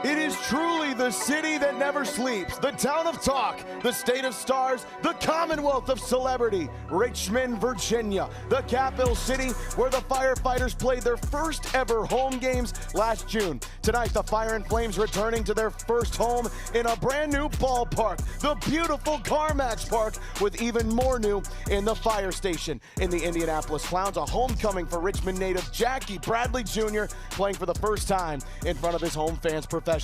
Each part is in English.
It is truly the city that never sleeps, the town of talk, the state of stars, the commonwealth of celebrity, Richmond, Virginia, the capital city where the Firefighters played their first ever home games last June. Tonight, the Fire and Flames returning to their first home in a brand new ballpark, the beautiful CarMax Park, with even more new in the fire station. In the Indianapolis Clowns, a homecoming for Richmond native Jackie Bradley Jr. playing for the first time in front of his home fans professionally.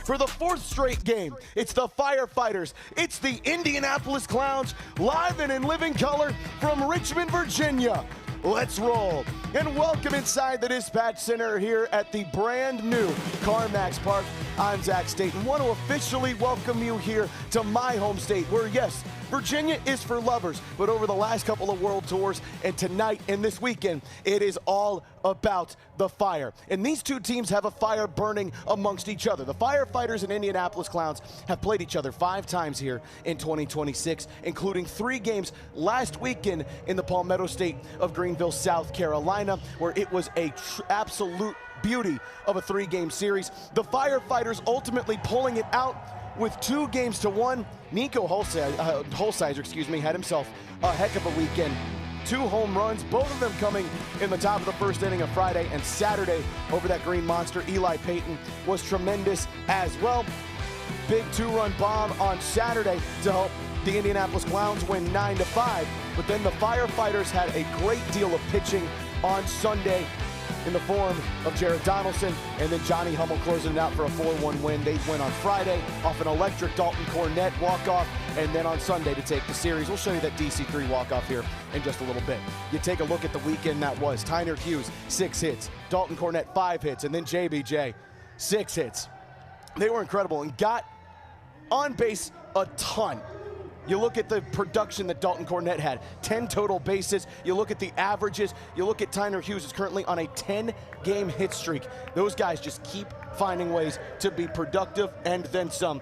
For the fourth straight game, it's the Firefighters, it's the Indianapolis Clowns, live and in living color from Richmond, Virginia. Let's roll. And welcome inside the Dispatch Center here at the brand new CarMax Park. I'm Zach Staten. Want to officially welcome you here to my home state where, yes, Virginia is for lovers, but over the last couple of world tours and tonight and this weekend, it is all about the fire. And these two teams have a fire burning amongst each other. The Firefighters and Indianapolis Clowns have played each other 5 times here in 2026, including 3 games last weekend in the Palmetto State of Greenville, South Carolina, where it was a absolute beauty of a 3-game series. The Firefighters ultimately pulling it out with 2-1. Nico Holsizer, had himself a heck of a weekend. 2 home runs, both of them coming in the top of the first inning of Friday and Saturday over that Green Monster. Eli Payton was tremendous as well. Big 2-run bomb on Saturday to help the Indianapolis Clowns win 9-5. But then the Firefighters had a great deal of pitching on Sunday in the form of Jared Donaldson, and then Johnny Hummel closing it out for a 4-1 win. They win on Friday off an electric Dalton Cornette walk-off, and then on Sunday to take the series. We'll show you that DC3 walk-off here in just a little bit. You take a look at the weekend that was. Tyner Hughes, 6 hits. Dalton Cornette, 5 hits. And then JBJ, 6 hits. They were incredible and got on base a ton. You look at the production that Dalton Cornette had, 10 total bases. You look at the averages. You look at Tyner Hughes is currently on a 10-game hit streak. Those guys just keep finding ways to be productive and then some.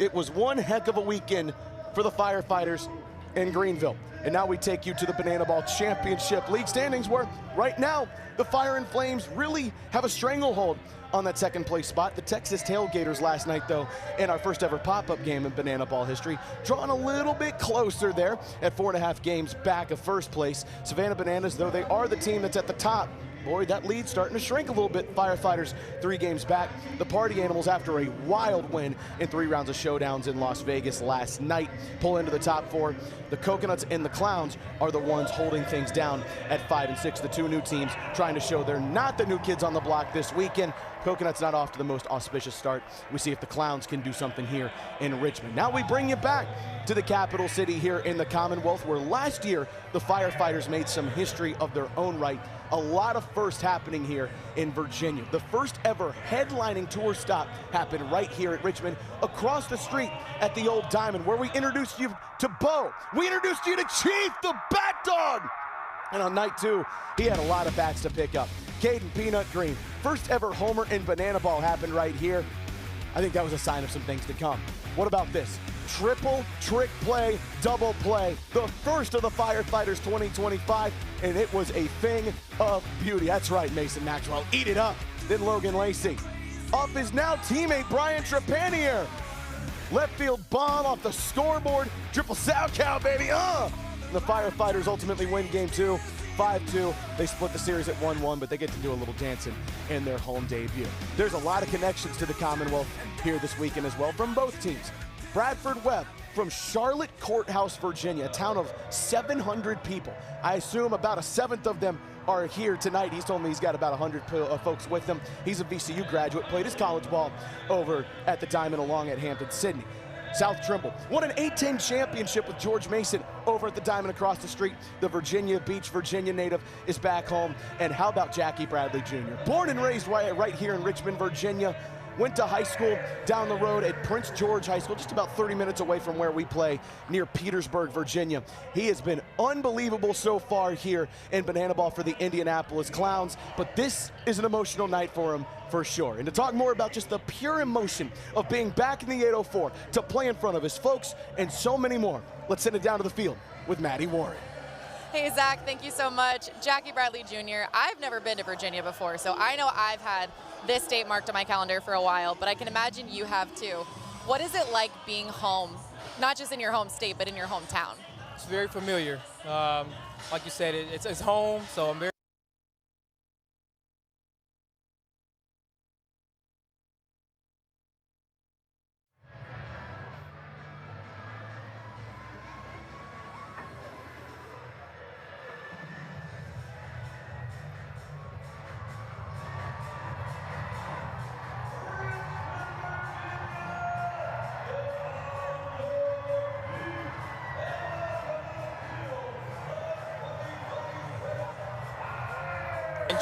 It was one heck of a weekend for the Firefighters in Greenville. And now we take you to the Banana Ball Championship League standings, where right now the Fire and Flames really have a stranglehold on that second place spot. The Texas Tailgaters last night, though, in our first ever pop-up game in Banana Ball history, drawing a little bit closer there at 4.5 games back of first place. Savannah Bananas, though they are the team that's at the top, boy, that lead's starting to shrink a little bit. Firefighters 3 games back. The Party Animals, after a wild win in 3 rounds of showdowns in Las Vegas last night, pull into the top 4. The Coconuts and the Clowns are the ones holding things down at 5 and 6. The 2 new teams trying to show they're not the new kids on the block this weekend. Coconuts not off to the most auspicious start. We see if the Clowns can do something here in Richmond. Now we bring you back to the capital city here in the Commonwealth, where last year the Firefighters made some history of their own right. A lot of firsts happening here in Virginia. The first ever headlining tour stop happened right here at Richmond, across the street at the Old Diamond, where we introduced you to Bo. We introduced you to Chief, the Bat Dog. And on night 2, he had a lot of bats to pick up. Caden Peanut Green, first ever homer in Banana Ball happened right here. I think that was a sign of some things to come. What about this? Triple, trick play, double play. The first of the Firefighters 2025, and it was a thing of beauty. That's right, Mason Maxwell. Eat it up. Then Logan Lacey. Up is now teammate Brian Trepanier. Left field bomb off the scoreboard. Triple sow cow, baby. The Firefighters ultimately win game 2. 5-2. They split the series at 1-1, but they get to do a little dancing in their home debut. There's a lot of connections to the Commonwealth here this weekend as well from both teams. Bradford Webb from Charlotte Courthouse, Virginia, a town of 700 people. I assume about a 7th of them are here tonight. He's told me he's got about 100 folks with him. He's a VCU graduate, played his college ball over at the Diamond along at Hampton-Sydney. South Trimble won an A-10 championship with George Mason over at the Diamond across the street. The Virginia Beach, Virginia native is back home. And how about Jackie Bradley Jr.? Born and raised right here in Richmond, Virginia. Went to high school down the road at Prince George High School, just about 30 minutes away from where we play, near Petersburg, Virginia. He has been unbelievable so far here in Banana Ball for the Indianapolis Clowns, but this is an emotional night for him for sure. And to talk more about just the pure emotion of being back in the 804, to play in front of his folks and so many more, let's send it down to the field with Matty Warren. Hey, Zach, thank you so much. Jackie Bradley Jr., I've never been to Virginia before, so I know I've had this date marked on my calendar for a while, but I can imagine you have too. What is it like being home, not just in your home state, but in your hometown? It's very familiar. Like you said, it's home, so I'm very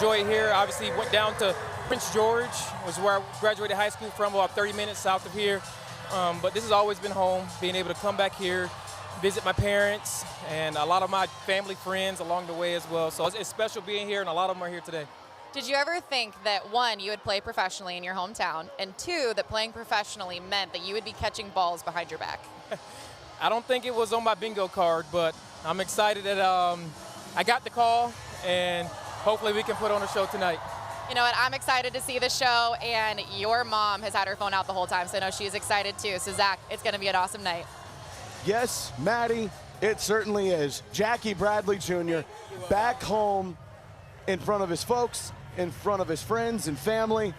enjoy it here. Obviously went down to Prince George, was where I graduated high school from, about 30 minutes south of here. But this has always been home, being able to come back here, visit my parents, and a lot of my family friends along the way as well. So it's special being here, and a lot of them are here today. Did you ever think that, one, you would play professionally in your hometown, and two, that playing professionally meant that you would be catching balls behind your back? I don't think it was on my bingo card, but I'm excited that I got the call, and hopefully we can put on a show tonight. You know what, I'm excited to see the show, and your mom has had her phone out the whole time, so I know she's excited too. So Zach, it's gonna be an awesome night. Yes, Maddie, it certainly is. Jackie Bradley Jr. back home in front of his folks, in front of his friends and family.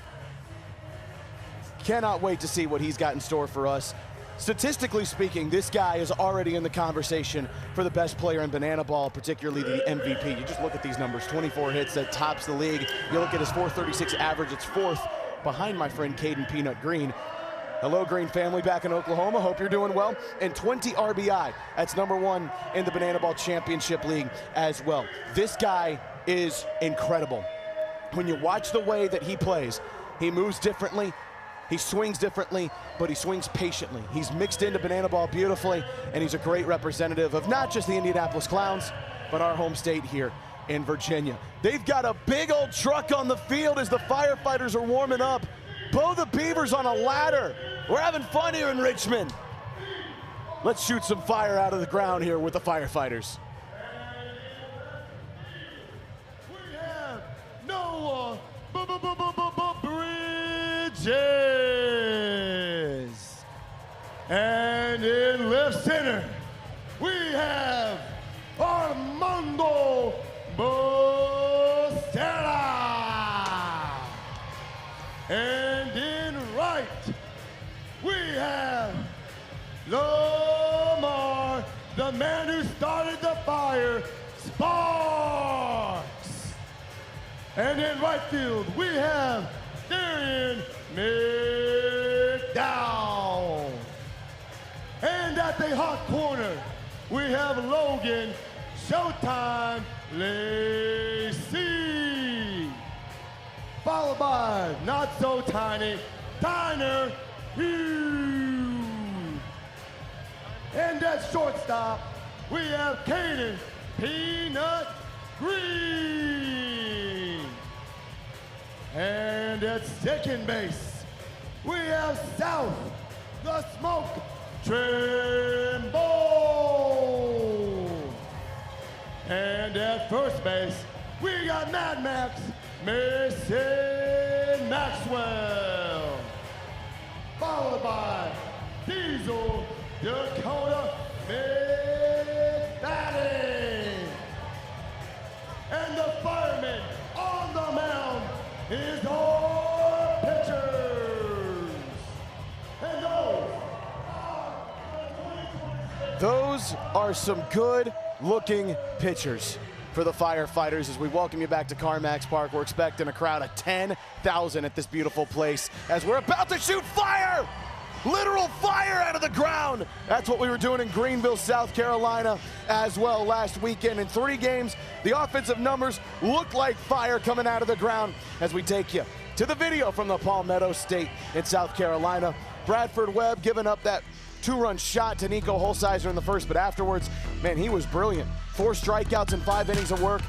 Cannot wait to see what he's got in store for us. Statistically speaking, this guy is already in the conversation for the best player in banana ball, particularly the MVP. You just look at these numbers, 24 hits, that tops the league. You look at his 436 average, it's fourth behind my friend Caden Peanut Green. Hello, Green family back in Oklahoma. Hope you're doing well. And 20 RBI. That's #1 in the Banana Ball Championship League as well. This guy is incredible. When you watch the way that he plays, he moves differently, he swings differently, but he swings patiently. He's mixed into banana ball beautifully, and he's a great representative of not just the Indianapolis Clowns, but our home state here in Virginia. They've got a big old truck on the field as the Firefighters are warming up. Bo the Beavers on a ladder. We're having fun here in Richmond. Let's shoot some fire out of the ground here with the Firefighters. We have Noah Bridges. And in left center, we have Armando Bocera. And in right, we have Lamar, the man who started the fire, Sparks. And in right field, we have Darian McDowell. And at the hot corner, we have Logan Showtime Lacey. Followed by Not So Tiny, Tyner Hughes. And at shortstop, we have Caden Peanut Green. And at second base, we have South, the Smoke Trimble. And at first base, we got Mad Max, Mason Maxwell. Followed by Diesel Dakota McFadden. And the fireman on the mound is our pitchers. And those are some good looking pitchers for the Firefighters as we welcome you back to CarMax Park. We're expecting a crowd of 10,000 at this beautiful place as we're about to shoot fire! Literal fire out of the ground. That's what we were doing in Greenville, South Carolina as well last weekend. In 3 games, the offensive numbers look like fire coming out of the ground as we take you to the video from the Palmetto State in South Carolina. Bradford Webb giving up that 2-run shot to Nico Holsizer in the first, but afterwards, man, he was brilliant. 4 strikeouts in 5 innings of work,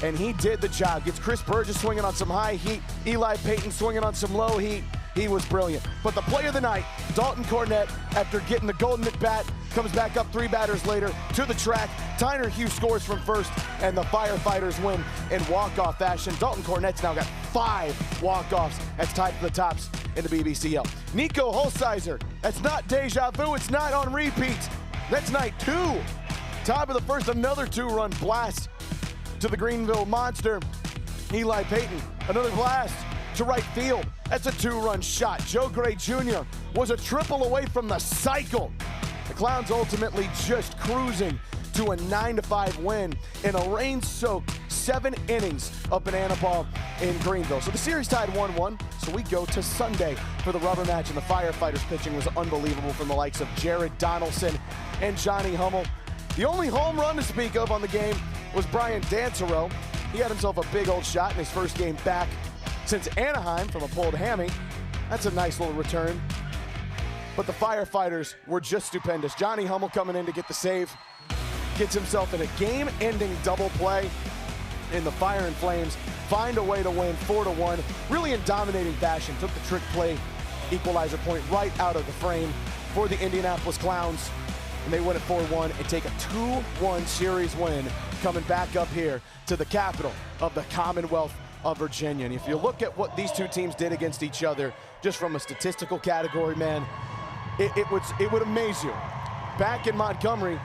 and he did the job. Gets Chris Burgess swinging on some high heat, Eli Payton swinging on some low heat, he was brilliant. But the play of the night, Dalton Cornett, after getting the golden at bat, comes back up 3 batters later to the track. Tyner Hughes scores from first, and the Firefighters win in walk-off fashion. Dalton Cornett's now got 5 walk-offs. That's tied for the tops in the BBCL. Nico Holsizer, that's not deja vu, it's not on repeat. That's night 2. Top of the first, another 2-run blast to the Greenville Monster. Eli Payton, another blast to right field. That's a 2-run shot. Joe Gray Jr. was a triple away from the cycle. The Clowns ultimately just cruising to a 9-5 win in a rain-soaked 7 innings of banana ball in Greenville. So the series tied 1-1, so we go to Sunday for the rubber match, and the Firefighters pitching was unbelievable from the likes of Jared Donaldson and Johnny Hummel. The only home run to speak of on the game was Brian Dansereau. He had himself a big old shot in his first game back since Anaheim from a pulled hammy. That's a nice little return. But the Firefighters were just stupendous. Johnny Hummel coming in to get the save, gets himself in a game-ending double play, and the Fire and Flames find a way to win 4-1, really in dominating fashion. Took the trick play equalizer point right out of the frame for the Indianapolis Clowns, and they win it 4-1 and take a 2-1 series win, coming back up here to the capital of the Commonwealth of Virginia. And if you look at what these two teams did against each other, just from a statistical category, man, it would amaze you. Back in Montgomery,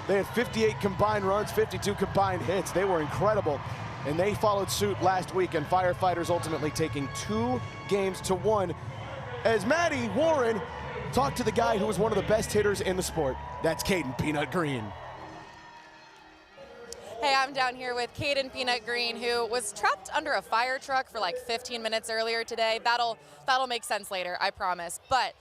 they had 58 combined runs, 52 combined hits. They were incredible, and they followed suit last week, and Firefighters ultimately taking 2 games to 1 as Maddie Warren talked to the guy who was one of the best hitters in the sport. That's Caden Peanut Green. Hey, I'm down here with Caden Peanut Green, who was trapped under a fire truck for like 15 minutes earlier today. That'll make sense later, I promise. But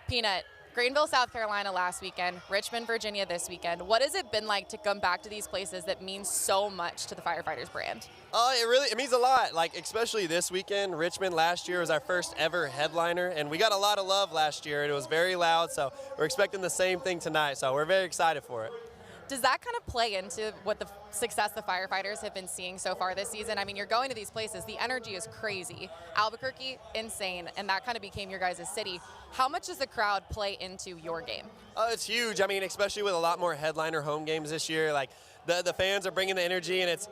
Peanut, Greenville, South Carolina last weekend, Richmond, Virginia this weekend. What has it been like to come back to these places that mean so much to the Firefighters brand? It means a lot, like especially this weekend. Richmond last year was our first ever headliner, and we got a lot of love last year, and it was very loud, so we're expecting the same thing tonight, so we're very excited for it. Does that kind of play into what the success the Firefighters have been seeing so far this season? I mean, you're going to these places, the energy is crazy. Albuquerque, insane, and that kind of became your guys' city. How much does the crowd play into your game? It's huge. I mean, especially with a lot more headliner home games this year. Like, the fans are bringing the energy, and it's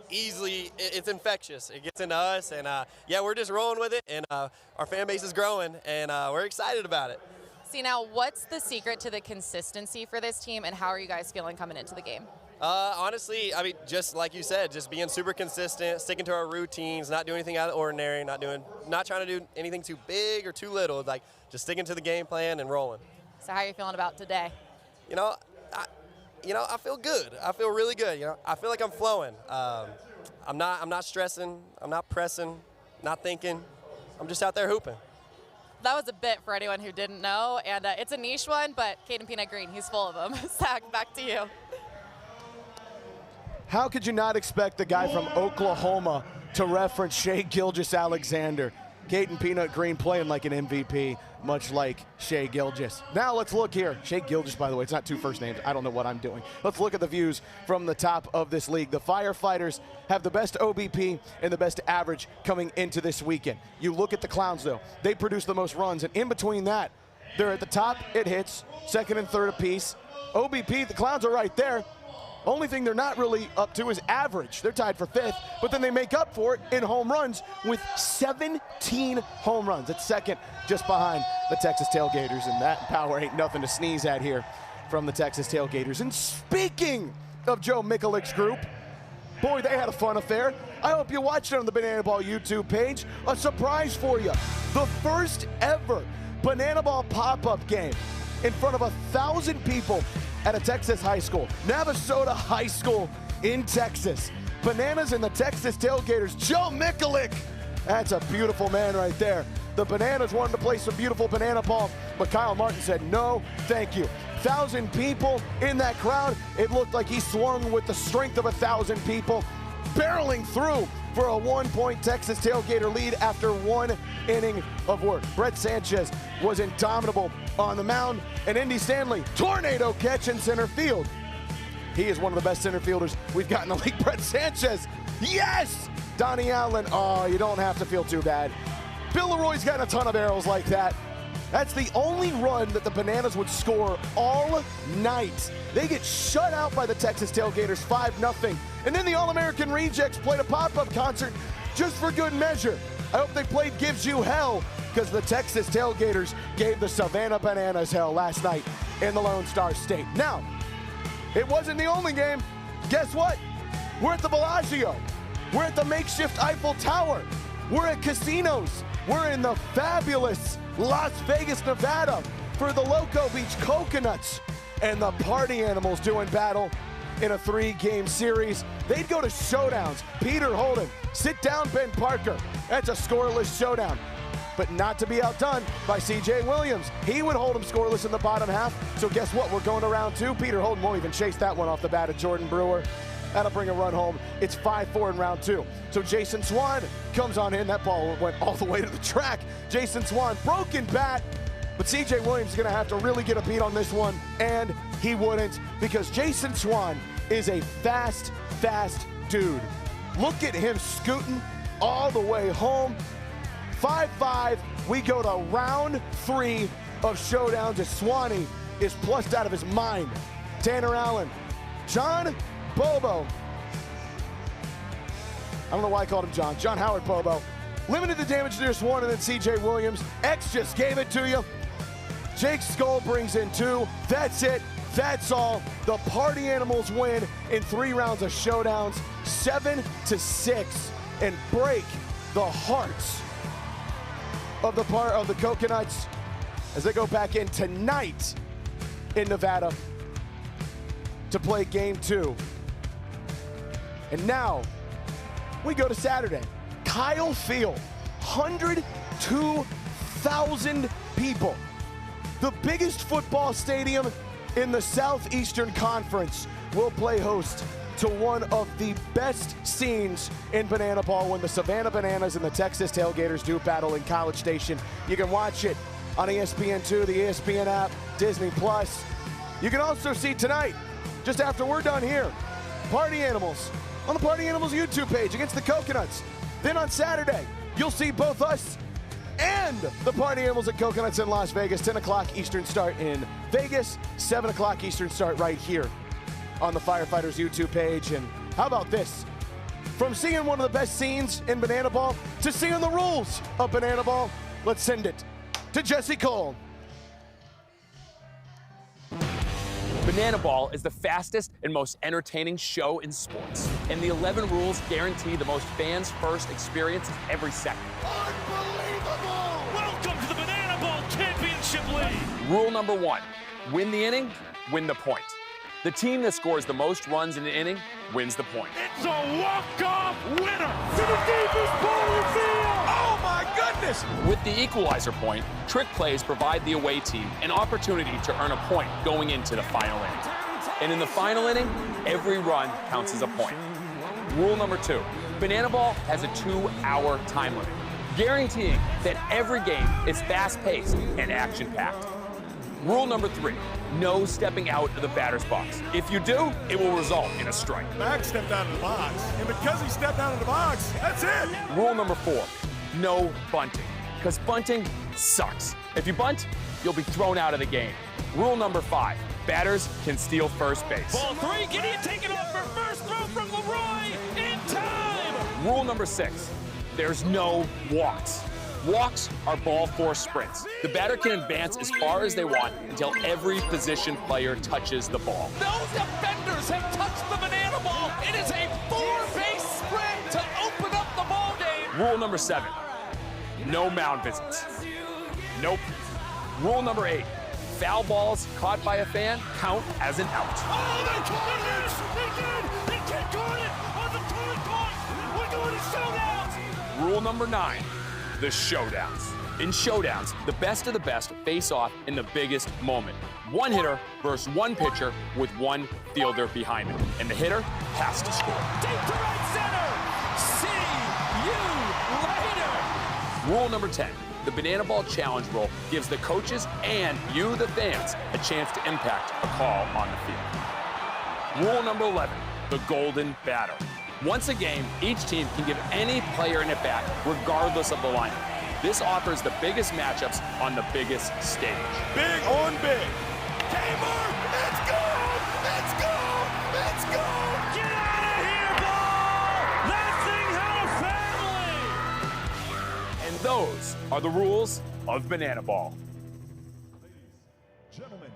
infectious. It gets into us, and yeah, we're just rolling with it, and our fan base is growing, and we're excited about it. See, now, what's the secret to the consistency for this team, and how are you guys feeling coming into the game? Honestly, I mean, just like you said, just being super consistent, sticking to our routines, not doing anything out of the ordinary, not trying to do anything too big or too little, like just sticking to the game plan and rolling. So how are you feeling about today? I feel good. I feel really good. I feel like I'm flowing. I'm not stressing. I'm not pressing, not thinking. I'm just out there hooping. That was a bit for anyone who didn't know, and it's a niche one, but Caden Peanut Green, he's full of them. Zach, back to you. How could you not expect the guy from Oklahoma to reference Shai Gilgeous-Alexander? Caden Peanut Green playing like an MVP, much like Shai Gilgeous. Now let's look here. Shai Gilgeous, by the way, it's not 2 first names. I don't know what I'm doing. Let's look at the views from the top of this league. The Firefighters have the best OBP and the best average coming into this weekend. You look at the Clowns, though. They produce the most runs, and in between that, they're at the top, it hits, second and third apiece. OBP, the Clowns are right there. Only thing they're not really up to is average. They're tied for 5th, but then they make up for it in home runs with 17 home runs. It's second just behind the Texas Tailgaters, and that power ain't nothing to sneeze at here from the Texas Tailgaters. And speaking of Joe Mikulic's group, boy, they had a fun affair. I hope you watched it on the Banana Ball YouTube page. A surprise for you. The first ever Banana Ball pop-up game in front of 1,000 people at a Texas high school, Navasota High School in Texas. Bananas and the Texas Tailgaters. Joe Mikulic, that's a beautiful man right there. The Bananas wanted to play some beautiful banana ball, but Kyle Martin said, no, thank you. 1,000 people in that crowd. It looked like he swung with the strength of 1,000 people, barreling through for a 1-point Texas Tailgater lead after 1 inning of work. Brett Sanchez was indomitable on the mound, and Indy Stanley, tornado catch in center field. He is one of the best center fielders we've got in the league. Brett Sanchez, yes! Donnie Allen, oh, you don't have to feel too bad. Bill Leroy's got a ton of arrows like that. That's the only run that the Bananas would score all night. They get shut out by the Texas Tailgaters 5-0. And then the All-American Rejects played a pop-up concert just for good measure. I hope they played Gives You Hell, because the Texas Tailgaters gave the Savannah Bananas hell last night in the Lone Star State. Now, it wasn't the only game. Guess what? We're at the Bellagio. We're at the makeshift Eiffel Tower. We're at casinos. We're in the fabulous Las Vegas, Nevada for the Loco Beach Coconuts. And the Party Animals doing battle in a 3-game series. They'd go to showdowns. Peter Holden, sit down Ben Parker. That's a scoreless showdown. But not to be outdone by C.J. Williams. He would hold him scoreless in the bottom half. So guess what? We're going to round 2. Peter Holden won't even chase that one off the bat of Jordan Brewer. That'll bring a run home. It's 5-4 in round 2. So Jason Swan comes on in. That ball went all the way to the track. Jason Swan, broken bat. But C.J. Williams is going to have to really get a beat on this one. And he wouldn't, because Jason Swan is a fast dude. Look at him scooting all the way home. 5-5, we go to round 3 of showdowns as Swanee is plussed out of his mind. Tanner Allen, John Bobo. I don't know why I called him John. John Howard Bobo. Limited the damage to this one, and then C.J. Williams. X just gave it to you. Jake Skull brings in 2. That's it. That's all. The Party Animals win in 3 rounds of showdowns, 7-6, and break the hearts of the Coconuts as they go back in tonight in Nevada to play game 2. And now we go to Saturday. Kyle Field, 102,000 people. The biggest football stadium in the Southeastern Conference will play host to one of the best scenes in banana ball when the Savannah Bananas and the Texas Tailgaters do battle in College Station. You can watch it on ESPN2, the ESPN app, Disney+. You can also see tonight, just after we're done here, Party Animals on the Party Animals YouTube page against the Coconuts. Then on Saturday, you'll see both us and the Party Animals at Coconuts in Las Vegas, 10 o'clock Eastern start in Vegas, 7 o'clock Eastern start right here on the Firefighters YouTube page. And how about this? From seeing one of the best scenes in banana ball to seeing the rules of banana ball, let's send it to Jesse Cole. Banana Ball is the fastest and most entertaining show in sports. And the 11 rules guarantee the most fans-first experiences every second. Unbelievable! Welcome to the Banana Ball Championship League. Rule number 1, win the inning, win the point. The team that scores the most runs in an inning wins the point. It's a walk-off winner to the deepest part of the field. Oh my goodness! With the equalizer point, trick plays provide the away team an opportunity to earn a point going into the final inning. And in the final inning, every run counts as a point. Rule number 2, Banana Ball has a 2-hour time limit, guaranteeing that every game is fast-paced and action-packed. Rule number 3, no stepping out of the batter's box. If you do, it will result in a strike. Max stepped out of the box, and because he stepped out of the box, that's it. Rule number 4, no bunting, because bunting sucks. If you bunt, you'll be thrown out of the game. Rule number 5, batters can steal first base. Ball 3, Gideon taken off for first throw from Leroy in time. Rule number 6, there's no walks. Walks are ball force sprints. The batter can advance as far as they want until every position player touches the ball. Those defenders have touched the banana ball. It is a 4-base sprint to open up the ball game. Rule number 7, no mound visits. Nope. Rule number 8, foul balls caught by a fan count as an out. Oh, they caught it! They did! They can't caught it on the third point! We're going to showdowns! Rule number 9, the showdowns. In showdowns, the best of the best face off in the biggest moment. One hitter versus one pitcher with one fielder behind him. And the hitter has to score. Deep to right center! See you later! Rule number 10, the Banana Ball Challenge rule gives the coaches and you, the fans, a chance to impact a call on the field. Rule number 11, the golden batter. Once a game, each team can give any player an at-bat, regardless of the lineup. This offers the biggest matchups on the biggest stage. Big on big. Gamer, let's go! Let's go! Let's go! Get out of here, ball! That thing had a family! And those are the rules of Banana Ball. Gentlemen,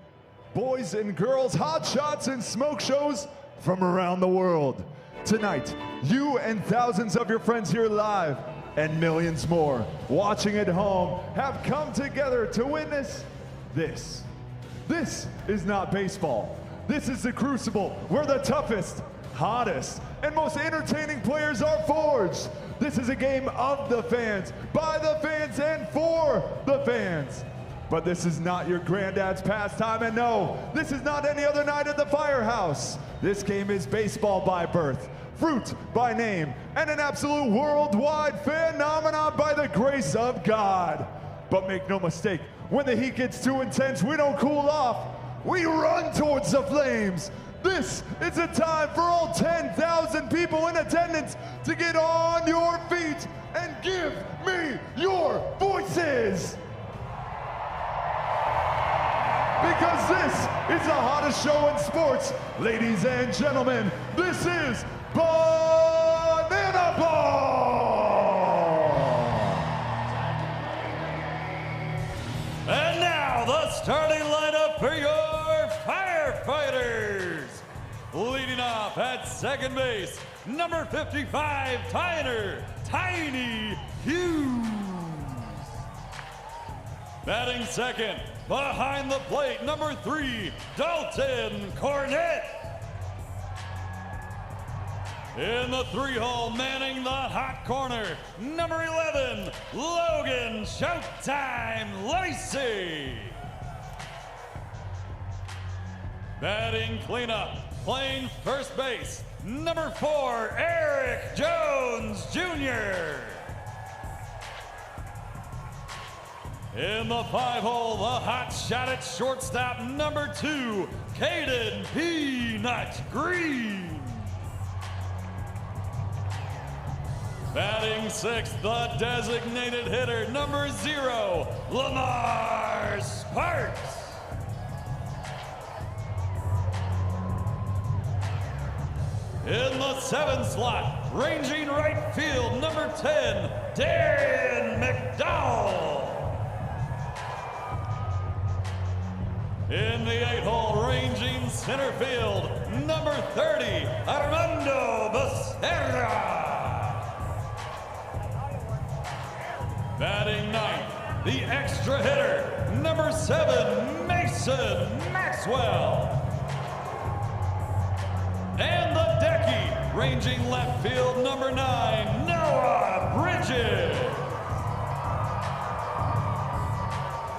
boys and girls, hot shots and smoke shows from around the world. Tonight, you and thousands of your friends here live and millions more watching at home have come together to witness this. This is not baseball. This is the crucible where the toughest, hottest, and most entertaining players are forged. This is a game of the fans, by the fans, and for the fans. But this is not your granddad's pastime, and no, this is not any other night at the firehouse. This game is baseball by birth, fruit by name, and an absolute worldwide phenomenon by the grace of God. But make no mistake, when the heat gets too intense, we don't cool off. We run towards the flames. This is a time for all 10,000 people in attendance to get on your feet and give me your voices. Because this is the hottest show in sports. Ladies and gentlemen, this is Banana Ball! And now the starting lineup for your Firefighters. Leading off at second base, number 55, Tiny Hughes. Batting second, behind the plate, number 3, Dalton Cornett. In the 3-hole, manning the hot corner, number 11, Logan Showtime Lacey. Batting cleanup, playing first base, number 4, Eric Jones Jr. In the 5-hole, the hot shot at shortstop, number 2, Caden Peanut Green. Batting sixth, the designated hitter, number 0, Lamar Sparks. In the 7th slot, ranging right field, number 10, Darren McDowell. In the 8-hole, ranging center field, number 30, Armando Becerra. Batting ninth, the extra hitter, number 7, Mason Maxwell. And the decky, ranging left field, number 9, Noah Bridges.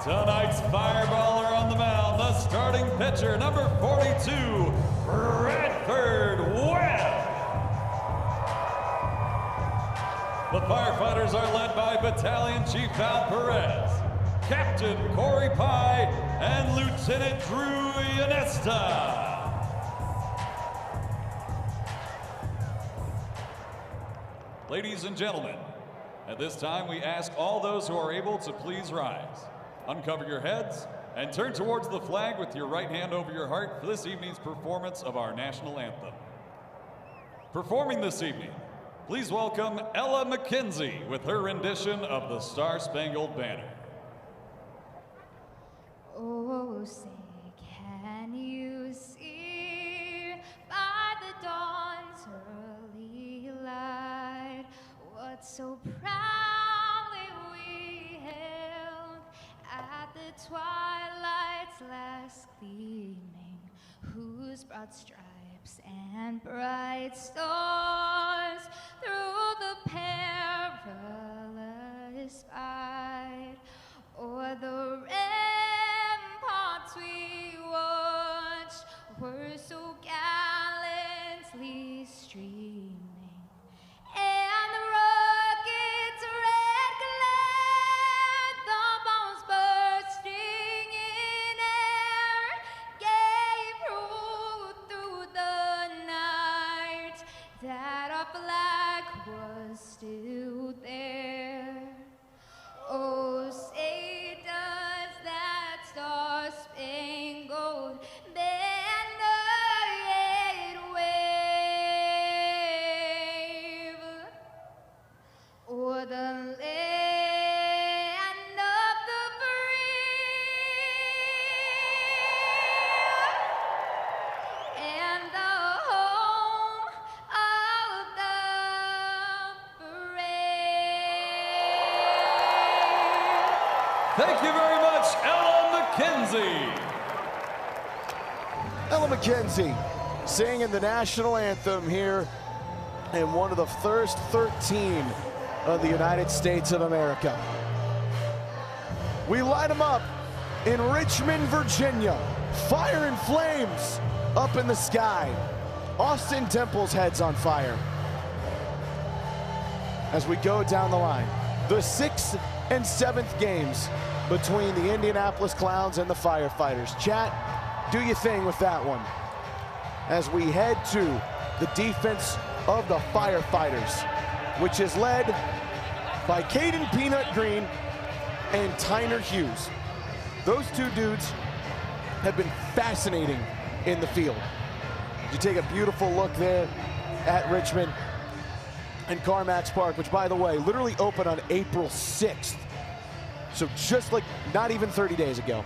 Tonight's fireballer on the mound, the starting pitcher, number 42, Bradford Webb. The Firefighters are led by Battalion Chief Val Perez, Captain Corey Pye, and Lieutenant Drew Yanesta. Ladies and gentlemen, at this time we ask all those who are able to please rise. Uncover your heads and turn towards the flag with your right hand over your heart for this evening's performance of our national anthem. Performing this evening, please welcome Ella McKenzie with her rendition of the Star-Spangled Banner. Oh, say, can you see by the dawn's early light what so proudly we hailed at the twilight's last gleaming, whose broad stripes and bright stars through the perilous fight o'er the ramparts we watched were so gallantly streaming, and the rocket's red glare, the bombs bursting in air, gave proof through the night that our flag was still Thank you very much, Ella McKenzie. Ella McKenzie singing the national anthem here in one of the first 13 of the United States of America. We light them up in Richmond, Virginia. Fire and flames up in the sky. Austin Temple's head's on fire. As we go down the line, the 6th and 7th games between the Indianapolis Clowns and the Firefighters. Chat, do your thing with that one. As we head to the defense of the Firefighters, which is led by Caden Peanut Green and Tyner Hughes. Those two dudes have been fascinating in the field. You take a beautiful look there at Richmond and CarMax Park, which, by the way, literally opened on April 6th. So just like not even 30 days ago.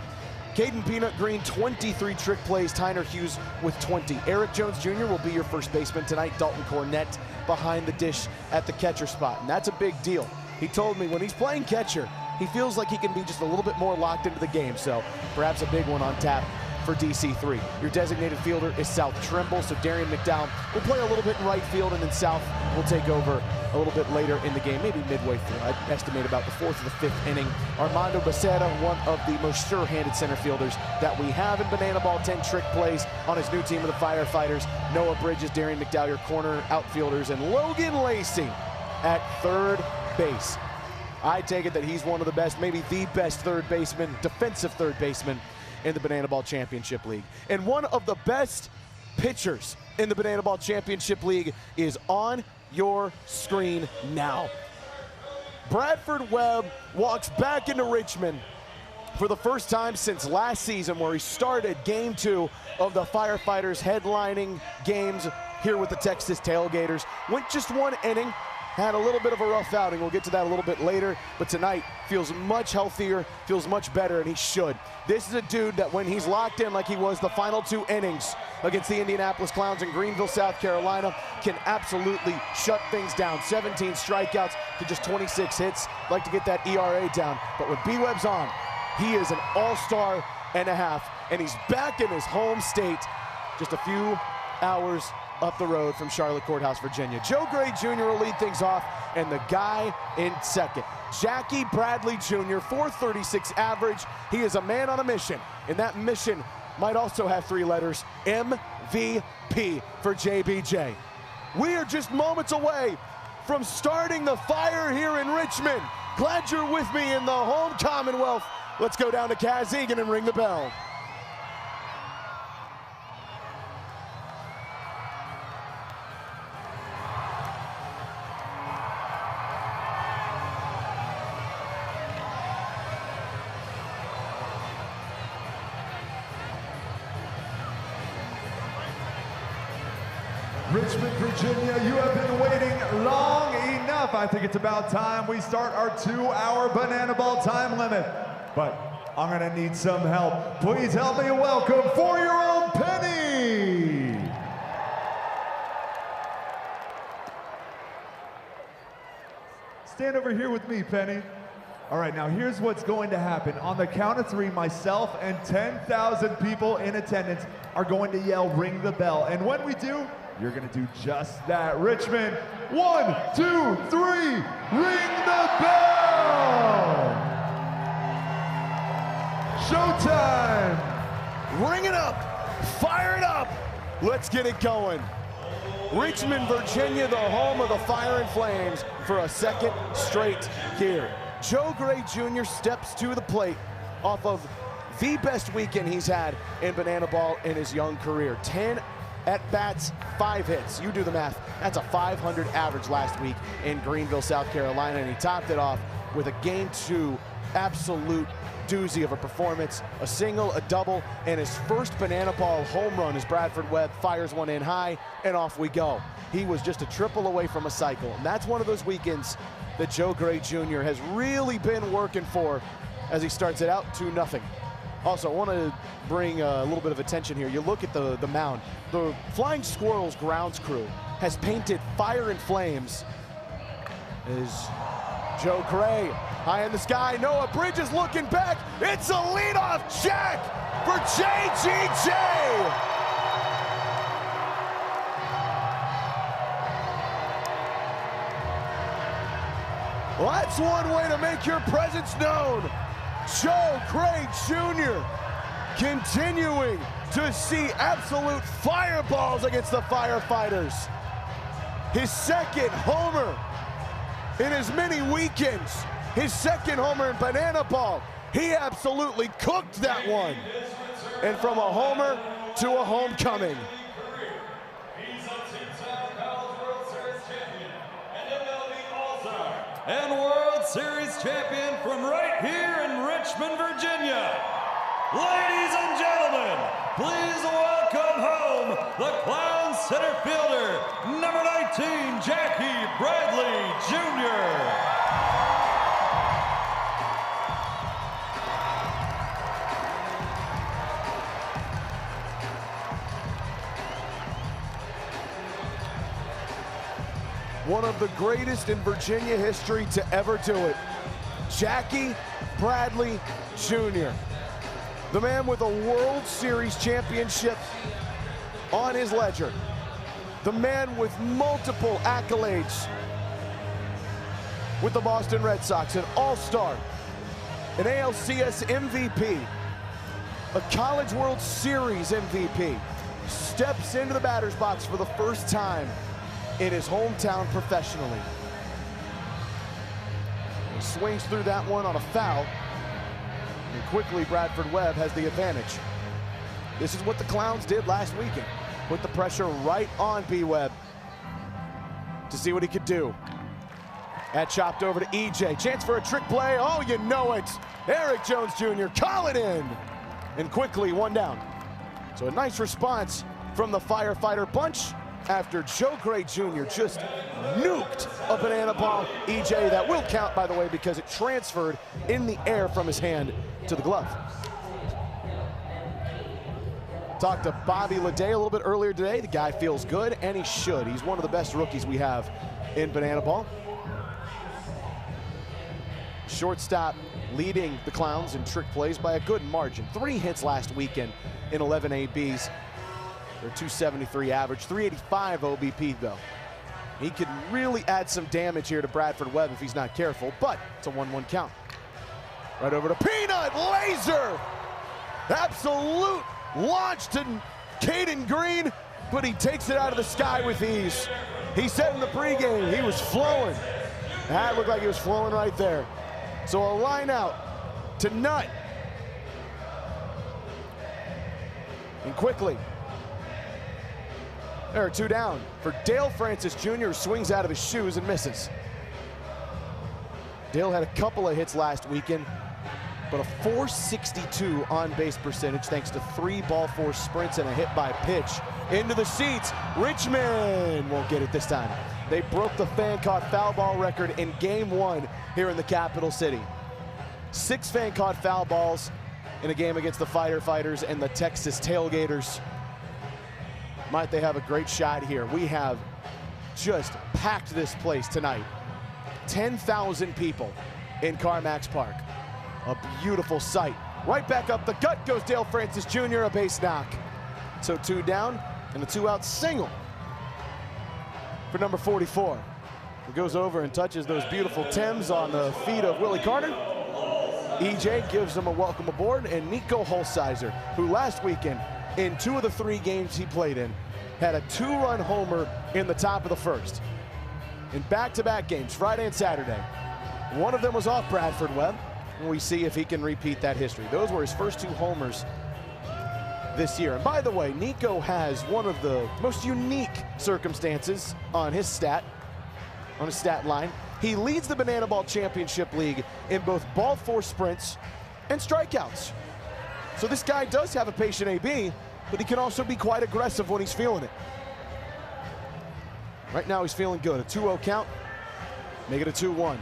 Caden Peanut Green, 23 trick plays. Tyner Hughes with 20. Eric Jones Jr. will be your first baseman tonight. Dalton Cornett behind the dish at the catcher spot, and that's a big deal. He told me when he's playing catcher, he feels like he can be just a little bit more locked into the game, so perhaps a big one on tap for DC3. Your designated fielder is South Trimble, so Darian McDowell will play a little bit in right field, and then South will take over a little bit later in the game, maybe midway through. I'd estimate about the 4th or the 5th inning. Armando Becerra, one of the most sure-handed center fielders that we have in Banana Ball, 10 trick plays on his new team of the Firefighters. Noah Bridges, Darian McDowell, your corner outfielders, and Logan Lacey at third base. I take it that he's one of the best, maybe the best third baseman, defensive third baseman in the Banana Ball Championship League. And one of the best pitchers in the Banana Ball Championship League is on your screen now. Bradford Webb walks back into Richmond for the first time since last season, where he started game 2 of the Firefighters headlining games here with the Texas Tailgaters. Went just 1 inning, had a little bit of a rough outing. We'll get to that a little bit later, but tonight feels much healthier, feels much better, and he should. This is a dude that when he's locked in like he was the final 2 innings against the Indianapolis Clowns in Greenville, South Carolina, can absolutely shut things down. 17 strikeouts to just 26 hits. Like to get that ERA down, but when B-Webb's on, he is an all-star and a half, and he's back in his home state just a few hours up the road from Charlotte Courthouse, Virginia. Joe Gray Jr. will lead things off, and the guy in second, Jackie Bradley Jr., 436 average. He is a man on a mission, and that mission might also have 3 letters, MVP for JBJ. We are just moments away from starting the fire here in Richmond. Glad you're with me in the home Commonwealth. Let's go down to Kaz Egan and ring the bell. Richmond, Virginia, you have been waiting long enough. I think it's about time we start our 2-hour Banana Ball time limit. But I'm gonna need some help. Please help me welcome 4-year-old Penny. Stand over here with me, Penny. All right, now here's what's going to happen. On the count of 3, myself and 10,000 people in attendance are going to yell, ring the bell. And when we do, you're gonna do just that. Richmond, 1, 2, 3, ring the bell! Showtime! Ring it up, fire it up, let's get it going. Richmond, Virginia, the home of the Fire and Flames for a second straight here. Joe Gray Jr. steps to the plate off of the best weekend he's had in Banana Ball in his young career. 10 at-bats, 5 hits. You do the math. That's a 500 average last week in Greenville, South Carolina, and he topped it off with a Game 2 absolute doozy of a performance, a single, a double, and his first Banana Ball home run as Bradford Webb fires one in high, and off we go. He was just a triple away from a cycle, and that's one of those weekends that Joe Gray Jr. has really been working for as he starts it out 2-0. Also, I want to bring a little bit of attention here. You look at the mound. The Flying Squirrels grounds crew has painted Fire and Flames as Joe Cray, high in the sky. Noah Bridges looking back. It's a leadoff jack for JGJ. Well, that's one way to make your presence known. Joe Cray Jr. continuing to see absolute fireballs against the Firefighters. His second homer in as many weekends. His second homer in Banana Ball. He absolutely cooked that one. And from a homer to a homecoming. And World Series champion from right here in Richmond, Virginia. Ladies and gentlemen, please welcome home the Clown center fielder, number 19, Jackie Bradley Jr. One of the greatest in Virginia history to ever do it. Jackie Bradley Jr. The man with a World Series championship on his ledger. The man with multiple accolades with the Boston Red Sox, an All-Star, an ALCS MVP, a College World Series MVP, steps into the batter's box for the first time in his hometown professionally. He swings through that one on a foul, and quickly Bradford Webb has the advantage. This is what the Clowns did last weekend. Put the pressure right on B-Webb to see what he could do. That chopped over to EJ. Chance for a trick play. Oh, you know it. Eric Jones Jr. call it in. And quickly, one down. So a nice response from the Firefighter bunch after Joe Cray Jr. just nuked a banana ball. EJ, that will count, by the way, because it transferred in the air from his hand to the glove. Talked to Bobby Leday a little bit earlier today. The guy feels good, and he should. He's one of the best rookies we have in banana ball. Shortstop leading the Clowns in trick plays by a good margin. 3 hits last weekend in 11 ABs. They're 273 average, 385 OBP though. He could really add some damage here to Bradford Webb if he's not careful, but it's a 1-1 count. Right over to Peanut Laser. Absolute launch to Caden Green, but he takes it out of the sky with ease. He said in the pregame he was flowing. That looked like he was flowing right there. So a line out to Nutt. And quickly, there are 2 down for Dale Francis Jr., who swings out of his shoes and misses. Dale had a couple of hits last weekend, but a .462 on-base percentage thanks to 3 ball-4 sprints and a hit by pitch. Into the seats, Richmond won't get it this time. They broke the fan-caught foul ball record in Game 1 here in the capital city. 6 fan-caught foul balls in a game against the Firefighters and the Texas Tailgaters. Might they have a great shot here. We have just packed this place tonight. 10,000 people in CarMax Park. A beautiful sight. Right back up the gut goes Dale Francis Jr., a base knock. So 2 down and a 2-out single for number 44. He goes over and touches those beautiful Timbs on the feet of Willie Carter. EJ gives him a welcome aboard, and Nico Holsizer, who last weekend in 2 of the 3 games he played in, had a 2-run homer in the top of the first. In back-to-back games, Friday and Saturday. One of them was off Bradford Webb, and we see if he can repeat that history. Those were his first 2 homers this year. And by the way, Nico has one of the most unique circumstances on his stat line. He leads the Banana Ball Championship League in both ball-4 sprints and strikeouts. So this guy does have a patient AB, but he can also be quite aggressive when he's feeling it. Right now he's feeling good. A 2-0 count, make it a 2-1.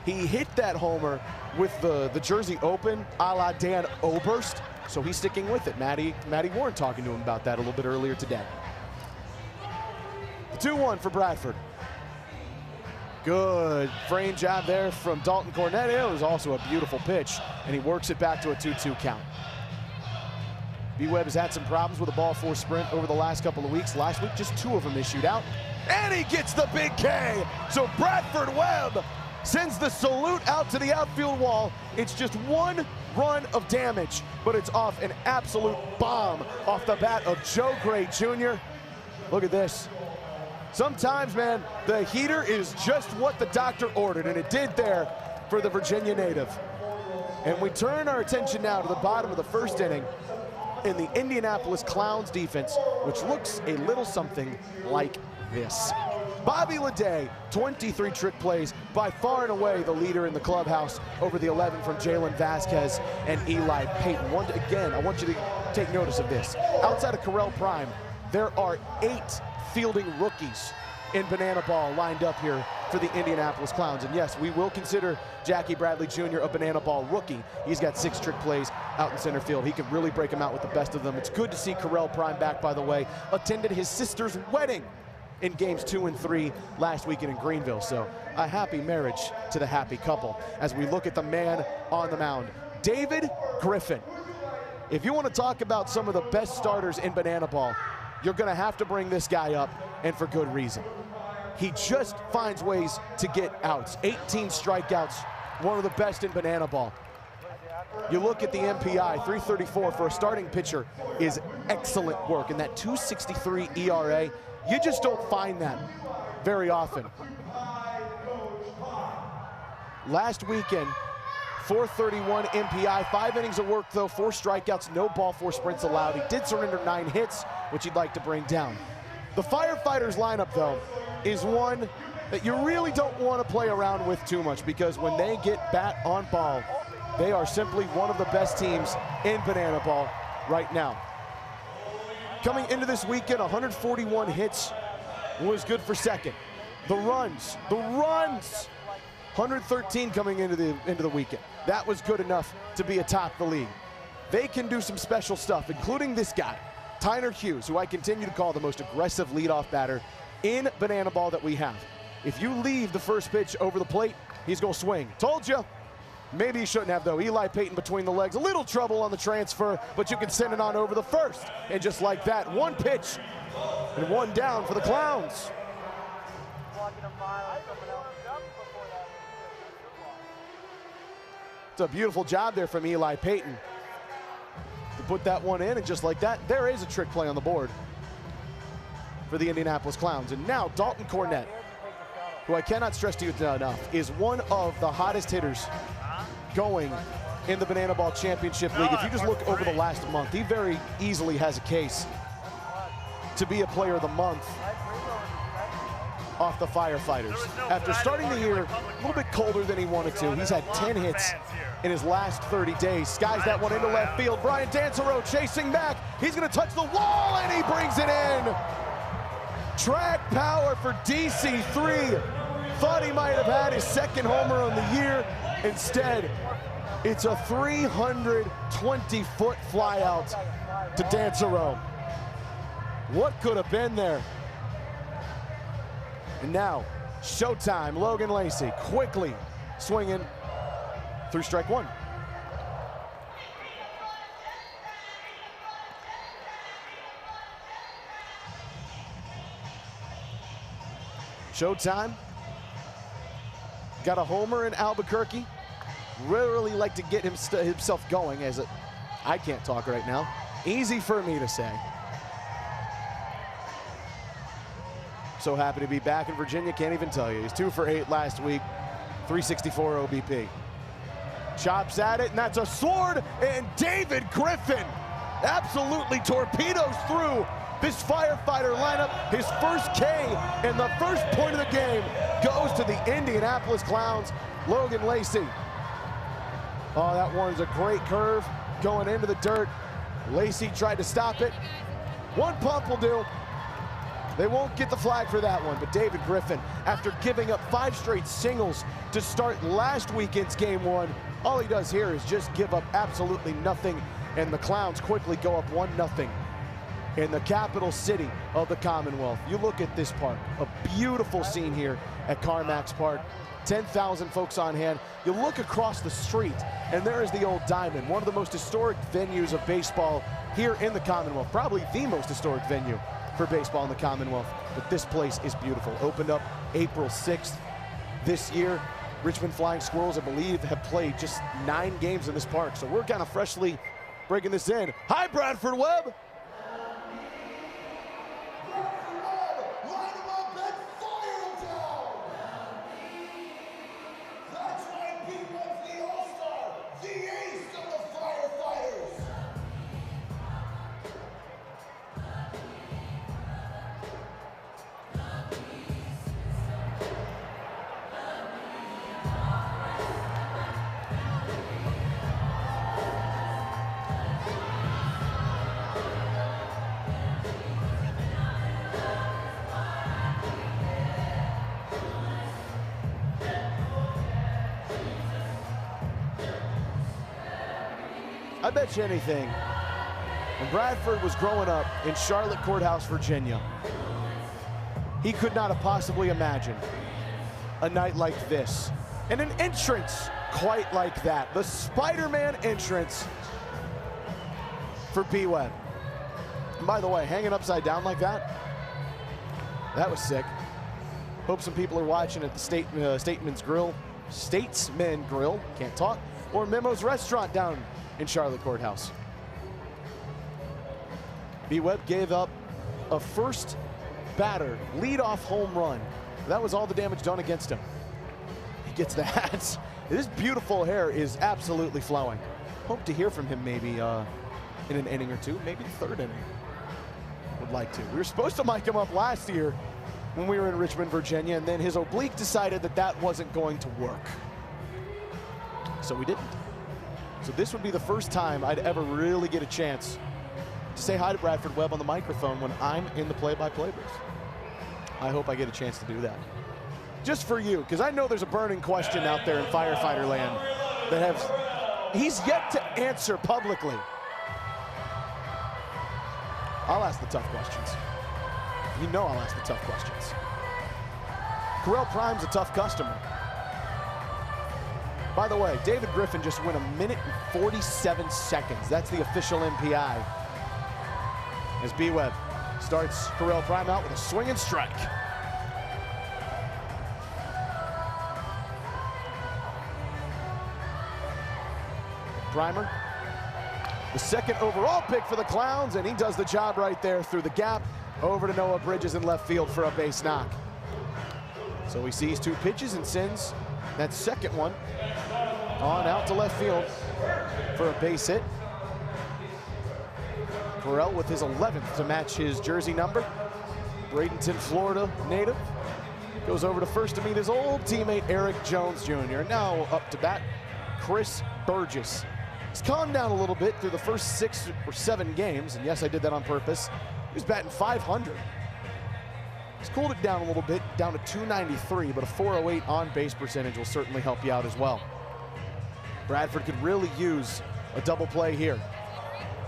He hit that homer with the jersey open, a la Dan Oberst, so he's sticking with it. Matty Warren talking to him about that a little bit earlier today. The 2-1 for Bradford. Good frame jab there from Dalton Cornett. It was also a beautiful pitch, and he works it back to a 2-2 count. B-Webb has had some problems with the ball four sprint over the last couple of weeks. Last week, just 2 of them issued out, and he gets the big K. So Bradford Webb sends the salute out to the outfield wall. It's just 1 run of damage, but it's off an absolute bomb off the bat of Joe Gray Jr. Look at this. Sometimes, man, the heater is just what the doctor ordered, and it did there for the Virginia native. And we turn our attention now to the bottom of the first inning in the Indianapolis Clowns defense, which looks a little something like this. Bobby Leday, 23 trick plays, by far and away the leader in the clubhouse over the 11 from Jalen Vasquez and Eli Payton. Again, I want you to take notice of this. Outside of Correll Prime, there are 8 fielding rookies in banana ball lined up here for the Indianapolis Clowns. And yes, we will consider Jackie Bradley Jr. a banana ball rookie. He's got 6 trick plays out in center field. He can really break them out with the best of them. It's good to see Correll Prime back, by the way. Attended his sister's wedding in games 2 and 3 last weekend in Greenville. So a happy marriage to the happy couple as we look at the man on the mound, David Griffin. If you want to talk about some of the best starters in banana ball, you're going to have to bring this guy up, and for good reason. He just finds ways to get outs. 18 strikeouts, one of the best in banana ball. You look at the MPI, 334 for a starting pitcher is excellent work, and that 2.63 ERA, you just don't find that very often. Last weekend, 431 MPI, 5 innings of work though, 4 strikeouts, no ball, 4 sprints allowed. He did surrender 9 hits, which he'd like to bring down. The Firefighters lineup though is one that you really don't want to play around with too much, because when they get bat on ball, they are simply one of the best teams in banana ball right now. Coming into this weekend, 141 hits was good for second. The runs, 113 coming into the weekend. That was good enough to be atop the league. They can do some special stuff, including this guy, Tyner Hughes, who I continue to call the most aggressive leadoff batter in banana ball that we have. If you leave the first pitch over the plate, he's gonna swing. Told you. Maybe he shouldn't have though. Eli Payton between the legs, a little trouble on the transfer, but you can send it on over the first. And just like that, 1 pitch and 1 down for the Clowns. It's a beautiful job there from Eli Payton to put that one in, and just like that, there is a trick play on the board for the Indianapolis Clowns. And now Dalton Cornett, who I cannot stress to you enough, is one of the hottest hitters going in the Banana Ball Championship League. If you just look over the last month, he very easily has a case to be a player of the month off the Firefighters. After starting the year a little bit colder than he wanted to, he's had 10 hits in his last 30 days. Skies that one into left field. Brian Dansereau chasing back. He's going to touch the wall, and he brings it in. Track power for DC3. Thought he might have had his 2nd homer on the year. Instead, it's a 320-foot flyout to Dansereau. What could have been there? And now, showtime. Logan Lacey quickly swinging through strike 1. Showtime. Got a homer in Albuquerque. Really like to get himself going, as I can't talk right now. Easy for me to say. So happy to be back in Virginia, can't even tell you. He's 2 for 8 last week, 364 OBP. Chops at it, and that's a sword, and David Griffin absolutely torpedoes through this Firefighter lineup. His first K and the first point of the game goes to the Indianapolis Clowns. Logan Lacey. Oh, that one's a great curve going into the dirt. Lacey tried to stop it. 1 pump will do. They won't get the flag for that one, but David Griffin, after giving up 5 straight singles to start last weekend's game 1, all he does here is just give up absolutely nothing, and the Clowns quickly go up 1-0 in the capital city of the Commonwealth. You look at this park, a beautiful scene here at Carmax Park. 10,000 folks on hand. You look across the street, and there is the old Diamond, one of the most historic venues of baseball here in the Commonwealth, probably the most historic venue for baseball in the Commonwealth. But this place is beautiful. Opened up April 6th this year. Richmond Flying Squirrels, I believe, have played just 9 games in this park, so we're kind of freshly breaking this in. Hi, Bradford Webb. I bet you anything, when Bradford was growing up in Charlotte Courthouse, Virginia, he could not have possibly imagined a night like this and an entrance quite like that. The Spider-Man entrance for B. Webb. And by the way, hanging upside down like that, that was sick. Hope some people are watching at the Statesman Grill, can't talk, or Memo's Restaurant down in Charlotte Courthouse. B. Webb gave up a first batter leadoff home run. That was all the damage done against him. He gets the hats. His beautiful hair is absolutely flowing. Hope to hear from him maybe in an inning or two, maybe the 3rd inning. Would like to. We were supposed to mic him up last year when we were in Richmond, Virginia, and then his oblique decided that that wasn't going to work. So we didn't. So this would be the first time I'd ever really get a chance to say hi to Bradford Webb on the microphone when I'm in the play-by-play booth. I hope I get a chance to do that. Just for you, because I know there's a burning question out there in firefighter land that he's yet to answer publicly. I'll ask the tough questions. You know I'll ask the tough questions. Correll Prime's a tough customer. By the way, David Griffin just went 1 minute and 47 seconds. That's the official MPI. As B. Webb starts Correll Prime out with a swing and strike. Primer, the 2nd overall pick for the Clowns, and he does the job right there through the gap. Over to Noah Bridges in left field for a base knock. So he sees 2 pitches and sends that 2nd one on out to left field for a base hit. Correll with his 11th to match his jersey number. Bradenton, Florida native. Goes over to first to meet his old teammate Eric Jones Jr. Now up to bat, Chris Burgess. He's calmed down a little bit through the first 6 or 7 games, and yes, I did that on purpose. He was batting .500. He's cooled it down a little bit, down to .293, but a .408 on-base percentage will certainly help you out as well. Bradford could really use a double play here.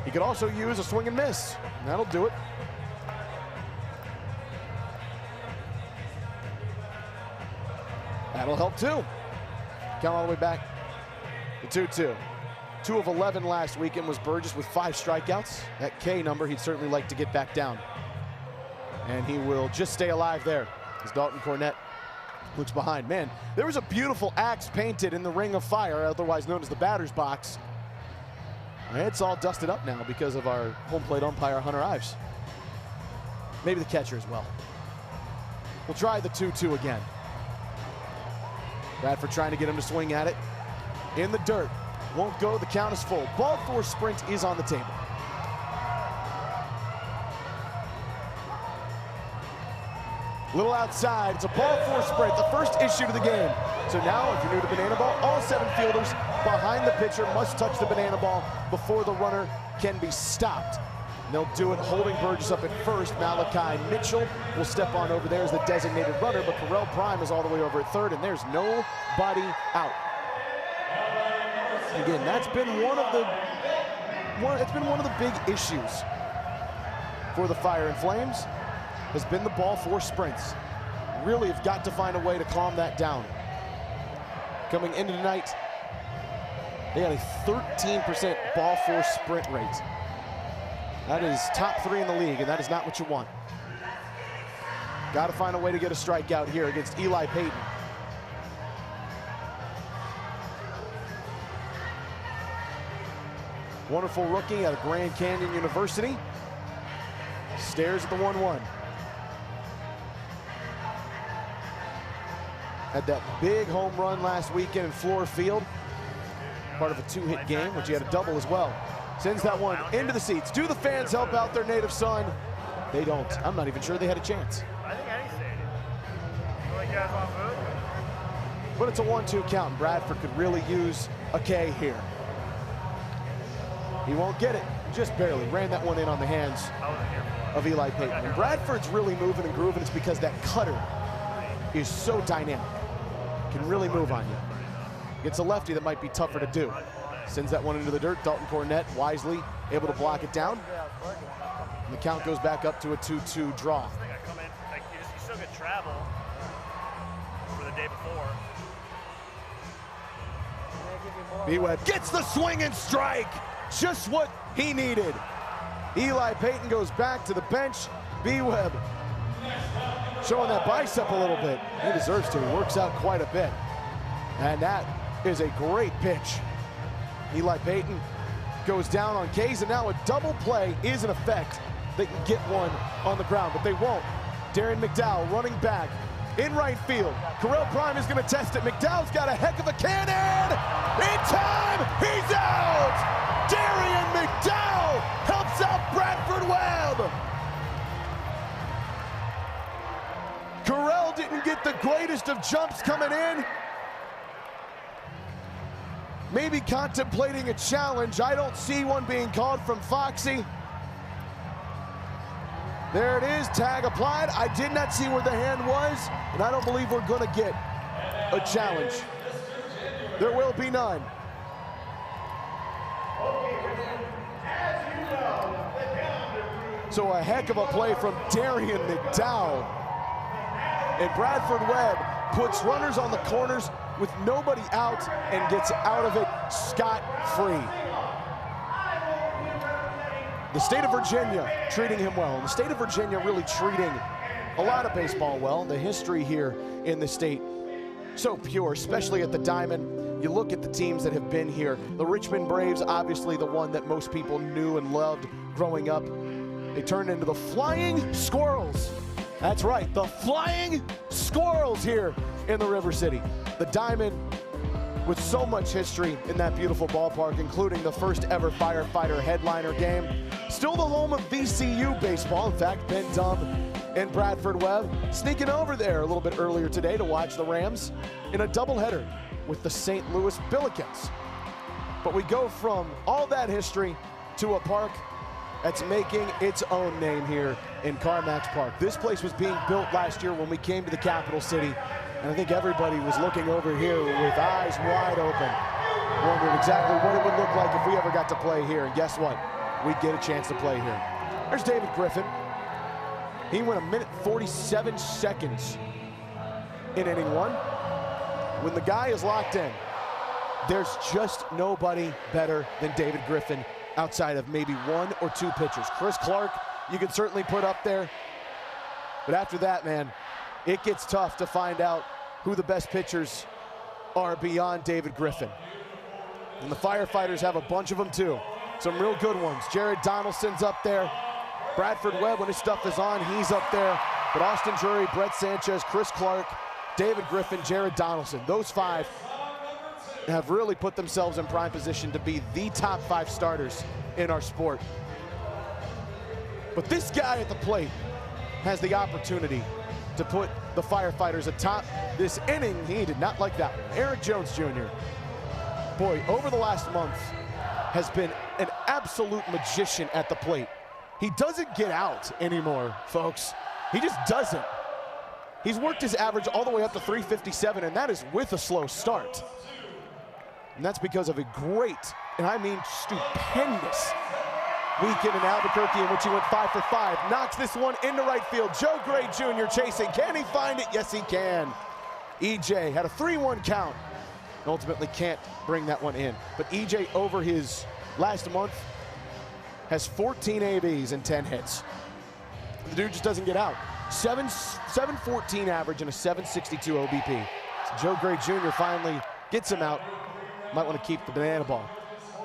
He could also use a swing and miss, and that'll do it. That'll help too. Count all the way back to 2-2. 2 of 11 last weekend was Burgess with 5 strikeouts. That K number he'd certainly like to get back down. And he will just stay alive there as Dalton Cornett looks behind. Man, there was a beautiful axe painted in the Ring of Fire, otherwise known as the batter's box. It's all dusted up now because of our home plate umpire, Hunter Ives. Maybe the catcher as well. We'll try the 2-2 again. Bradford trying to get him to swing at it. In the dirt. Won't go, the count is full. Ball 4 sprint is on the table. Little outside, it's a ball 4 sprint, the first issue to the game. So now, if you're new to banana ball, all 7 fielders behind the pitcher must touch the banana ball before the runner can be stopped. And they'll do it holding Burgess up at first. Malachi Mitchell will step on over there as the designated runner, but Correll Prime is all the way over at third, and there's nobody out. Again, that's been one of the big issues for the Fire and Flames, has been the ball 4 sprints. really have got to find a way to calm that down. Coming into tonight, they had a 13% ball force sprint rate. That is top 3 in the league, and that is not what you want. Got to find a way to get a strikeout here against Eli Payton. Wonderful rookie out of Grand Canyon University. Stares at the 1-1. Had that big home run last weekend in Floor Field. Part of a 2-hit game, which he had a double as well. Sends that one into the seats. Do the fans help out their native son? They don't. I'm not even sure they had a chance. I think any stadium. Really guys want food? But it's a 1-2 count. Bradford could really use a K here. He won't get it. Just barely. Ran that one in on the hands of Eli Payton. And Bradford's really moving and grooving. It's because that cutter is so dynamic. Can really move on you. Against a lefty that might be tougher to do. Sends that one into the dirt. Dalton Cornett wisely able to block it down. And the count goes back up to a 2-2 draw. I come in, like, you still get travel for the day before. Webb gets the swing and strike. Just what he needed. Eli Payton goes back to the bench. Webb showing that bicep a little bit. He deserves to. He works out quite a bit. And that is a great pitch. Eli Payton goes down on K's, and now a double play is in effect. They can get one on the ground, but they won't. Darren McDowell running back in right field. Correll Prime is going to test it. McDowell's got a heck of a cannon. In time, he's out. Darren McDowell helps out Bradford Webb. Correll didn't get the greatest of jumps coming in. Maybe contemplating a challenge. I don't see one being called from Foxy. There it is, tag applied. I did not see where the hand was, and I don't believe we're gonna get a challenge. There will be none. So a heck of a play from Darian McDowell. And Bradford Webb puts runners on the corners with nobody out and gets out of it scot-free. The state of Virginia treating him well. And the state of Virginia really treating a lot of baseball well. The history here in the state, so pure, especially at the Diamond. You look at the teams that have been here. The Richmond Braves, obviously the one that most people knew and loved growing up. They turned into the Flying Squirrels. That's right, the Flying Squirrels here in the River City. The Diamond with so much history in that beautiful ballpark, including the first ever Firefighter headliner game. Still the home of VCU baseball. In fact, Ben Dumb and Bradford Webb sneaking over there a little bit earlier today to watch the Rams in a doubleheader with the St. Louis Billikens. But we go from all that history to a park that's making its own name here in CarMax Park. This place was being built last year when we came to the capital city, and I think everybody was looking over here with eyes wide open, wondering exactly what it would look like if we ever got to play here. And guess what? We'd get a chance to play here. There's David Griffin. He went 1:47 seconds in inning one. When the guy is locked in, there's just nobody better than David Griffin outside of maybe one or two pitchers. Chris Clark, you can certainly put up there. But after that, man, it gets tough to find out who the best pitchers are beyond David Griffin. And the Firefighters have a bunch of them too. Some real good ones. Jared Donaldson's up there. Bradford Webb, when his stuff is on, he's up there. But Austin Drury, Brett Sanchez, Chris Clark, David Griffin, Jared Donaldson, those five have really put themselves in prime position to be the top 5 starters in our sport. But this guy at the plate has the opportunity to put the Firefighters atop this inning. He did not like that one. Eric Jones Jr. Boy, over the last month has been an absolute magician at the plate. He doesn't get out anymore, folks. He just doesn't. He's worked his average all the way up to 357, and that is with a slow start. And that's because of a great, and I mean stupendous, weekend in Albuquerque in which he went 5 for 5. Knocks this one into right field. Joe Gray Jr. chasing. Can he find it? Yes, he can. EJ had a 3-1 count. Ultimately can't bring that one in. But EJ over his last month has 14 ABs and 10 hits. The dude just doesn't get out. 714 average and a 762 OBP. So Joe Gray Jr. finally gets him out. Might want to keep the banana ball.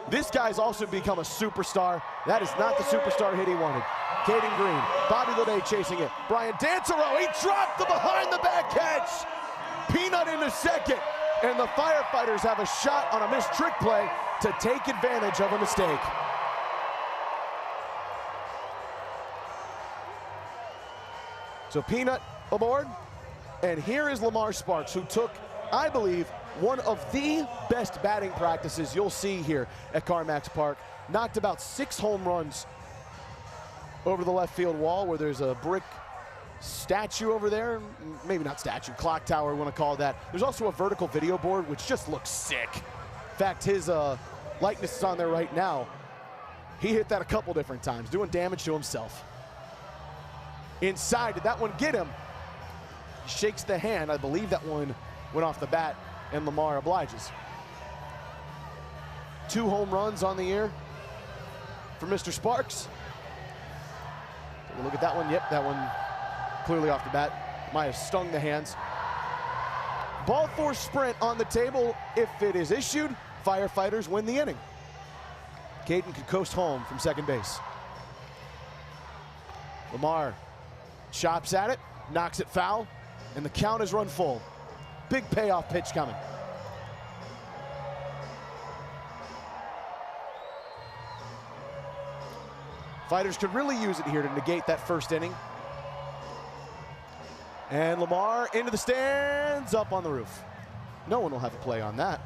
This guy's also become a superstar. That is not the superstar hit he wanted. Caden Green, Bobby Leday chasing it. Brian Dansereau, he dropped the behind the back catch. Peanut into second, and the Firefighters have a shot on a missed trick play to take advantage of a mistake. So Peanut aboard, and here is Lamar Sparks, who took, I believe, one of the best batting practices you'll see here at CarMax Park. Knocked about 6 home runs over the left field wall where there's a brick statue over there. Maybe not statue, clock tower, we want to call that. There's also a vertical video board, which just looks sick. In fact, his likeness is on there right now. He hit that a couple different times, doing damage to himself. Inside, did that one get him? He shakes the hand. I believe that one went off the bat, and Lamar obliges. 2 home runs on the year for Mr. Sparks. Take a look at that one. Yep, that one clearly off the bat. Might have stung the hands. Ball 4 sprint on the table. If it is issued, Firefighters win the inning. Caden could coast home from second base. Lamar chops at it, knocks it foul, and the count is run full. Big payoff pitch coming. Fighters could really use it here to negate that first inning. And Lamar into the stands, up on the roof. No one will have a play on that.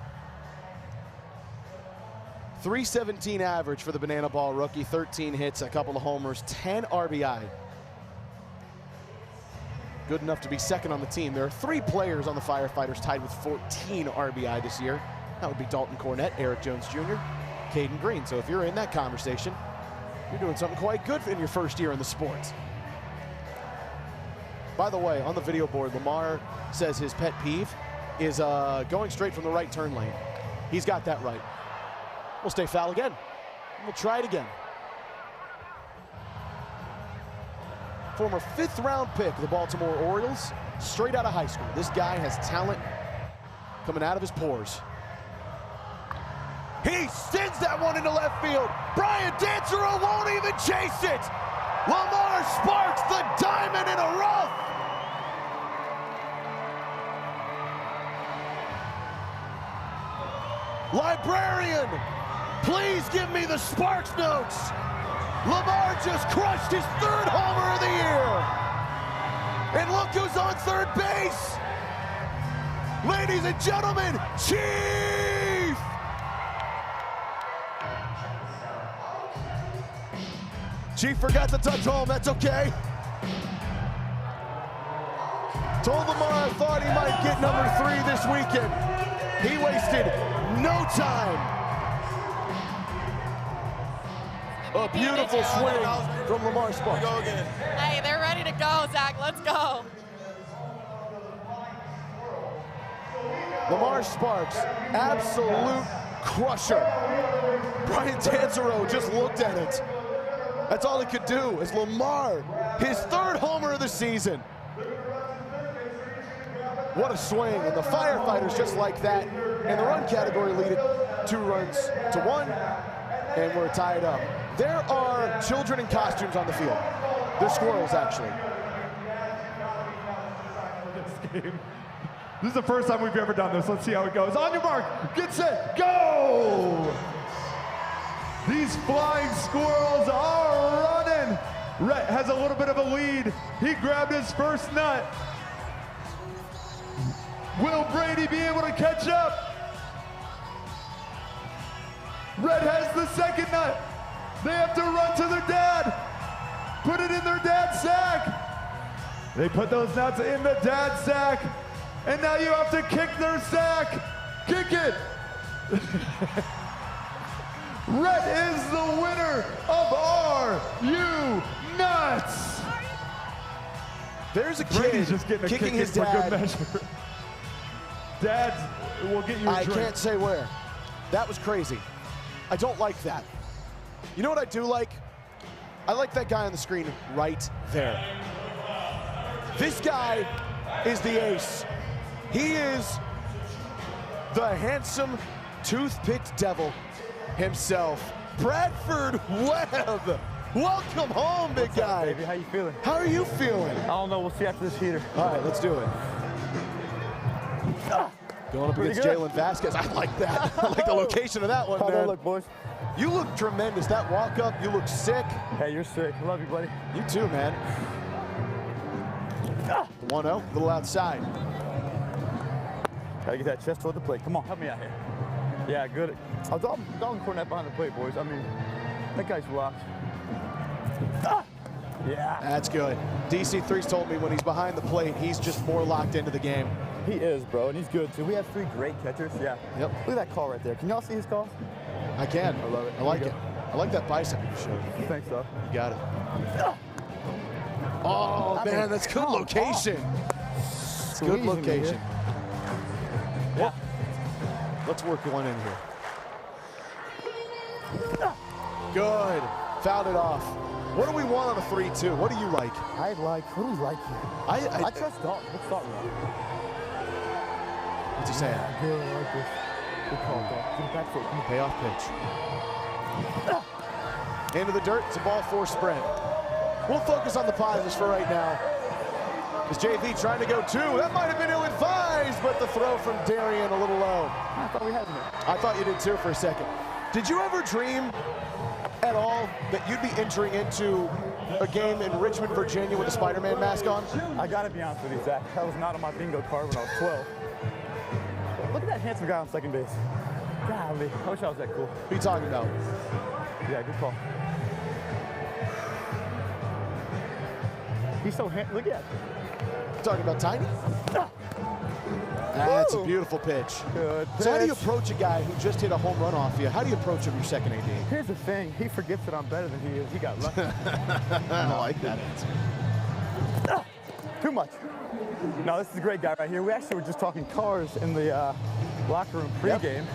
317 average for the banana ball rookie, 13 hits, a couple of homers, 10 RBI. Good enough to be second on the team. There are 3 players on the Firefighters tied with 14 RBI this year. That would be Dalton Cornett, Eric Jones Jr., Caden Green. So if you're in that conversation, you're doing something quite good in your first year in the sport. By the way, on the video board, Lamar says his pet peeve is going straight from the right turn lane. He's got that right. We'll stay foul again. We'll try it again. Former 5th round pick of the Baltimore Orioles, straight out of high school. This guy has talent coming out of his pores. He sends that one into left field. Brian Dansereau won't even chase it. Lamar Sparks, the diamond in a rough. Librarian, please give me the Sparks notes. Lamar just crushed his 3rd homer of the year. And look who's on third base. Ladies and gentlemen, Chief. Chief forgot to touch home, that's okay. Told Lamar I thought he might get number 3 this weekend. He wasted no time. A beautiful swing from Lamar Sparks. Go again. Hey, they're ready to go, Zach. Let's go. Lamar Sparks, absolute crusher. Brian Dansereau just looked at it. That's all he could do is Lamar, his 3rd homer of the season. What a swing, and the Firefighters just like that. In the run category lead it 2 runs to 1, and we're tied up. There are children in costumes on the field. They're squirrels, actually. This is the first time we've ever done this. Let's see how it goes. On your mark, get set, go! These flying squirrels are running. Rhett has a little bit of a lead. He grabbed his first nut. Will Brady be able to catch up? Rhett has the second nut. They have to run to their dad. Put it in their dad's sack. They put those nuts in the dad's sack. And now you have to kick their sack. Kick it. Rhett is the winner of Are you nuts? There's a Brady's kid just getting a kicking kick his in for dad. good measure. Dad, we'll get you a I drink. can't say where. That was crazy. I don't like that. You know what I do like? I like that guy on the screen right there. This guy is the ace. He is the handsome, tooth-picked devil himself. Bradford Webb. Welcome home, big guy. Baby, how you feeling? How are you feeling? I don't know. We'll see after this heater. All right, let's do it. Going up Pretty against good. Jalen Vasquez. I like that. I like the location of that one, How'd man. that look, boys? You look tremendous. That walk up, you look sick. Hey, you're sick. Love you, buddy. You too, man. 1-0, little outside. Gotta get that chest toward the plate. Come on, help me out here. Yeah, good. I'll dog Cornette behind the plate, boys. I mean, that guy's locked. Yeah. That's good. DC3's told me when he's behind the plate, he's just more locked into the game. He is, bro, and he's good, too. We have 3 great catchers. Yeah. Yep. Look at that call right there. Can y'all see his calls? I can. I love it. I like it. I like that bicep you showed. Thanks, dog. You got it. Oh, man, that's good location. It's good location. Yeah. Let's work one in here. Good. Fouled it off. What do we want on a 3-2? What do you like? I like, what do we like here? I trust Dalton. Let's start with him. What's he saying? Good, I like this. Good call, dog. Get it back foot. Come on. Payoff pitch. Into the dirt. It's a ball 4 sprint. We'll focus on the positives for right now. Is JV trying to go 2? That might have been ill-advised, but the throw from Darian a little low. I thought we had him there. I thought you did too for a second. Did you ever dream at all that you'd be entering into a game in Richmond, Virginia with a Spider-Man mask on? I gotta be honest with you, Zach. That was not on my bingo card when I was 12. Look at that handsome guy on second base. Golly, I wish I was that cool. What are you talking about? Yeah, good call. He's so handsome. Look at You talking about Tiny? That's a beautiful pitch. Good pitch. So how do you approach a guy who just hit a home run off you? How do you approach him your second AD? Here's the thing. He forgets that I'm better than he is. He got lucky. I like that answer. Too much. No, this is a great guy right here. We actually were just talking cars in the locker room pregame. Yep.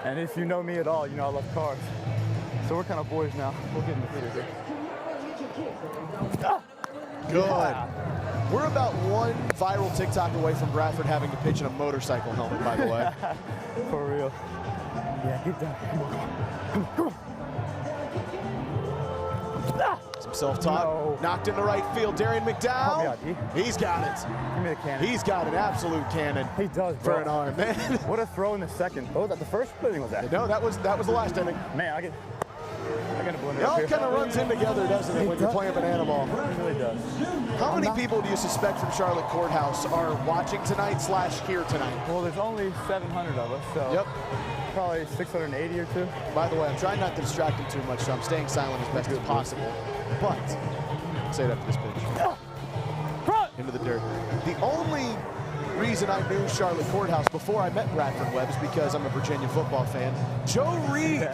And if you know me at all, you know I love cars. So we're kind of boys now. We'll get in the theater here. Good. Yeah. We're about 1 viral TikTok away from Bradford having to pitch in a motorcycle helmet, by the way. For real. Yeah, get down. Come on. Some self-talk. No. Knocked into right field. Darian Help me out, McDowell. D. He's got it. Give me the cannon. He's got an absolute cannon. He does, bro. For an arm, man. What a throw in the second. Oh, was that the first inning was that? No, that was the last inning. Man, I get a blender It up all here. kind of runs in together, doesn't it, when you're playing banana ball? It really does. How many people do you suspect from Charlotte Courthouse are watching tonight / here tonight? Well, there's only 700 of us, so Yep. probably 680 or 2. By the way, I'm trying not to distract him too much, so I'm staying silent as best as possible. But, say it after this pitch. Into the dirt. The only reason I knew Charlotte Courthouse before I met Bradford Webb is because I'm a Virginia football fan. Joe Reed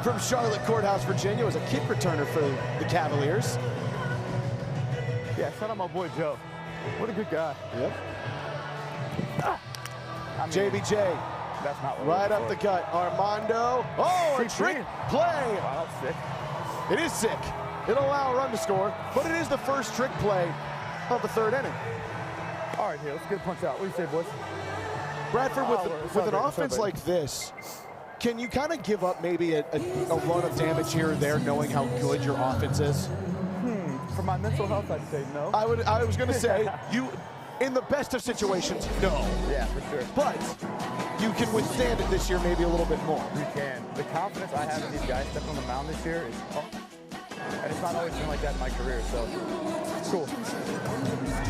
from Charlotte Courthouse, Virginia, was a kick returner for the Cavaliers. Yeah, shout out my boy Joe. What a good guy. Yep. I mean, JBJ. That's not what Right up the gut. Armando. Oh, a 16. trick play. Wow, that's sick. It is sick. It'll allow a run to score, but it is the first trick play of the 3rd inning. All right, here, let's get a punch out. What do you say, boys? Bradford, with an celebrate, offense celebrate. like this, can you kind of give up maybe a run of damage here or there, knowing how good your offense is? For my mental health, I'd say no. I was going to say, you, in the best of situations, no. Yeah, for sure. But you can withstand it this year maybe a little bit more. You can. The confidence I have in these guys stepping on the mound this year is and it's not always been like that in my career, so it's cool.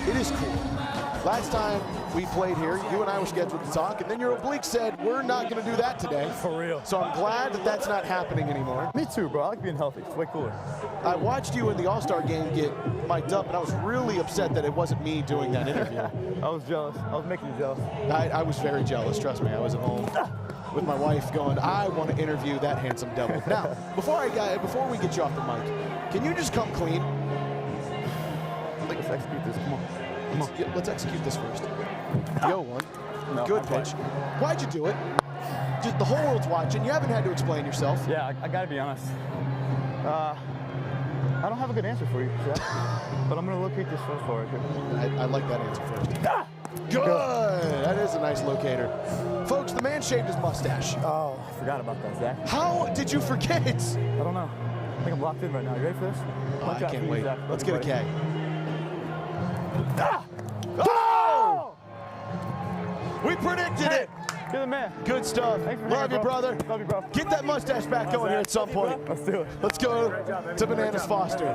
It is cool. Last time we played here, you and I were scheduled to talk, and then your oblique said, we're not going to do that today. For real. So I'm glad that that's not happening anymore. Me too, bro. I like being healthy. It's way cooler. I watched you in the All-Star game get mic'd up, and I was really upset that it wasn't me doing that interview. I was jealous. I was making you jealous. I was very jealous, trust me. I was at home with my wife going, I want to interview that handsome devil. Now, before we get you off the mic, can you just come clean? Let's execute this. Come on. Come on. Yeah, let's execute this first. Yo, one. No, good I'm pitch. Why'd you do it? Just the whole world's watching. You haven't had to explain yourself. Yeah, I gotta be honest. I don't have a good answer for you, Jack, but I'm gonna locate this first for you. I like that answer first. Good. That is a nice locator. Folks, the man shaved his mustache. Oh, I forgot about that, Zach. How did you forget? I don't know. I think I'm locked in right now. You ready for this? Oh, I can't wait. Zach. Let's get a K. Ah! Oh! We predicted it. You're the man. Good stuff. Love you, brother. Love you, bro. Get that mustache back going here at some point. Let's do it. Let's go to Bananas Foster.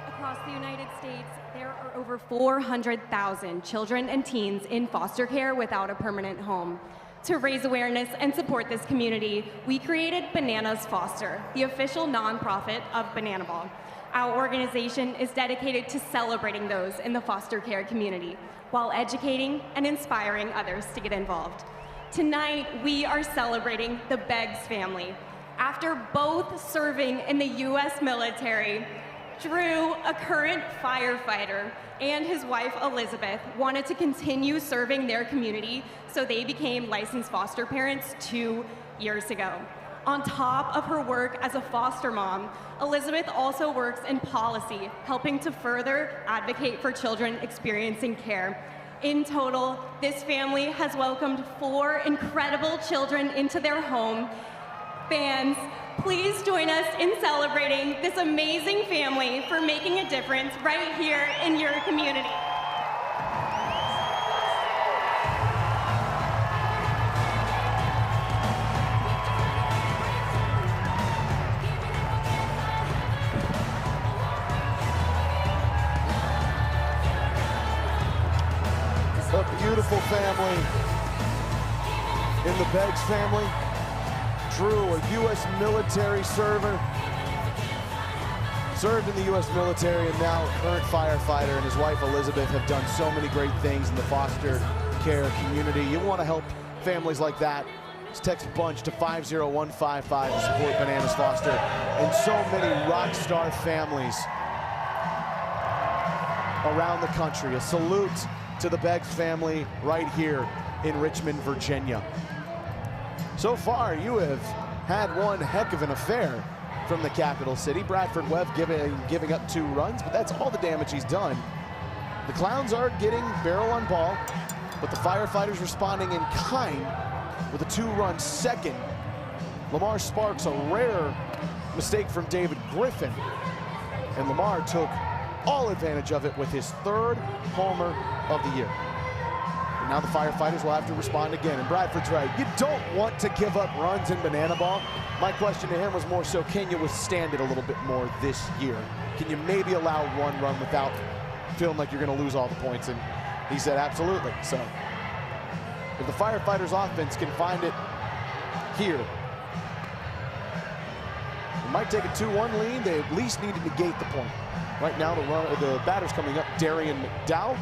Across the United States, there are over 400,000 children and teens in foster care without a permanent home. To raise awareness and support this community, we created Bananas Foster, the official nonprofit of Banana Ball. Our organization is dedicated to celebrating those in the foster care community while educating and inspiring others to get involved. Tonight, we are celebrating the Beggs family. After both serving in the U.S. military, Drew, a current firefighter, and his wife Elizabeth wanted to continue serving their community, so they became licensed foster parents 2 years ago. On top of her work as a foster mom, Elizabeth also works in policy, helping to further advocate for children experiencing care. In total, this family has welcomed 4 incredible children into their home. Fans, please join us in celebrating this amazing family for making a difference right here in your community. A beautiful family in the Beggs family. Drew, a U.S. military server, served in the U.S. military and now current firefighter, and his wife Elizabeth have done so many great things in the foster care community. You want to help families like that, just text BUNCH to 50155 to support Bananas Foster and so many rock star families around the country. A salute to the Beggs family right here in Richmond, Virginia. So far, you have had one heck of an affair from the capital city. Bradford Webb giving up 2 runs, but that's all the damage he's done. The Clowns are getting barrel on ball, but the Firefighters responding in kind with a 2-run second. Lamar sparks a rare mistake from David Griffin, and Lamar took all advantage of it with his 3rd homer of the year. And now the Firefighters will have to respond again. And Bradford's right. You don't want to give up runs in Banana Ball. My question to him was more so, can you withstand it a little bit more this year? Can you maybe allow 1 run without feeling like you're going to lose all the points? And he said, absolutely. So if the Firefighters offense can find it here, it might take a 2-1 lead. They at least need to negate the point. Right now, the batter's coming up, Darian McDowell,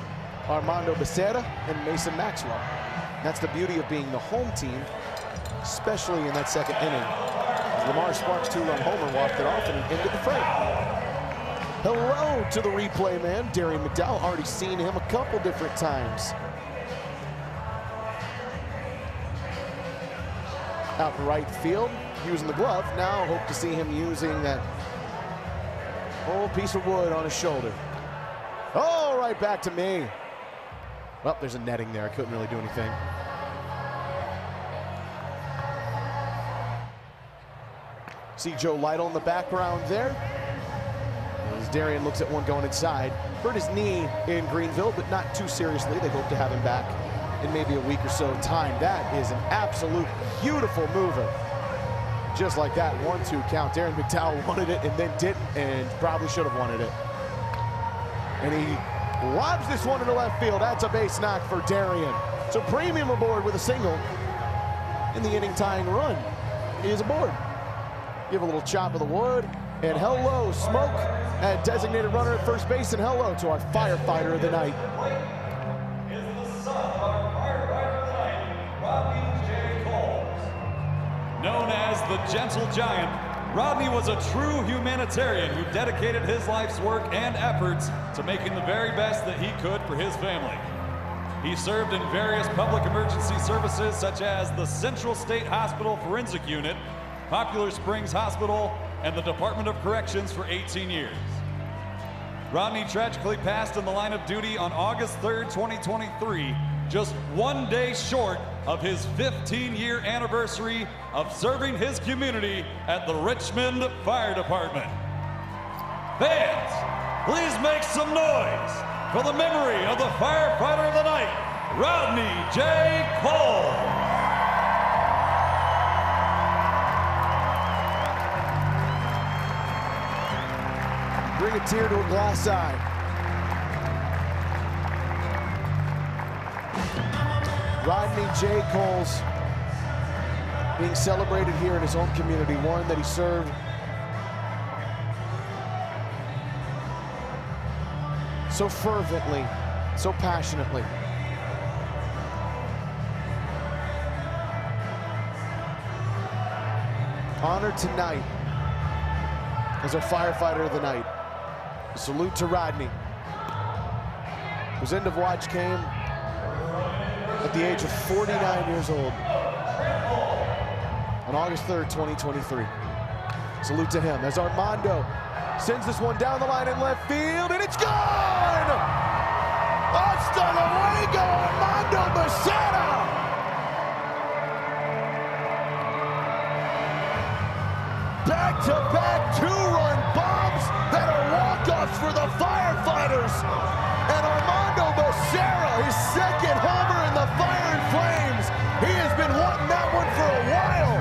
Armando Becerra, and Mason Maxwell. That's the beauty of being the home team, especially in that second inning. Lamar Sparks' 2-run homer walked it off and ended the fray. Hello to the replay man, Darian McDowell. Already seen him a couple different times. Out in right field, using the glove. Now hope to see him using that old piece of wood on his shoulder. Oh, right back to me. Well, there's a netting there. I couldn't really do anything. See Joe Lytle in the background there. As Darian looks at one going inside. Hurt his knee in Greenville, but not too seriously. They hope to have him back in maybe a week or so time. That is an absolute beautiful mover. Just like that, 1-2 count. Darian McDowell wanted it and then didn't, and probably should have wanted it. And he lobs this one into left field. That's a base knock for Darian. So Premium aboard with a single, and the inning tying run is aboard. Give a little chop of the wood, And hello, Smoke at designated runner at first base, and hello to our firefighter of the night. Known as the Gentle Giant, Rodney was a true humanitarian who dedicated his life's work and efforts to making the very best that he could for his family. He served in various public emergency services such as the Central State Hospital Forensic Unit, Popular Springs Hospital, and the Department of Corrections for 18 years. Rodney tragically passed in the line of duty on August 3rd, 2023, just 1 day short of his 15-year anniversary of serving his community at the Richmond Fire Department. Fans, please make some noise for the memory of the firefighter of the night, Rodney J. Cole. Bring a tear to a glass eye. Rodney J. Cole's being celebrated here in his home community, one that he served so fervently, so passionately. Honored tonight as our firefighter of the night. A salute to Rodney, whose end of watch came at the age of 49 years old on August 3rd, 2023. Salute to him as Armando sends this one down the line in left field, and it's gone! Hasta luego, Armando Becerra! Back-to-back two-run bombs that are walk-offs for the Firefighters. And Armando Becerra, his second homer in the Fire and Flames. He has been wanting that one for a while.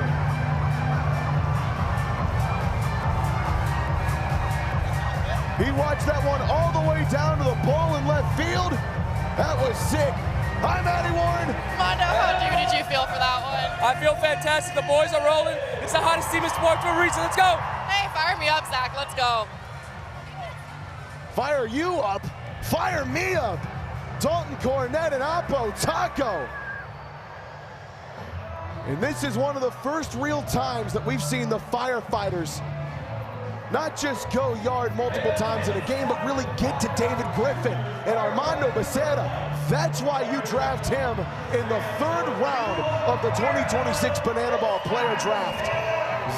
He watched that one all the way down to the pole in left field. That was sick. Hi, Matty Warren. Mondo, how did you feel for that one? I feel fantastic. The boys are rolling. It's the hottest team in sports for a reason. Let's go. Hey, fire me up, Zach. Let's go. Fire you up. Fire me up. Dalton Cornett and Apo Taco. And this is one of the first real times that we've seen the Firefighters not just go yard multiple times in a game, but really get to David Griffin and Armando Becerra. That's why you draft him in the 3rd round of the 2026 Banana Ball Player Draft.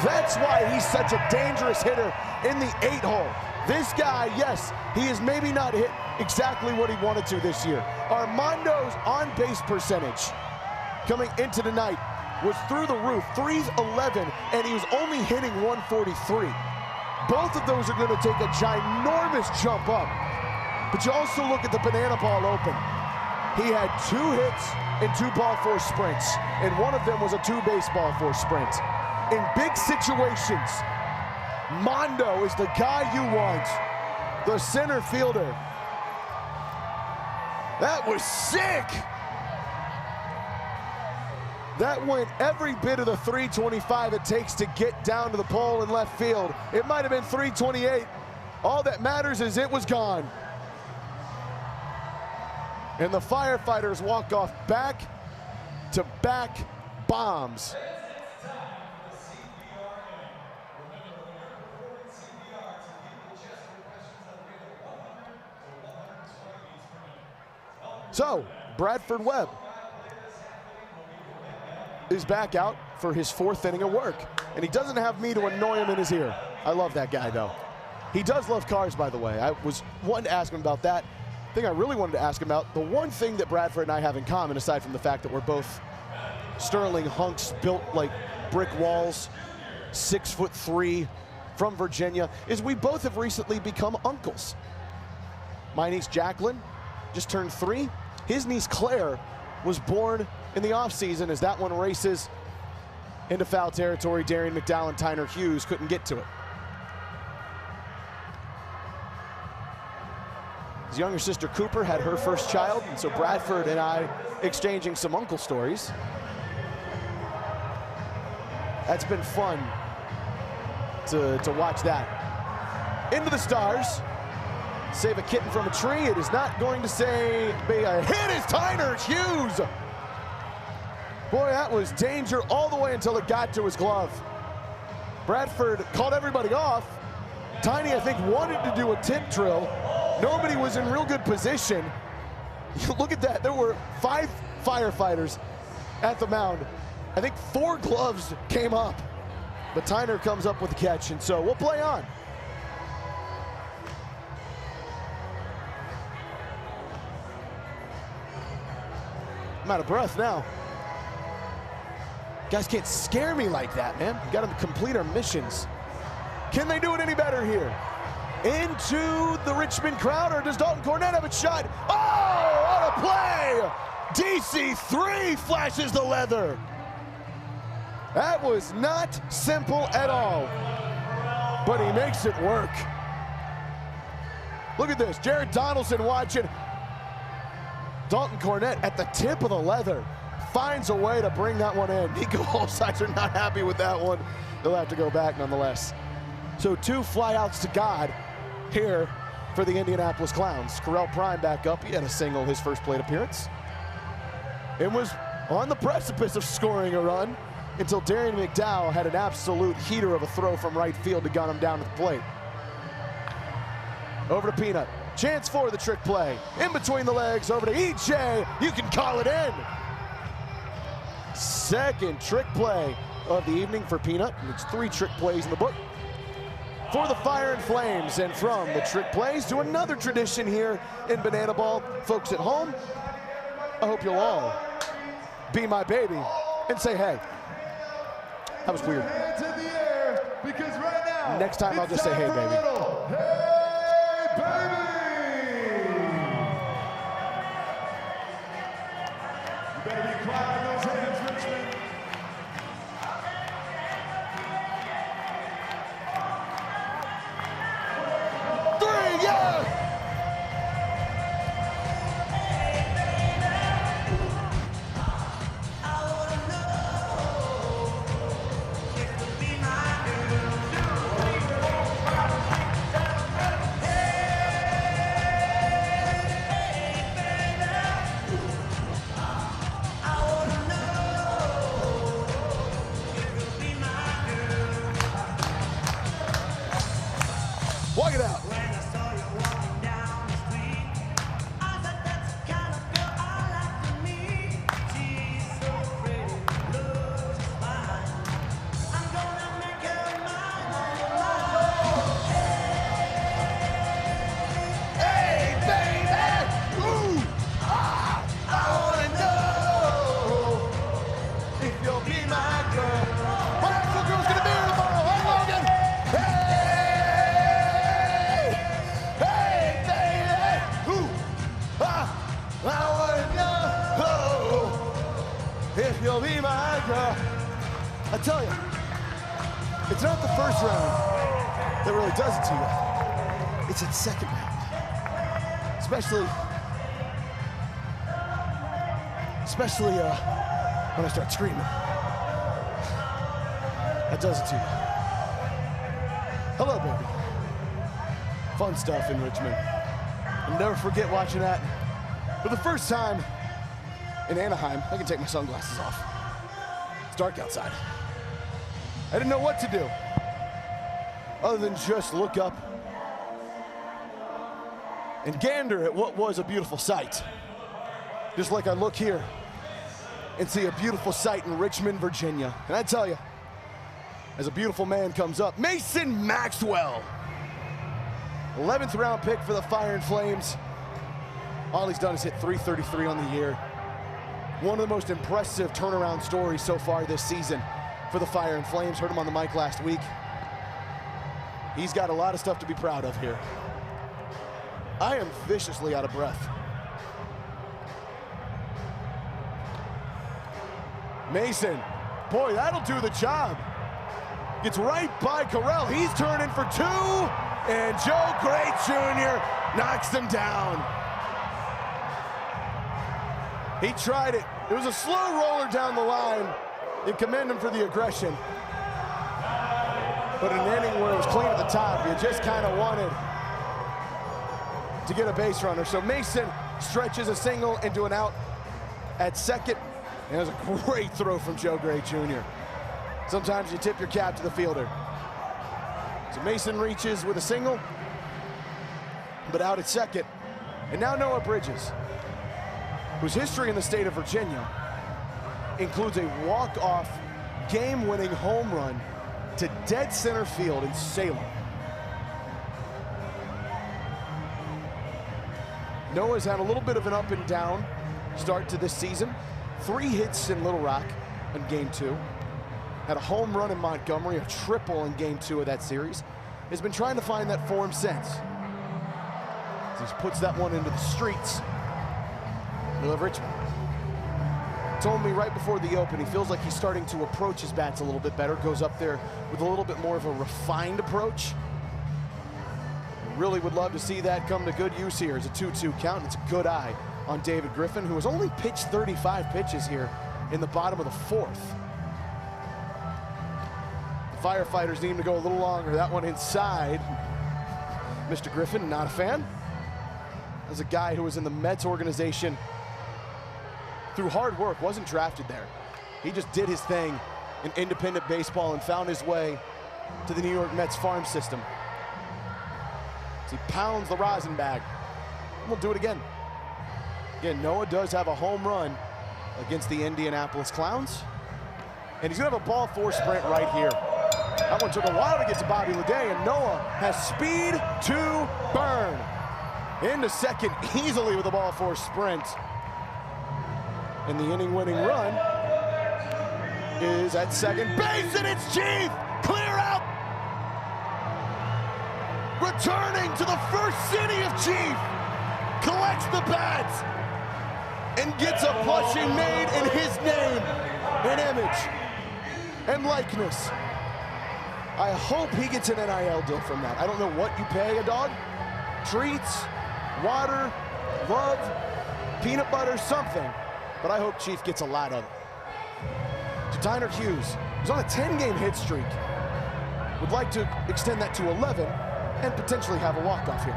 That's why he's such a dangerous hitter in the 8-hole. This guy, yes, he has maybe not hit exactly what he wanted to this year. Armando's on-base percentage coming into the night was through the roof, 311, and he was only hitting 143. Both of those are going to take a ginormous jump up. But you also look at the Banana Ball Open. He had 2 hits and 2 ball-4 sprints, and one of them was a 2-base ball-4 sprint. In big situations, Mondo is the guy you want, the center fielder. That was sick. That went every bit of the 325 it takes to get down to the pole in left field. It might have been 328. All that matters is it was gone. And the Firefighters walk off back-to-back bombs. So, Bradford Webb is back out for his 4th inning of work. And he doesn't have me to annoy him in his ear. I love that guy, though. He does love cars, by the way. I was wanting to ask him about that. The thing I really wanted to ask him about, the one thing that Bradford and I have in common, aside from the fact that we're both sterling hunks built like brick walls, 6'3", from Virginia, is we both have recently become uncles. My niece Jacqueline just turned 3. His niece Claire was born in the offseason as that one races into foul territory. Darian McDowell and Tyner Hughes couldn't get to it. His younger sister Cooper had her first child, and so Bradford and I exchanging some uncle stories. That's been fun to watch that. into the Stars. Save a kitten from a tree. It is not going to be a hit as Tyner Hughes. Boy, that was danger all the way until it got to his glove. Bradford called everybody off. Tiny, I think, wanted to do a tip drill. Nobody was in real good position. Look at that. There were 5 firefighters at the mound. I think 4 gloves came up, but Tyner comes up with the catch, and so we'll play on. I'm out of breath now. Guys can't scare me like that, man. We got to complete our missions. Can they do it any better here? Into the Richmond crowd, or does Dalton Cornett have a shot? Oh, what a play! DC3 flashes the leather. That was not simple at all, but he makes it work. Look at this, Jared Donaldson watching. Dalton Cornett at the tip of the leather finds a way to bring that one in. Nico Holsizer are not happy with that one. They'll have to go back nonetheless. So 2 flyouts to God here for the Indianapolis Clowns. Correll Prime back up. He had a single his first plate appearance. It was on the precipice of scoring a run until Darian McDowell had an absolute heater of a throw from right field to gun him down to the plate. Over to Peanut. Chance for the trick play. In between the legs, over to EJ. You can call it in. Second trick play of the evening for Peanut. It's 3 trick plays in the book for the Fire and Flames. And from the trick plays to another tradition here in Banana Ball. Folks at home, I hope you'll all be my baby and say, hey. That was weird. Because right now, next time I'll just say, hey, baby. Hey, baby! You better be clapping those hands, Richmond. Three, yeah! Walk it out. If you'll be my girl. I tell you, it's not the first round that really does it to you. It's that second round. Especially when I start screaming. That does it to you. Hello, baby. Fun stuff in Richmond. I'll never forget watching that for the first time in Anaheim. I can take my sunglasses off. It's dark outside. I didn't know what to do other than just look up and gander at what was a beautiful sight. Just like I look here and see a beautiful sight in Richmond, Virginia. And I tell you, as a beautiful man comes up, Mason Maxwell. 11th round pick for the Fire and Flames. All he's done is hit .333 on the year. One of the most impressive turnaround stories so far this season for the Fire and Flames. Heard him on the mic last week. He's got a lot of stuff to be proud of here. I am viciously out of breath. Mason, boy, that'll do the job. Gets right by Correll. He's turning for 2, and Joe Great Jr. knocks him down. He tried it. It was a slow roller down the line. You commend him for the aggression. but an inning where it was clean at the top. You just kind of wanted to get a base runner. So Mason stretches a single into an out at second. And it was a great throw from Joe Gray Jr. Sometimes you tip your cap to the fielder. So Mason reaches with a single, but out at second. And now Noah Bridges, whose history in the state of Virginia includes a walk-off game-winning home run to dead center field in Salem. Noah's had a little bit of an up and down start to this season. 3 hits in Little Rock in game 2. Had a home run in Montgomery, a triple in game 2 of that series. Has been trying to find that form since. He puts that one into the streets of Richmond. Told me right before the open, he feels like he's starting to approach his bats a little bit better, goes up there with a little bit more of a refined approach. Really would love to see that come to good use here. It's a 2-2 count, and it's a good eye on David Griffin, who has only pitched 35 pitches here in the bottom of the 4th. The Firefighters need him to go a little longer. That one inside. Mr. Griffin, not a fan. As a guy who was in the Mets organization through hard work, wasn't drafted there. He just did his thing in independent baseball and found his way to the New York Mets farm system. As he pounds the rosin bag. We'll do it again. Again, Noah does have a home run against the Indianapolis Clowns. And he's gonna have a ball 4 sprint right here. That one took a while to get to Bobby Leday, and Noah has speed to burn. Into second easily with a ball 4 sprint. And the inning-winning run is at second base, and it's Chief! Clear out! Returning to the first city of Chief, collects the bats, and gets a plushie made in his name, an image, and likeness. I hope he gets an NIL deal from that. I don't know what you pay a dog. Treats, water, love, peanut butter, something. But I hope Chief gets a lot of it. To Tyner Hughes, who's on a 10-game hit streak, would like to extend that to 11 and potentially have a walk-off here.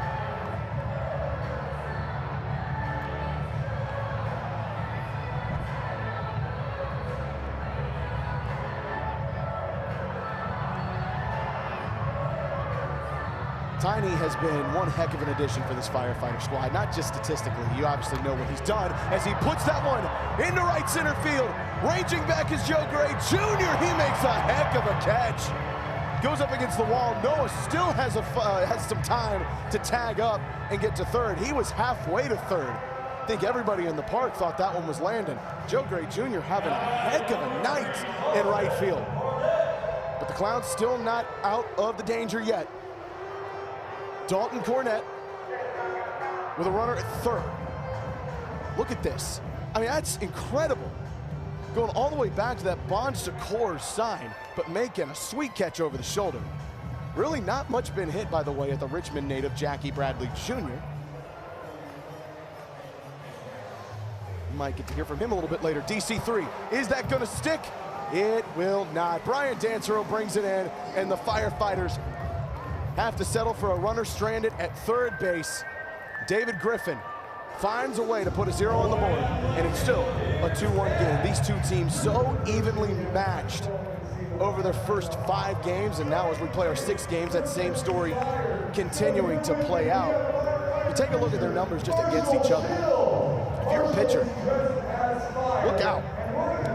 Tiny has been one heck of an addition for this Firefighter squad, not just statistically. You obviously know what he's done as he puts that one into right center field. Ranging back is Joe Gray Jr. He makes a heck of a catch. Goes up against the wall. Noah still has some time to tag up and get to third. He was halfway to third. I think everybody in the park thought that one was landing. Joe Gray Jr. having a heck of a night in right field. But the Clowns still not out of the danger yet. Dalton Cornett with a runner at third. Look at this. I mean, that's incredible. Going all the way back to that Bonds to Coors sign, but making a sweet catch over the shoulder. Really not much been hit, by the way, at the Richmond native Jackie Bradley Jr. Might get to hear from him a little bit later. DC3, is that gonna stick? It will not. Brian Dancero brings it in, and the Firefighters have to settle for a runner stranded at third base. David Griffin finds a way to put a 0 on the board, and it's still a 2-1 game. These two teams so evenly matched over their first 5 games, and now as we play our 6 games, that same story continuing to play out. You take a look at their numbers just against each other. If you're a pitcher, look out.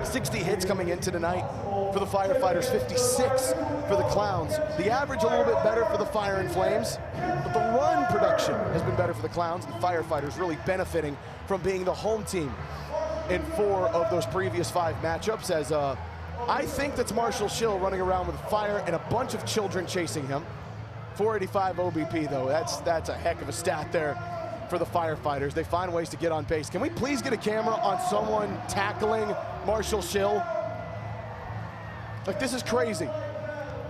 60 hits coming into tonight for the Firefighters, 56 for the Clowns. The average a little bit better for the Fire and Flames, but the run production has been better for the Clowns. The Firefighters really benefiting from being the home team in 4 of those previous 5 matchups, as I think that's Marshall Schill running around with fire and a bunch of children chasing him. 485 OBP though, that's a heck of a stat there for the Firefighters. They find ways to get on base. Can we please get a camera on someone tackling Marshall Schill? Like, this is crazy.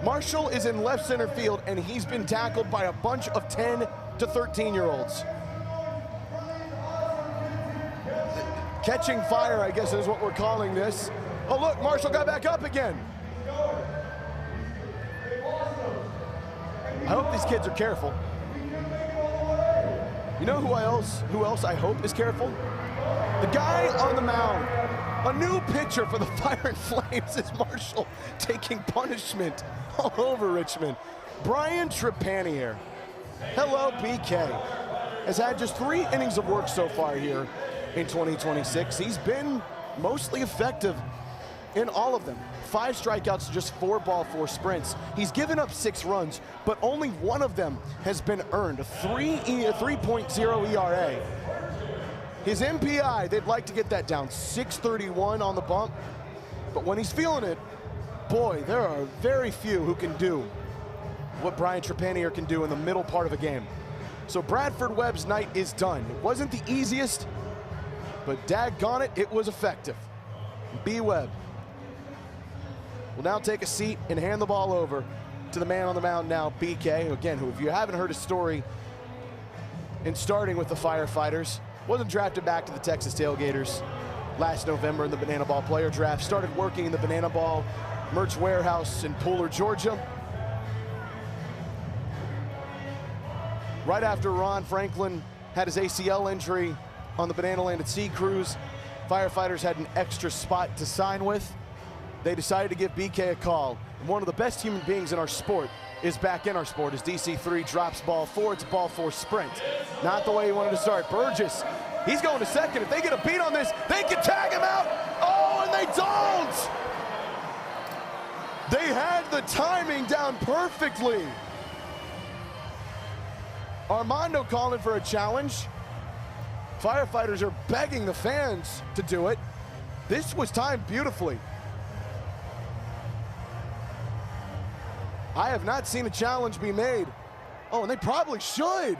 Marshall is in left center field, and he's been tackled by a bunch of 10 to 13-year-olds. Catching fire, I guess, is what we're calling this. Oh, look, Marshall got back up again. I hope these kids are careful. You know who else I hope is careful? The guy on the mound. A new pitcher for the Fire and Flames is Marshall, taking punishment all over Richmond. Brian Trepanier. Hello, BK. Has had just 3 innings of work so far here in 2026. He's been mostly effective in all of them. 5 strikeouts, just 4 ball, 4 sprints. He's given up 6 runs, but only 1 of them has been earned. A 3.0 ERA. His MPI, they'd like to get that down. 631 on the bump. But when he's feeling it, boy, there are very few who can do what Brian Trepanier can do in the middle part of a game. So Bradford Webb's night is done. It wasn't the easiest, but daggone it, it was effective. B. Webb will now take a seat and hand the ball over to the man on the mound now, BK, again, who, if you haven't heard his story in starting with the Firefighters, wasn't drafted back to the Texas Tailgaters last November in the Banana Ball player draft, started working in the Banana Ball merch warehouse in Pooler, Georgia. Right after Ron Franklin had his ACL injury on the Banana Land at Sea Cruise, Firefighters had an extra spot to sign with. They decided to give BK a call. And one of the best human beings in our sport is back in our sport as DC3 drops ball 4. It's a ball 4 sprint. Not the way he wanted to start. Burgess, he's going to second. If they get a beat on this, they can tag him out. Oh, and they don't. They had the timing down perfectly. Armando calling for a challenge. Firefighters are begging the fans to do it. This was timed beautifully. I have not seen a challenge be made. Oh, and they probably should.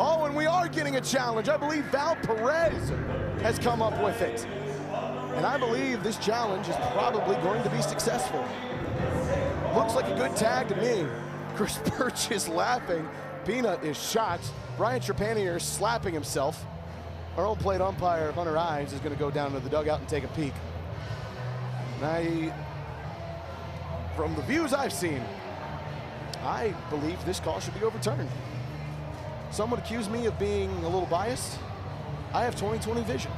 Oh, and we are getting a challenge. I believe Val Perez has come up with it. And I believe this challenge is probably going to be successful. Looks like a good tag to me. Chris Birch is laughing. Peanut is shocked. Brian Trepanier is slapping himself. Our old plate umpire, Hunter Ives, is going to go down to the dugout and take a peek. From the views I've seen, I believe this call should be overturned. Some would accuse me of being a little biased. I have 20/20 vision.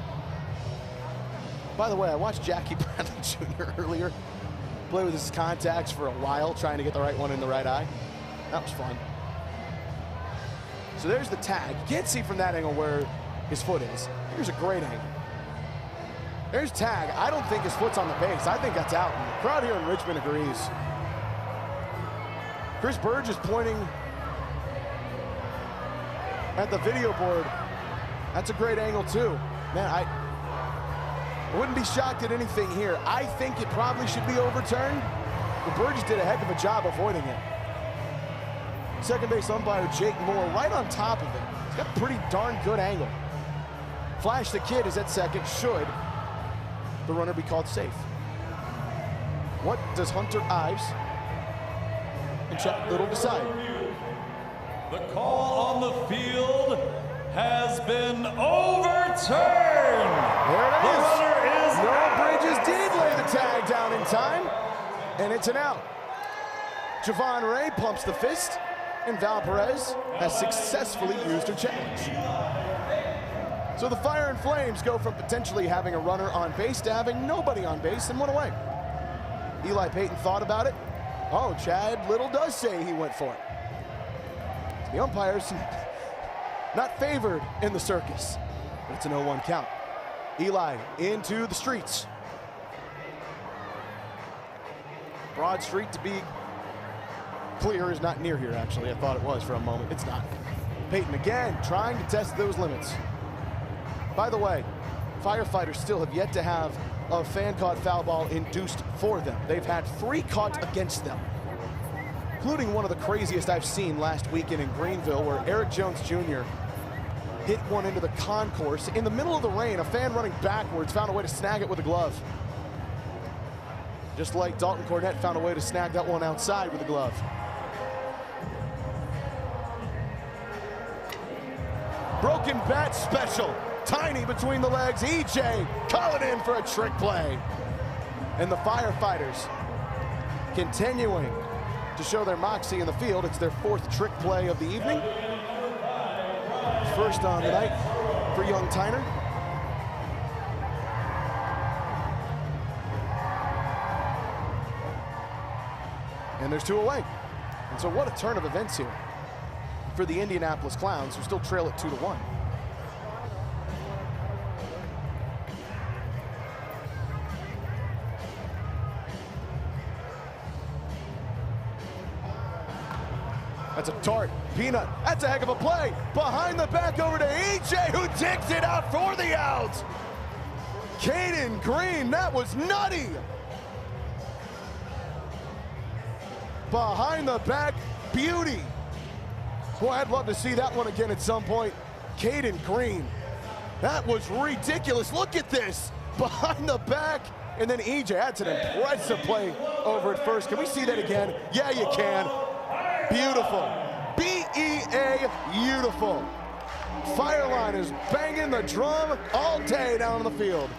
By the way, I watched Jackie Bradley Jr. earlier play with his contacts for a while, trying to get the right one in the right eye. That was fun. So there's the tag. You can't see from that angle where his foot is. Here's a great angle. There's tag. I don't think his foot's on the base. I think that's out. And the crowd here in Richmond agrees. Chris Burge is pointing at the video board. That's a great angle too. Man, I wouldn't be shocked at anything here. I think it probably should be overturned, but Burgess did a heck of a job avoiding it. Second base umpire Jake Moore right on top of it. He's got a pretty darn good angle. Flash the Kid is at second. Should the runner be called safe? What does Hunter Ives and Chad Little decide? The call on the field has been overturned. There it is. The runner is Noah Bridges did lay the tag down in time, and it's an out. Javon Ray pumps the fist, and Val Perez has successfully used her challenge. So the Fire and Flames go from potentially having a runner on base to having nobody on base and 1 away. Eli Payton thought about it. Oh, Chad Little does say he went for it. The umpires not favored in the circus, but it's an 0-1 count. Eli into the streets. Broad Street, to be clear, is not near here, actually. I thought it was for a moment. It's not. Payton again trying to test those limits. By the way, Firefighters still have yet to have a fan-caught foul ball induced for them. They've had 3 caught against them, including one of the craziest I've seen last weekend in Greenville, where Eric Jones Jr. hit one into the concourse. In the middle of the rain, a fan running backwards found a way to snag it with a glove. Just like Dalton Cornett found a way to snag that one outside with a glove. Broken bat special. Tiny between the legs. EJ calling in for a trick play. And the Firefighters continuing to show their moxie in the field. It's their 4th trick play of the evening. First on the night for young Tyner. And there's 2 away. And so what a turn of events here for the Indianapolis Clowns, who still trail it 2-1. That's a tart. Peanut, that's a heck of a play. Behind the back over to EJ, who takes it out for the out. Caden Green, that was nutty. Behind the back beauty. Boy, I'd love to see that one again at some point. Caden Green, that was ridiculous. Look at this, behind the back. And then EJ, that's an impressive play over at first. Can we see that again? Yeah, you can. Beautiful. B-E-A, beautiful. Fireline is banging the drum all day down on the field.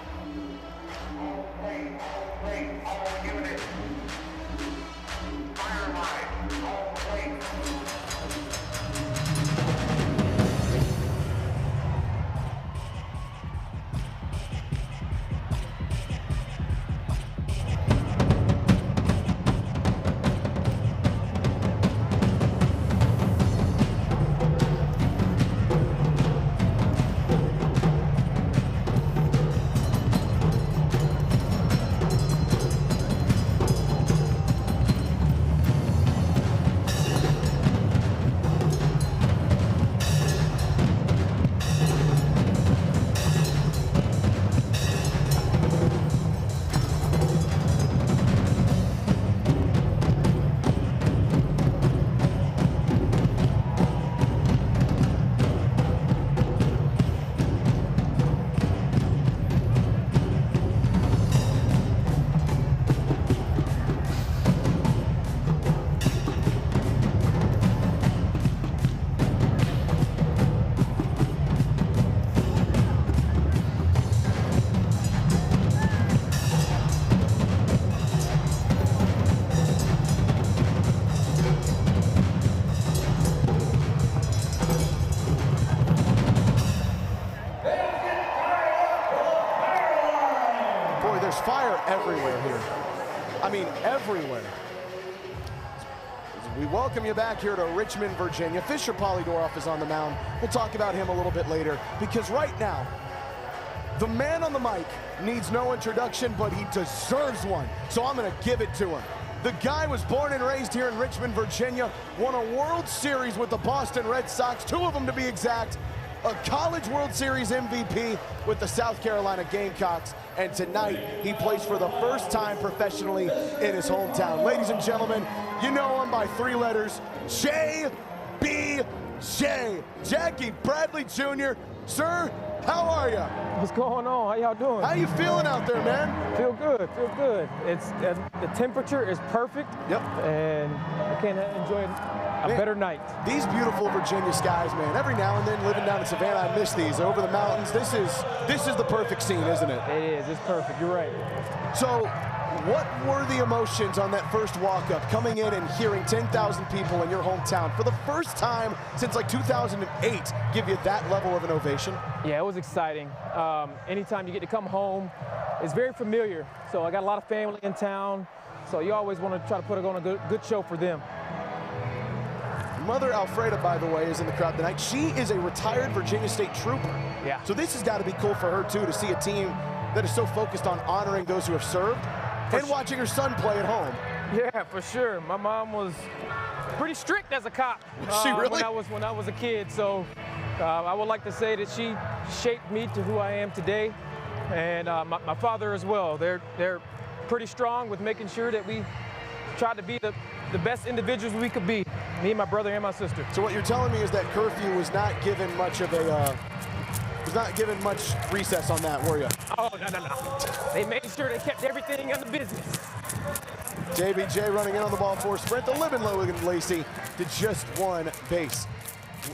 Fire everywhere here. I mean, everywhere. We welcome you back here to Richmond, Virginia. Fisher Polydorov is on the mound. We'll talk about him a little bit later, because right now, the man on the mic needs no introduction, but he deserves one. So I'm going to give it to him. The guy was born and raised here in Richmond, Virginia, won a World Series with the Boston Red Sox, 2 of them to be exact, a College World Series MVP with the South Carolina Gamecocks, and tonight he plays for the first time professionally in his hometown. Ladies and gentlemen, you know him by 3 letters, J.B.J. Jackie Bradley Jr. Sir, how are you? What's going on? How y'all doing? How you feeling out there, man? Feel good, feel good. It's the temperature is perfect. Yep. And I can't enjoy a better night. These beautiful Virginia skies, man. Every now and then, living down in Savannah, I miss these. Over the mountains, this is the perfect scene, isn't it? It is. It's perfect. You're right. So, what were the emotions on that first walk-up, coming in and hearing 10,000 people in your hometown for the first time since like 2008 give you that level of an ovation? Yeah, it was exciting. Anytime you get to come home, it's very familiar. So I got a lot of family in town, so you always want to try to put on a good show for them. Mother Alfreda, by the way, is in the crowd tonight. She is a retired Virginia State trooper. Yeah. So this has got to be cool for her, too, to see a team that is so focused on honoring those who have served and watching her son play at home. Yeah, for sure. My mom was pretty strict as a cop. She really? When I was a kid. So I would like to say that she shaped me to who I am today, and my father as well. They're pretty strong with making sure that we try to be the best individuals we could be. Me, my brother, and my sister. So what you're telling me is that curfew was not given much of a recess on that, were you? Oh, no. They made sure they kept everything under business. JBJ running in on the ball for a sprint. The living Logan Lacey to just 1 base.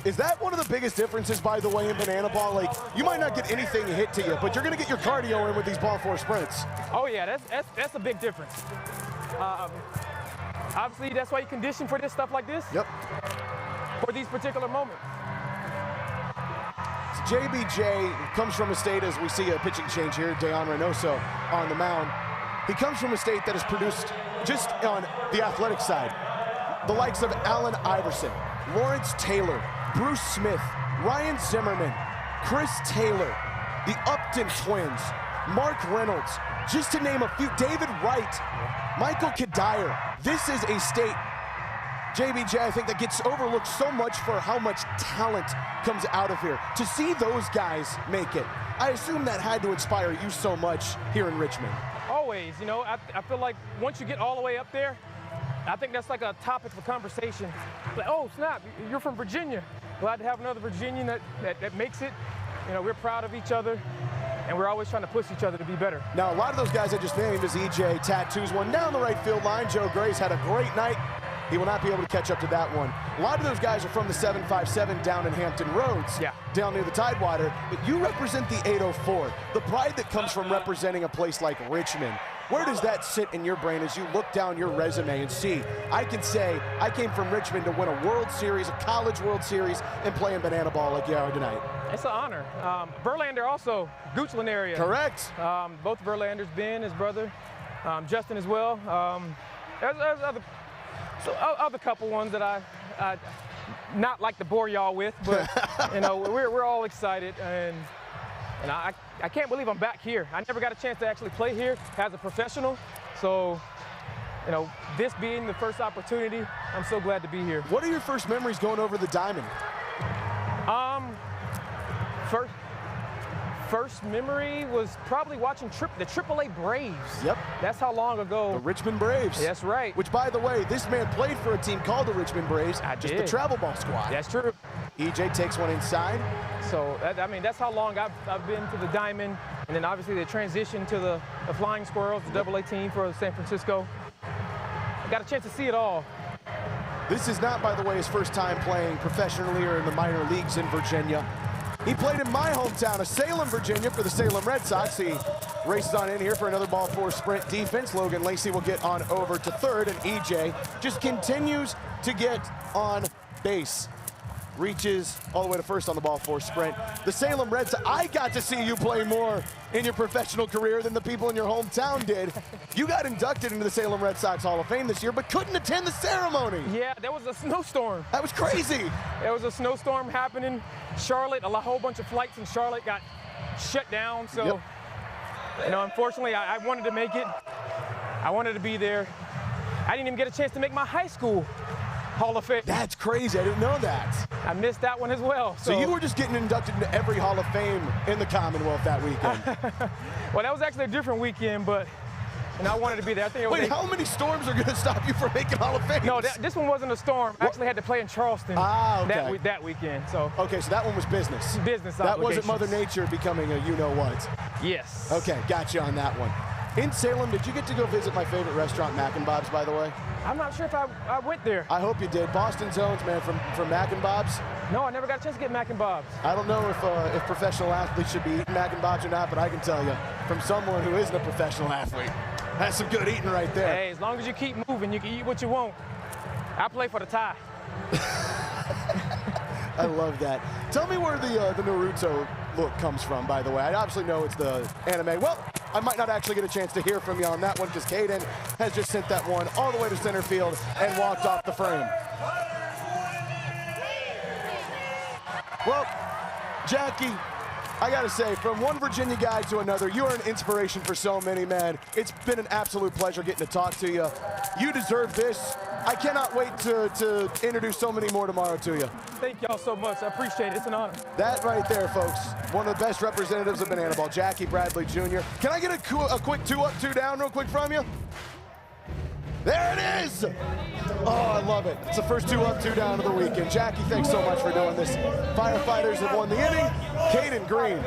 Is that one of the biggest differences, by the way, in banana ball? Like, you might not get anything hit to you, but you're going to get your cardio in with these ball 4 sprints. Oh, yeah, that's a big difference. obviously that's why you condition for this stuff like this. Yep. For these particular moments. JBJ comes from a state, as we see a pitching change here, Dejan Reynoso on the mound. He comes from a state that has produced, just on the athletic side, the likes of Allen Iverson, Lawrence Taylor, Bruce Smith, Ryan Zimmerman, Chris Taylor, the Upton twins, Mark Reynolds, just to name a few, David Wright, Michael Kadire. This is a state, JBJ, I think that gets overlooked so much for how much talent comes out of here. To see those guys make it, I assume that had to inspire you so much here in Richmond. Always, you know, I feel like once you get all the way up there, I think that's like a topic for conversation. Like, oh, snap, you're from Virginia. Glad to have another Virginian that makes it. You know, we're proud of each other, and we're always trying to push each other to be better. Now, a lot of those guys I just named as EJ tattoos one down the right field line. Joe Grace had a great night. He will not be able to catch up to that one. A lot of those guys are from the 757 down in Hampton Roads, down near the Tidewater, but you represent the 804. The pride that comes from representing a place like Richmond. Where does that sit in your brain as you look down your resume and see, I can say, I came from Richmond to win a World Series, a college World Series, and play in banana ball like you are tonight? It's an honor. Verlander also, Goochland area. Correct. Both Verlanders, Ben, his brother, Justin as well. There's other couple ones that I not like to bore y'all with, but you know, we're all excited, and I can't believe I'm back here. I never got a chance to actually play here as a professional, so you know, this being the first opportunity, I'm so glad to be here. What are your first memories going over the diamond? First memory was probably watching the AAA Braves. Yep. That's how long ago. The Richmond Braves. That's right. Which, by the way, this man played for a team called the Richmond Braves. Just the travel ball squad. That's true. EJ takes one inside. So, I mean, that's how long I've been to the diamond. And then obviously the transition to the Flying Squirrels, the AA team for San Francisco. I got a chance to see it all. This is not, by the way, his first time playing professionally or in the minor leagues in Virginia. He played in my hometown of Salem, Virginia for the Salem Red Sox. He races on in here for another ball four sprint defense. Logan Lacey will get on over to third, and EJ just continues to get on base. Reaches all the way to first on the ball four sprint. The Salem Red Sox, I got to see you play more in your professional career than the people in your hometown did. You got inducted into the Salem Red Sox Hall of Fame this year, but couldn't attend the ceremony. Yeah, there was a snowstorm. That was crazy. There was a snowstorm happening. Charlotte, a whole bunch of flights in Charlotte got shut down. So, you know, unfortunately, I wanted to make it. I wanted to be there. I didn't even get a chance to make my high school Hall of Fame. That's crazy. I didn't know that. I missed that one as well. So you were just getting inducted into every Hall of Fame in the Commonwealth that weekend. Well, that was actually a different weekend, but and I wanted to be there. I think it was Wait, how many storms are going to stop you from making Hall of Fame? No, this one wasn't a storm. I actually had to play in Charleston that weekend. So okay, so that one was business. Business That wasn't Mother Nature becoming a you-know-what. Yes. Okay, got you on that one. In Salem, did you get to go visit my favorite restaurant, Mac and Bob's, by the way? I'm not sure if I went there. I hope you did. Boston Zones, man, from Mac and Bob's. No, I never got a chance to get Mac and Bob's. I don't know if professional athletes should be eating Mac and Bob's or not, but I can tell you, from someone who isn't a professional athlete, that's some good eating right there. Hey, as long as you keep moving, you can eat what you want. I play for the tie. I love that. Tell me where the Naruto look comes from, by the way. I obviously know it's the anime. Well, I might not actually get a chance to hear from you on that one because Caden has just sent that one all the way to center field and walked off the frame. Well, Jackie, I gotta say, from one Virginia guy to another, you are an inspiration for so many, man. It's been an absolute pleasure getting to talk to you. You deserve this. I cannot wait to introduce so many more tomorrow to you. Thank y'all so much. I appreciate it. It's an honor. That right there, folks, one of the best representatives of banana ball, Jackie Bradley Jr. Can I get a quick 2 up, 2 down real quick from you? There it is! Oh, I love it. It's the first 2 up, 2 down of the weekend. Jackie, thanks so much for doing this. Firefighters have won the inning. Caden Green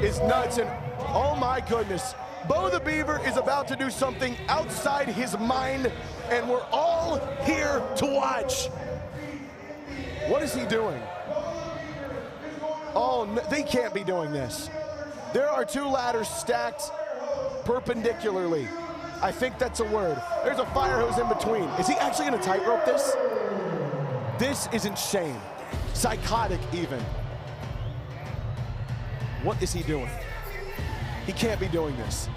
is nuts, and oh my goodness, Bo the Beaver is about to do something outside his mind, and we're all here to watch. What is he doing? Oh, no, they can't be doing this. There are 2 ladders stacked perpendicularly. I think that's a word. There's a fire hose in between. Is he actually gonna tightrope this? This is insane. Psychotic even. What is he doing? He can't be doing this.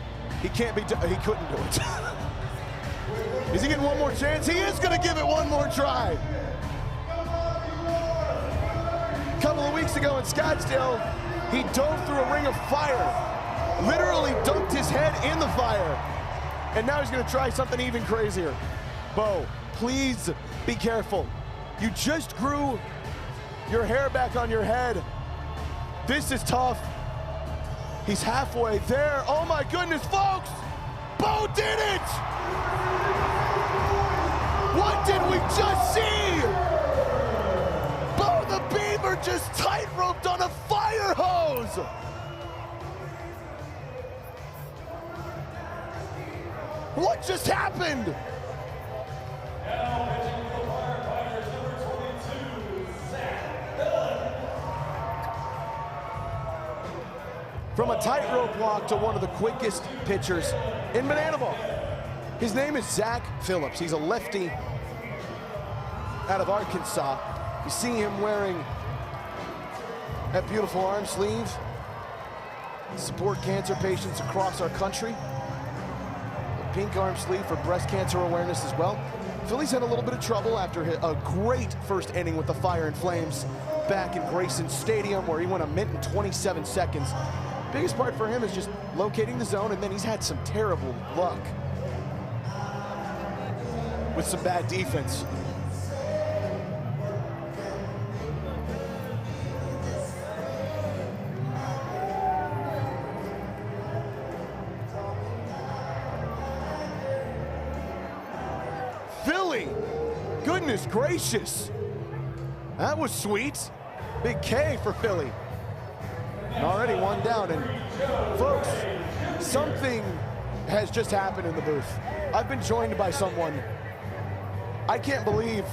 He can't be, he couldn't do it. Is he getting one more chance? He is gonna give it one more try. A couple of weeks ago in Scottsdale, he dove through a ring of fire, literally dunked his head in the fire, and now he's gonna try something even crazier. Bo, please be careful. You just grew your hair back on your head. This is tough. He's halfway there. Oh my goodness, folks! Bo did it! What did we just see? Bo the Beaver just tightroped on a fire hose! What just happened? From a tightrope walk to one of the quickest pitchers in Banana Ball. His name is Zach Phillips. He's a lefty out of Arkansas. You see him wearing that beautiful arm sleeve. Support cancer patients across our country. A pink arm sleeve for breast cancer awareness as well. Philly's had a little bit of trouble after a great first inning with the Fire and Flames back in Grayson Stadium, where he went 1 minute and 27 seconds. Biggest part for him is just locating the zone, and then he's had some terrible luck with some bad defense. Philly, goodness gracious. That was sweet. Big K for Philly. And already one down, and folks, something has just happened in the booth. I've been joined by someone. I can't believe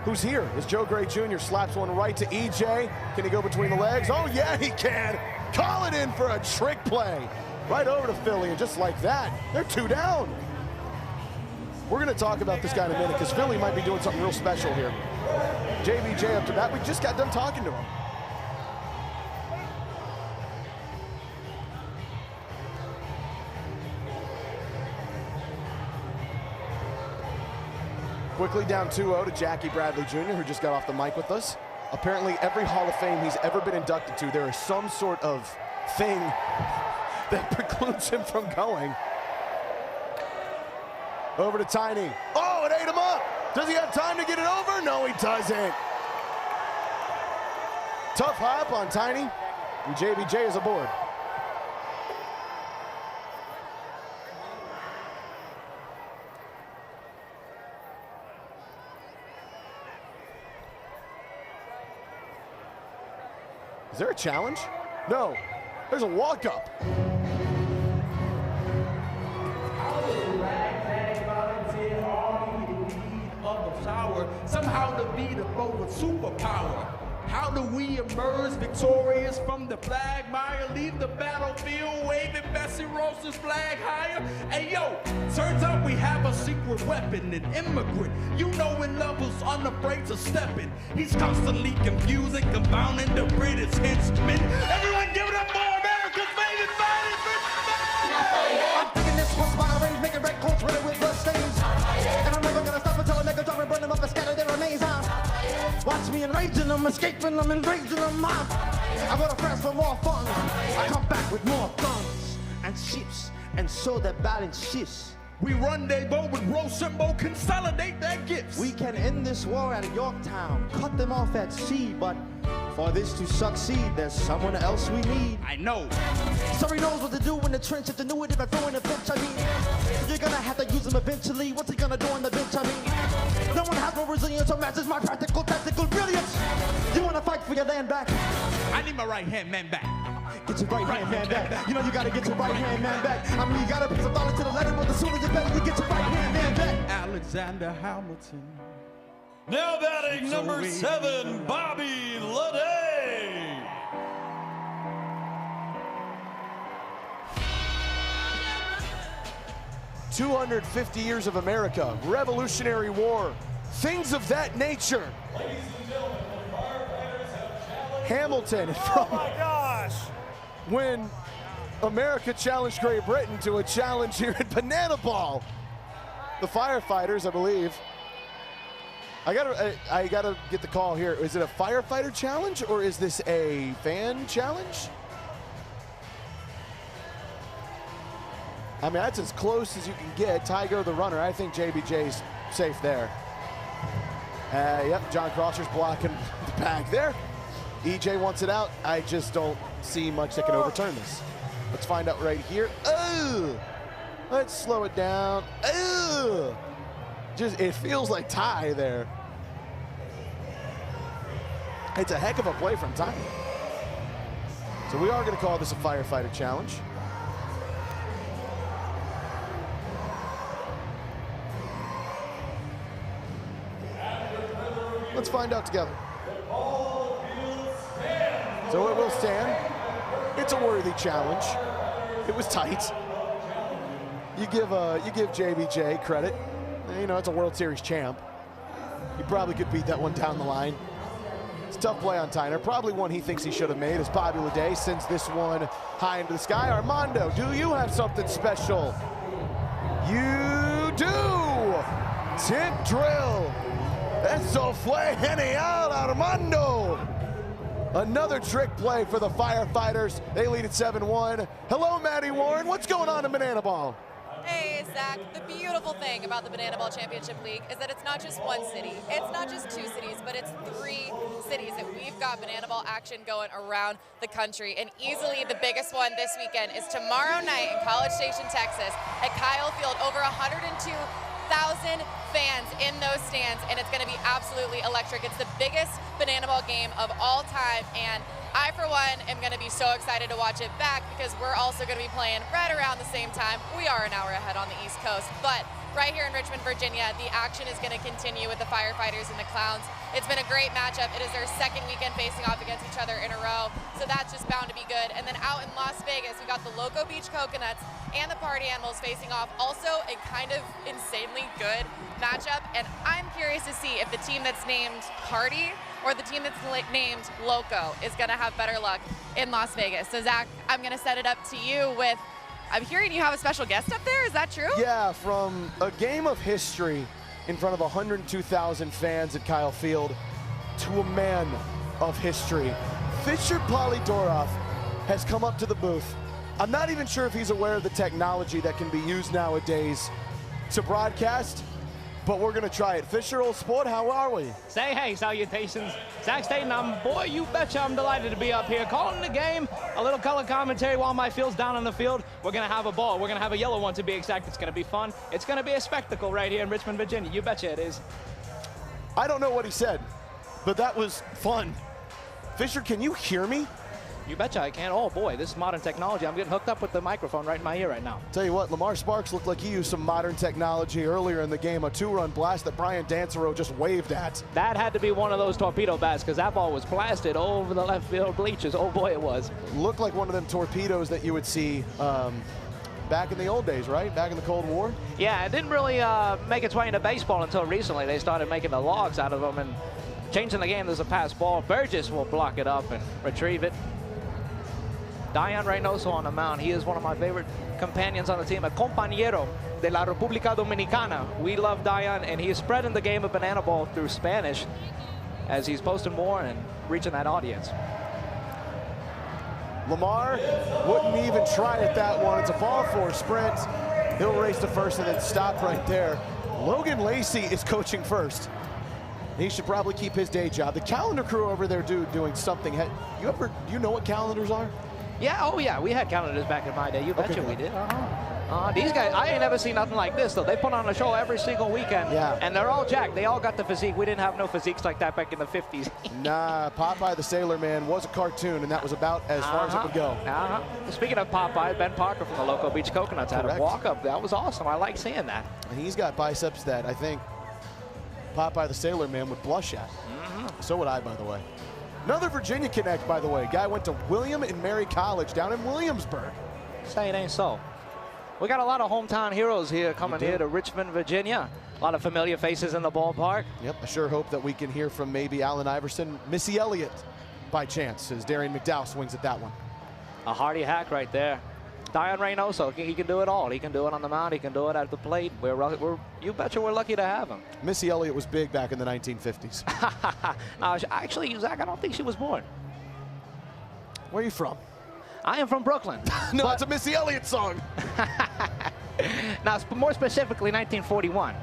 who's here. As Joe Gray Jr. slaps one right to EJ. Can he go between the legs? Oh yeah, he can. Call it in for a trick play. Right over to Philly, and just like that, they're 2 down. We're gonna talk about this guy in a minute, because Philly might be doing something real special here. JBJ up to bat. We just got done talking to him. Quickly down 2-0 to Jackie Bradley Jr., who just got off the mic with us. Apparently every Hall of Fame he's ever been inducted to, there is some sort of thing that precludes him from going. Over to Tiny. Oh, it ate him up. Does he have time to get it over? No, he doesn't. Tough hop on Tiny, and JBJ is aboard. Is there a challenge? No, there's a walk-up. Somehow to be the boat with superpower. How do we emerge victorious from the flag mire? Leave the battlefield waving Bessie Rosa's flag higher. Hey yo, turns out we have a secret weapon, an immigrant. You know in levels unafraid to step in. He's constantly confusing, confounding the British henchmen. Everyone give it up for America's favorite fighting Richmond! I'm thinking this one's my range, making red coats red with blood stains. And I'm never gonna stop until I make a drop and burn them up and scatter their remains out. Watch me enraging them, escaping them, enraging them out. I go to France for more fun. I come back with more guns and ships, and so that balance shifts. We rendezvous with Rochambeau, consolidate their gifts. We can end this war at Yorktown, cut them off at sea, but for this to succeed, there's someone else we need. I know. So he knows what to do in the trench, if they knew it, if I throw in a bench, I mean. So you're gonna have to use him eventually. What's he gonna do on the bench, I mean? No one has more resilience or matches my practical, tactical brilliance. You wanna fight for your land back? I need my right-hand man back. Get your right-hand man back. You know you gotta get your right-hand man back. I mean, you gotta put some thought into the letter, but the sooner the better you get your right-hand man back. Alexander Hamilton. Now batting number 7, Bobby Leday. 250 years of America, Revolutionary War, things of that nature. Hamilton from when America challenged Great Britain to a challenge here at Banana Ball. The Firefighters, I believe. I gotta get the call here. Is it a firefighter challenge or is this a fan challenge? I mean, that's as close as you can get. Tygo the runner. I think JBJ's safe there. Yep, John Crosser's blocking the bag there. EJ wants it out. I just don't see much that can overturn this. Let's find out right here. Oh! Let's slow it down. Oh! Just, it feels like Ty there. It's a heck of a play from Ty. So we are going to call this a firefighter challenge. Let's find out together. So it will stand. It's a worthy challenge. It was tight. You give JBJ credit. You know, it's a World Series champ. He probably could beat that one down the line. It's a tough play on Tyner. Probably one he thinks he should have made as Bobby Leday sends this one high into the sky. Armando, do you have something special? You do! Tip drill. Eso fue genial, Armando! Another trick play for the Firefighters. They lead at 7-1. Hello, Maddie Warren. What's going on in Banana Ball? Hey, Zach. The beautiful thing about the Banana Ball Championship League is that it's not just one city. It's not just two cities, but it's 3 cities that we've got Banana Ball action going around the country. And easily the biggest one this weekend is tomorrow night in College Station, Texas at Kyle Field. Over 102,000 fans in those stands, and it's going to be absolutely electric. It's the biggest Banana Ball game of all time, and I, for one, am going to be so excited to watch it back because we're also going to be playing right around the same time. We are an hour ahead on the East Coast, but right here in Richmond, Virginia, the action is going to continue with the Firefighters and the Clowns. It's been a great matchup. It is their second weekend facing off against each other in a row, so that's just bound to be good. And then out in Las Vegas, we got the Loco Beach Coconuts and the Party Animals facing off. Also a kind of insanely good matchup, and I'm curious to see if the team that's named Party or the team that's named Loco is going to have better luck in Las Vegas. So, Zach, I'm going to set it up to you with, I'm hearing you have a special guest up there. Is that true? Yeah, from a game of history in front of 102,000 fans at Kyle Field to a man of history. Fisher Polydorov has come up to the booth. I'm not even sure if he's aware of the technology that can be used nowadays to broadcast, but we're going to try it. Fisher, old sport, how are we? Say hey, salutations. Zach Staten, boy, you betcha I'm delighted to be up here calling the game. A little color commentary while my field's down on the field. We're going to have a ball. We're going to have a yellow one to be exact. It's going to be fun. It's going to be a spectacle right here in Richmond, Virginia. You betcha it is. I don't know what he said, but that was fun. Fisher, can you hear me? You betcha I can. Oh boy, this is modern technology. I'm getting hooked up with the microphone right in my ear right now. Tell you what, Lamar Sparks looked like he used some modern technology earlier in the game. A 2-run blast that Brian Dancero just waved at. That had to be one of those torpedo bats because that ball was blasted over the left field bleachers. Oh boy, it was. Looked like one of them torpedoes that you would see back in the old days, right? Back in the Cold War? Yeah, it didn't really make its way into baseball until recently. They started making the logs out of them and changing the game. There's a pass ball. Burgess will block it up and retrieve it. Dion Reynoso on the mound. He is one of my favorite companions on the team, a compañero de la República Dominicana. We love Dion, and he is spreading the game of Banana Ball through Spanish as he's posting more and reaching that audience. Lamar wouldn't even try at that one. It's a ball for a sprint. He'll race to first and then stop right there. Logan Lacey is coaching first. He should probably keep his day job. The calendar crew over there doing something. Do you know what calendars are? Yeah, oh yeah, we had calendars back in my day. You betcha we did. These guys, I ain't never seen nothing like this, though. They put on a show every single weekend, and they're all jacked. They all got the physique. We didn't have no physiques like that back in the 50s. Nah, Popeye the Sailor Man was a cartoon, and that was about as far as it would go. Speaking of Popeye, Ben Parker from the Loco Beach Coconuts had a walk-up. That was awesome. I like seeing that. And he's got biceps that I think Popeye the Sailor Man would blush at. So would I, by the way. Another Virginia connect, by the way. Guy went to William and Mary College down in Williamsburg. Say it ain't so. We got a lot of hometown heroes here coming here to Richmond, Virginia. A lot of familiar faces in the ballpark. Yep, I sure hope that we can hear from maybe Allen Iverson, Missy Elliott, by chance, as Darian McDowell swings at that one. A hearty hack right there. Dion Reynoso, he can do it all. He can do it on the mound. He can do it at the plate. You betcha we're lucky to have him. Missy Elliott was big back in the 1950s. Actually, Zach, I don't think she was born. Where are you from? I am from Brooklyn. No, it's a Missy Elliott song. Now, more specifically, 1941.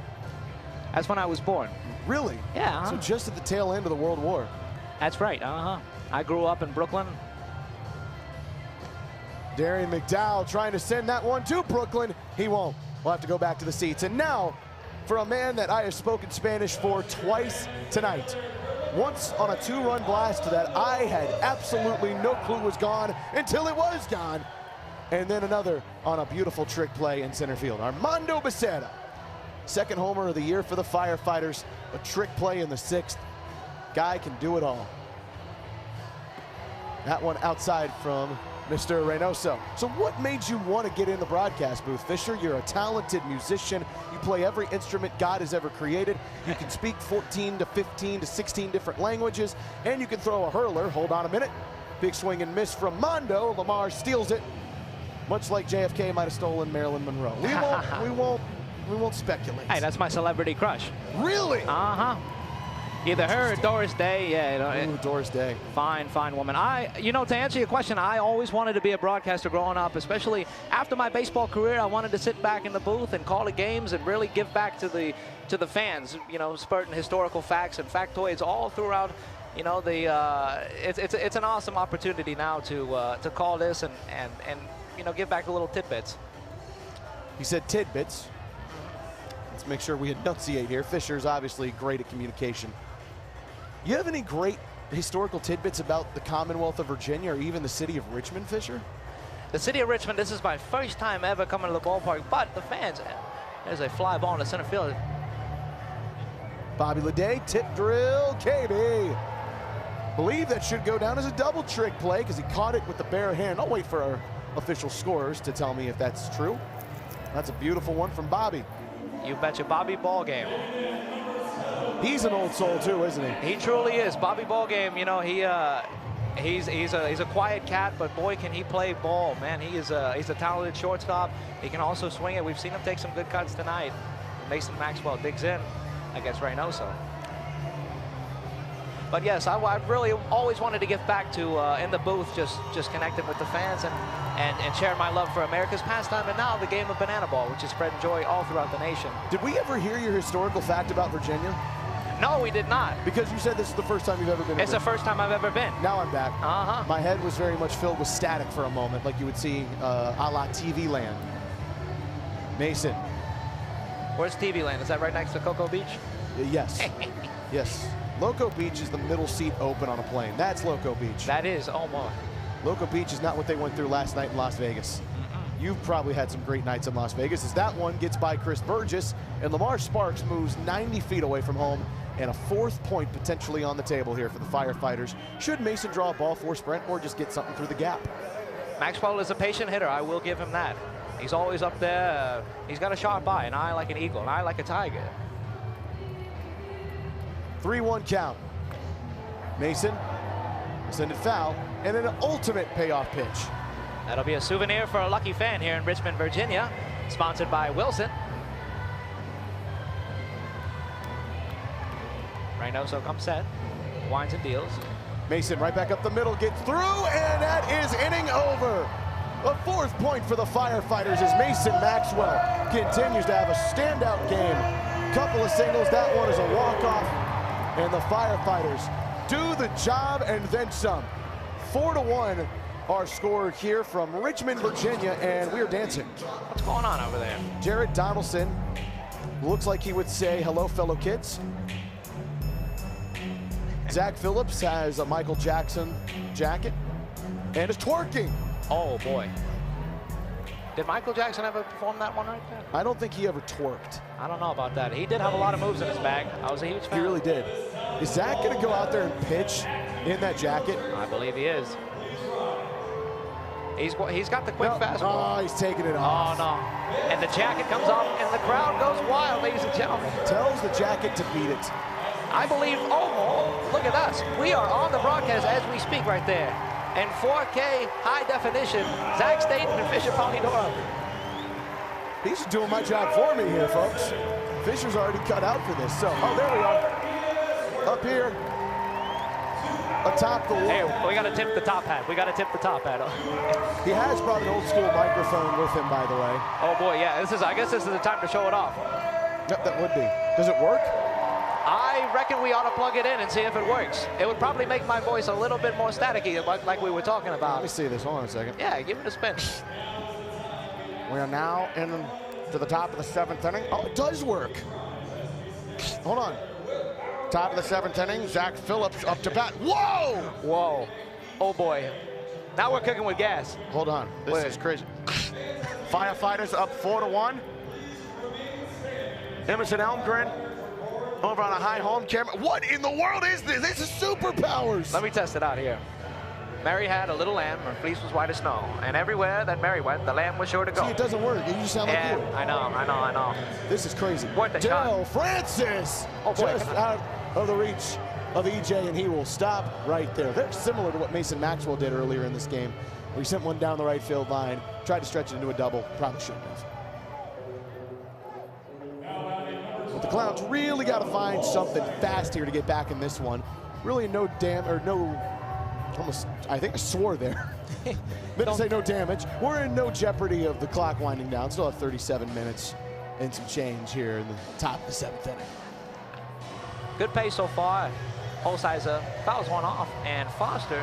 That's when I was born. Really? Yeah. So just at the tail end of the World War. That's right. I grew up in Brooklyn. Darian McDowell trying to send that one to Brooklyn. He won't. We'll have to go back to the seats. And now, for a man that I have spoken Spanish for twice tonight. Once on a 2-run blast that I had absolutely no clue was gone until it was gone. And then another on a beautiful trick play in center field. Armando Becerra. Second homer of the year for the Firefighters. A trick play in the 6th. Guy can do it all. That one outside from Mr. Reynoso. So what made you want to get in the broadcast booth, Fisher? You're a talented musician. You play every instrument God has ever created. You can speak 14 to 15 to 16 different languages, and you can throw a hurler. Hold on a minute. Big swing and miss from Mondo. Lamar steals it, much like JFK might have stolen Marilyn Monroe. We won't speculate. Hey, that's my celebrity crush. Really? Either her or Doris Day. Yeah, Ooh, Doris Day. Fine woman. To answer your question, I always wanted to be a broadcaster growing up, especially after my baseball career. I wanted to sit back in the booth and call the games and really give back to the fans. Spurting historical facts and factoids all throughout. It's an awesome opportunity now to call this and give back the little tidbits. He said tidbits. Let's make sure we enunciate here. Fisher's obviously great at communication. You have any great historical tidbits about the Commonwealth of Virginia or even the city of Richmond, Fisher? The city of Richmond, this is my first time ever coming to the ballpark, but the fans, there's a fly ball in the center field. Bobby Leday, tip drill, KB. Believe that should go down as a double trick play because he caught it with the bare hand. I'll wait for our official scorers to tell me if that's true. That's a beautiful one from Bobby. You betcha, Bobby Ballgame. He's an old soul too, isn't he? He truly is. Bobby Ballgame, he's a quiet cat, but boy, can he play ball, man. He's a talented shortstop. He can also swing it. We've seen him take some good cuts tonight. Mason Maxwell digs in against Reynoso. But yes, I really always wanted to get back to in the booth, just connecting with the fans and sharing my love for America's pastime, and now the game of banana ball, which is spreading joy all throughout the nation. Did we ever hear your historical fact about Virginia? No, we did not. Because you said this is the first time you've ever been. It's the first time I've ever been. Now I'm back. My head was very much filled with static for a moment, like you would see a la TV Land. Mason. Where's TV Land? Is that right next to Cocoa Beach? Yes. Yes. Loco Beach is the middle seat open on a plane. That's Loco Beach. That is, oh my. Loco Beach is not what they went through last night in Las Vegas. You've probably had some great nights in Las Vegas, as that one gets by Chris Burgess, and Lamar Sparks moves 90 feet away from home, and a 4th point potentially on the table here for the Firefighters. Should Mason draw a ball for Sprint or just get something through the gap? Maxwell is a patient hitter. I will give him that. He's always up there. He's got a sharp eye, an eye like an eagle, an eye like a tiger. 3-1 count. Mason, send it foul, and an ultimate payoff pitch. That'll be a souvenir for a lucky fan here in Richmond, Virginia, sponsored by Wilson. Reynoso comes set, winds and deals. Mason right back up the middle, gets through, and that is inning over. A 4th point for the Firefighters as Mason Maxwell continues to have a standout game. Couple of singles, that one is a walk-off, and the Firefighters do the job and then some. 4-1 our score here from Richmond, Virginia, and we're dancing. What's going on over there? Jared Donaldson looks like he would say, hello, fellow kids. Zach Phillips has a Michael Jackson jacket and is twerking. Oh, boy. Did Michael Jackson ever perform that one right there? I don't think he ever twerked. I don't know about that. He did have a lot of moves in his bag. I was a huge fan. He really did. Is Zach going to go out there and pitch in that jacket? I believe he is. He's got the quick fastball. Oh, he's taking it off. Oh, no. And the jacket comes off, and the crowd goes wild, ladies and gentlemen. Tells the jacket to beat it. I believe, oh, look at us. We are on the broadcast as we speak right there. In 4K high definition, Zach Staten and Fisher Polidoro. He's doing my job for me here, folks. Fisher's already cut out for this, so, oh, there we are. Up here, atop the wall. Hey, we got to tip the top hat. We got to tip the top hat. He has brought an old school microphone with him, by the way. Oh boy, yeah, I guess this is the time to show it off. Yep, that would be. Does it work? I reckon we ought to plug it in and see if it works. It would probably make my voice a little bit more staticky, like we were talking about. Let me see this. Hold on a second. Yeah, give it a spin. We are now to the top of the 7th inning. Oh, it does work. Hold on. Top of the 7th inning, Zach Phillips up to bat. Whoa! Whoa. Oh boy. Now we're cooking with gas. Hold on. This is crazy. Firefighters up 4-1. Emerson Elmgren over on a high home camera. What in the world is this? This is superpowers. Let me test it out here. Mary had a little lamb, her fleece was white as snow, and everywhere that Mary went, the lamb was sure to go. See, it doesn't work. You sound like you. I know. This is crazy. What the Darryl Francis, just out of the reach of EJ, and he will stop right there. They're similar to what Mason Maxwell did earlier in this game, where he sent one down the right field line, tried to stretch it into a double, probably shouldn't have. But the Clowns really got to find something fast here to get back in this one. Really almost, I think I swore there. Meant to say no damage. We're in no jeopardy of the clock winding down. Still have 37 minutes and some change here in the top of the 7th inning. Good pace so far. Holsizer fouls one off, and Foster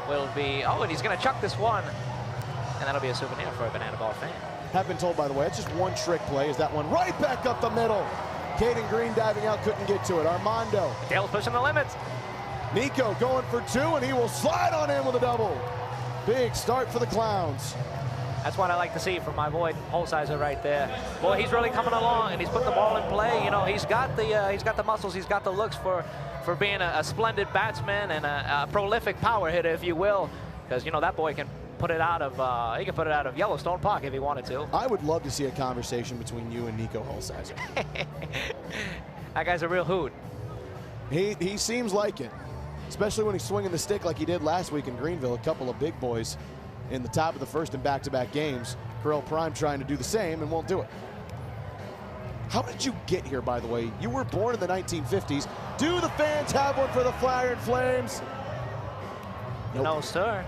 will be, and he's going to chuck this one, and that'll be a souvenir for a Banana Ball fan. Have been told, by the way, it's just one trick play. Is that one right back up the middle? Caden Green diving out, couldn't get to it. Armando. Dale's pushing the limits. Nico going for 2, and he will slide on in with a double. Big start for the Clowns. That's what I like to see from my boy Holsizer right there. Boy, he's really coming along, and he's put the ball in play. You know, he's got the muscles, he's got the looks for being a splendid batsman and a prolific power hitter, if you will. Because you know that boy can put it out of Yellowstone Park if he wanted to. I would love to see a conversation between you and Nico Holsizer. That guy's a real hoot. He seems like it. Especially when he's swinging the stick like he did last week in Greenville. A couple of big boys in the top of the 1st in back-to-back games. Correll Prime trying to do the same and won't do it. How did you get here, by the way? You were born in the 1950s. Do the fans have one for the Fire and Flames? Nope. No, sir.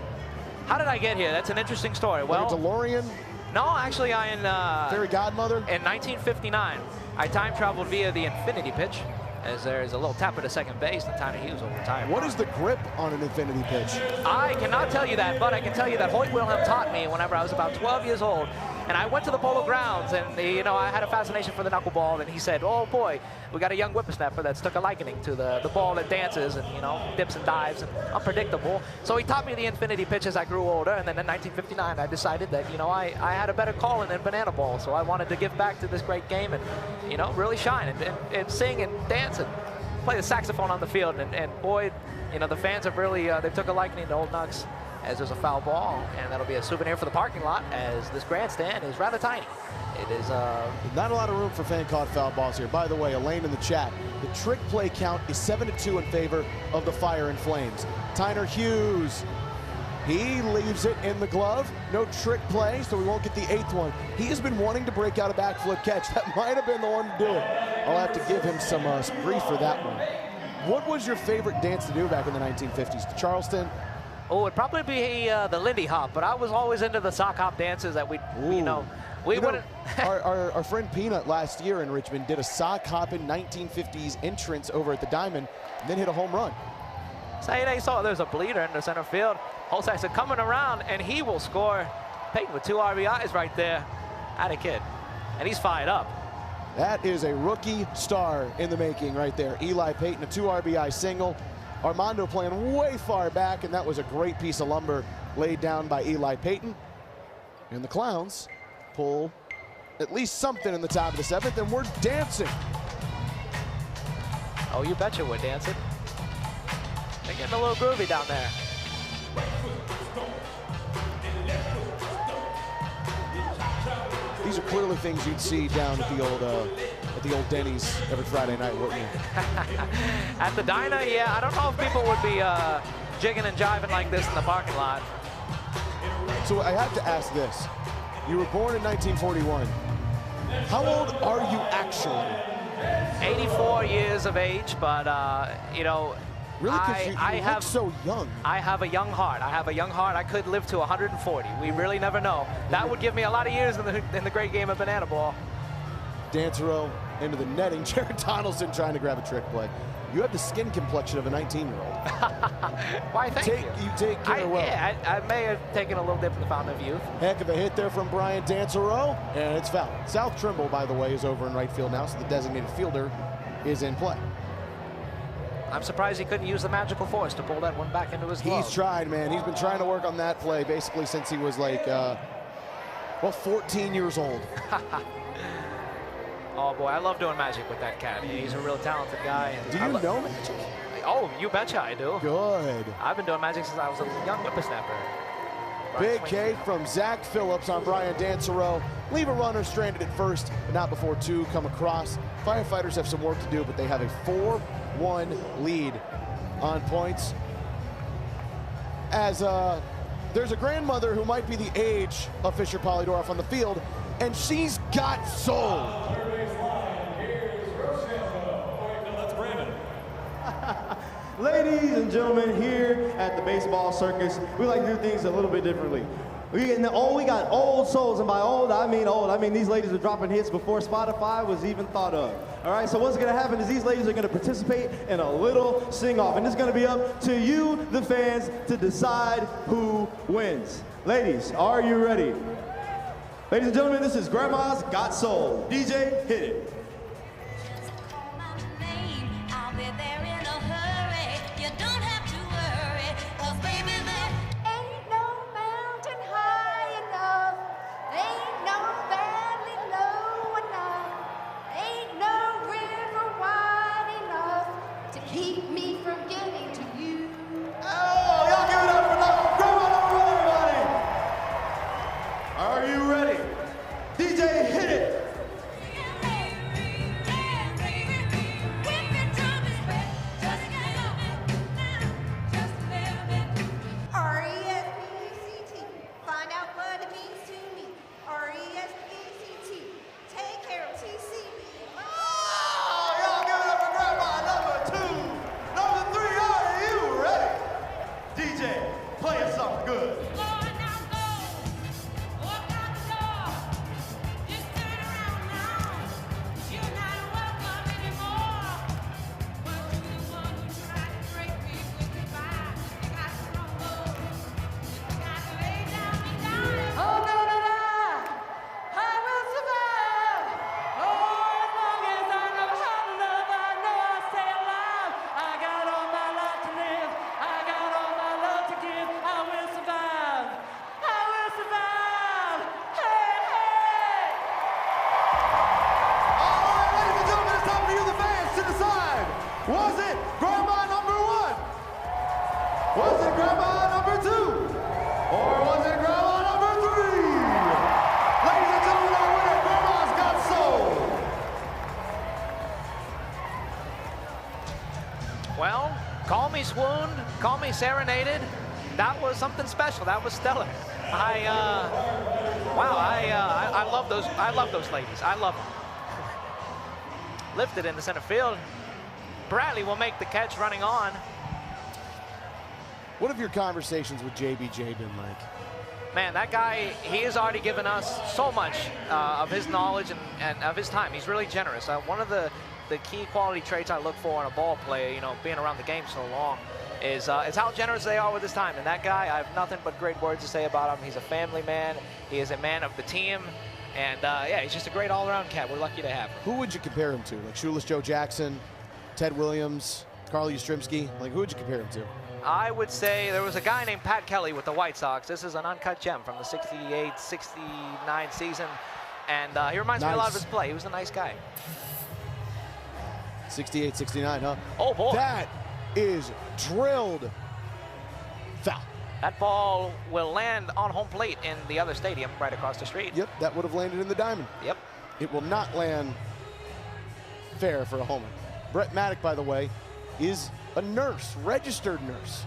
How did I get here? That's an interesting story. Well, like a DeLorean? No, actually, Fairy Godmother? In 1959, I time traveled via the infinity pitch, as there is a little tapper to second base, and Tyler Hughes will retire. What is the grip on an infinity pitch? I cannot tell you that, but I can tell you that Hoyt Wilhelm taught me whenever I was about 12 years old. And I went to the Polo Grounds, and you know, I had a fascination for the knuckleball, and he said, oh boy, we got a young whippersnapper that's took a likening to the ball that dances and, you know, dips and dives and unpredictable. So he taught me the infinity pitch as I grew older, and then in 1959 I decided that, you know, I had a better calling than banana ball, so I wanted to give back to this great game and, you know, really shine and sing and dance and play the saxophone on the field. And boy, you know, the fans have really, they took a liking to Old Nugs, as there's a foul ball, and that'll be a souvenir for the parking lot, as this grandstand is rather tiny. It is not a lot of room for fan-caught foul balls here. By the way, Elaine in the chat, the trick play count is 7-2 in favor of the Fire and Flames. Tyler Hughes, he leaves it in the glove. No trick play, so we won't get the 8th one. He has been wanting to break out a backflip catch. That might have been the one to do it. I'll have to give him some grief for that one. What was your favorite dance to do back in the 1950s? The Charleston? Oh, it'd probably be the Lindy Hop, but I was always into the sock hop dances that we wouldn't. our friend Peanut last year in Richmond did a sock hopping 1950s entrance over at the Diamond, and then hit a home run. Say they saw there's a bleeder in the center field. Holsizer coming around, and he will score. Peyton with 2 RBIs right there. Atta kid, and he's fired up. That is a rookie star in the making right there. Eli Payton, a 2 RBI single. Armando playing way far back, and that was a great piece of lumber laid down by Eli Payton. And the Clowns pull at least something in the top of the 7th, and we're dancing. Oh, you betcha we're dancing. They're getting a little groovy down there. These are clearly things you'd see down at the old Denny's every Friday night, wouldn't you? At the diner, yeah. I don't know if people would be jigging and jiving like this in the parking lot. So I have to ask this. You were born in 1941. How old are you actually? 84 years of age, but you know, really, I look so young. I have a young heart. I have a young heart. I could live to 140. We really never know. That would give me a lot of years in the great game of banana ball. Dancero into the netting. Jared Donaldson trying to grab a trick play. You have the skin complexion of a 19-year-old. Why, thank you. You take care well. Yeah, I may have taken a little dip in the fountain of youth. Heck of a hit there from Brian Dancero, and it's foul. South Trimble, by the way, is over in right field now, so the designated fielder is in play. I'm surprised he couldn't use the magical force to pull that one back into his glove. He's tried, man. He's been trying to work on that play basically since he was like, 14 years old. Oh boy, I love doing magic with that cat. He's a real talented guy. Do you know magic? Oh, you betcha I do. Good. I've been doing magic since I was a young whippersnapper. Big K from Zach Phillips on Brian Dancero. Leave a runner stranded at first, but not before two come across. Firefighters have some work to do, but they have a 4-1 lead on points. As there's a grandmother who might be the age of Fisher Polydorf on the field, and she's got soul. Ladies and gentlemen, here at the baseball circus, we like to do things a little bit differently. We got old souls, and by old, I mean these ladies are dropping hits before Spotify was even thought of. All right, so what's gonna happen is these ladies are gonna participate in a little sing-off, and it's gonna be up to you, the fans, to decide who wins. Ladies, are you ready? Ladies and gentlemen, this is Grandma's Got Soul. DJ, hit it. Keep me from getting to you. Oh, y'all give it up for Grandma, everybody. Are you ready? DJ, hit it. R-E-S-P-E-C-T. Find out what it means to me. R-E-S-P-E-C-T. Take care of TCB. Oh, y'all give it up for Grandma number 2. Number 3, are you ready? DJ, play us something good. Was it Grandma number 1? Was it Grandma number 2? Or was it Grandma number 3? Ladies and gentlemen, our winner, Grandma's Got Soul. Well, call me swooned, call me serenaded. That was something special. That was stellar. I love those. I love those ladies. I love them. Lifted in the center field. Bradley will make the catch running on. What have your conversations with JBJ been like? Man, that guy, he has already given us so much of his knowledge and of his time. He's really generous. One of the key quality traits I look for in a ball player, you know, being around the game so long, is how generous they are with his time. And that guy, I have nothing but great words to say about him. He's a family man. He is a man of the team. And yeah, he's just a great all-around cat. We're lucky to have him. Who would you compare him to? Like Shoeless Joe Jackson, Ted Williams, Carl Yastrzemski? Like, who would you compare him to? I would say there was a guy named Pat Kelly with the White Sox. This is an uncut gem from the 68-69 season. And he reminds me a lot of his play. He was a nice guy. 68-69, huh? Oh, boy. That is drilled. Foul. That ball will land on home plate in the other stadium right across the street. Yep, that would have landed in the diamond. Yep. It will not land fair for a homer. Brett Maddock, by the way, is a nurse, registered nurse.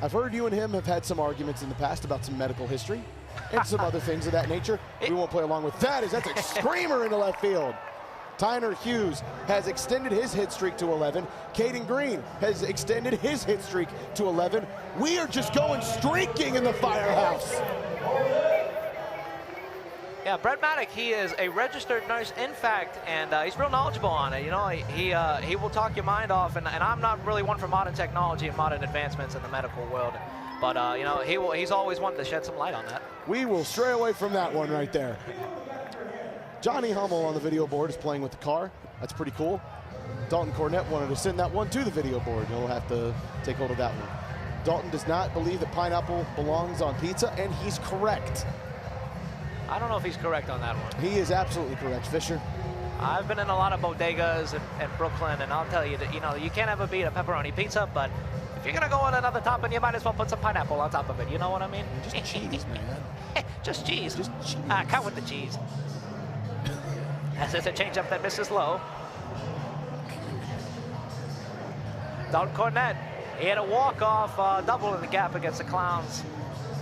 I've heard you and him have had some arguments in the past about some medical history and some other things of that nature. We won't play along with that, as that's a screamer into left field. Tyner Hughes has extended his hit streak to 11. Caden Green has extended his hit streak to 11. We are just going streaking in the Firehouse. Yeah, Brett Maddock, he is a registered nurse, in fact, and he's real knowledgeable on it. You know, he will talk your mind off, and I'm not really one for modern technology and modern advancements in the medical world, but you know, he's always wanted to shed some light on that. We will stray away from that one right there. Johnny Hummel on the video board is playing with the car. That's pretty cool. Dalton Cornett wanted to send that one to the video board. You'll have to take hold of that one. Dalton does not believe that pineapple belongs on pizza, and he's correct. I don't know if he's correct on that one. He is absolutely correct, Fisher. I've been in a lot of bodegas in Brooklyn, and I'll tell you that, you know, you can't ever beat a pepperoni pizza, but if you're gonna go on another topping, you might as well put some pineapple on top of it. You know what I mean? Just cheese, man. Just cheese. Just cheese. Count with the cheese. As it's a changeup that misses low. Dalton Cornett, he had a walk-off double in the gap against the Clowns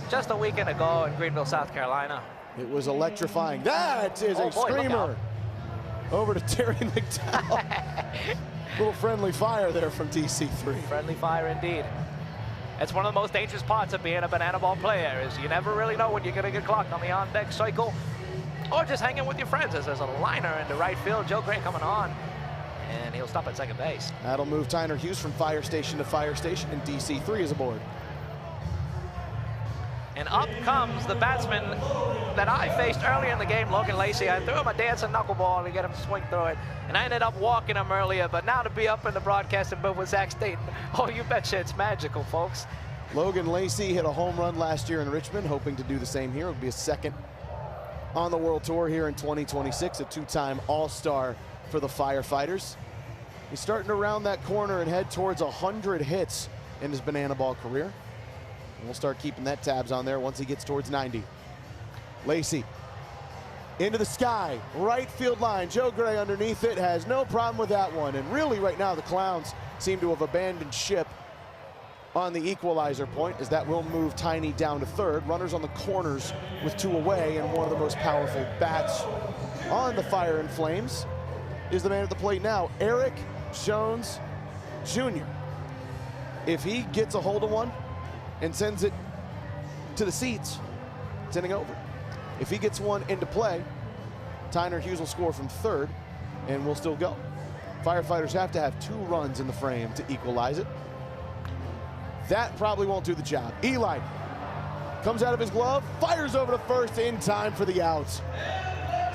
just a weekend ago in Greenville, South Carolina. It was electrifying. That is a screamer. Over to Terry McDowell. Little friendly fire there from DC3. Friendly fire indeed. It's one of the most dangerous parts of being a banana ball player, is you never really know when you're going to get clocked on the on-deck cycle, or just hanging with your friends, as there's a liner into right field. Joe Gray coming on, and he'll stop at second base. That'll move Tyner Hughes from fire station to fire station, and DC3 is aboard. And up comes the batsman that I faced earlier in the game, Logan Lacey. I threw him a dancing knuckleball to get him to swing through it, and I ended up walking him earlier, but now to be up in the broadcasting booth with Zach Staten, oh, you betcha it's magical, folks. Logan Lacey hit a home run last year in Richmond, hoping to do the same here. It would be a second on the World Tour here in 2026, a two-time All-Star for the Firefighters. He's starting to round that corner and head towards 100 hits in his banana ball career. And we'll start keeping that tabs on there once he gets towards 90. Lacey into the sky, right field line. Joe Gray underneath it, has no problem with that one. And really right now the Clowns seem to have abandoned ship on the equalizer point, as that will move Tiny down to third. Runners on the corners with two away, and one of the most powerful bats on the Fire and Flames is the man at the plate now, Eric Jones Jr. If he gets a hold of one and sends it to the seats, it's inning over. If he gets one into play, Tyner Hughes will score from third, and we'll still go. Firefighters have to have 2 runs in the frame to equalize it. That probably won't do the job. Eli comes out of his glove, fires over to first in time for the out.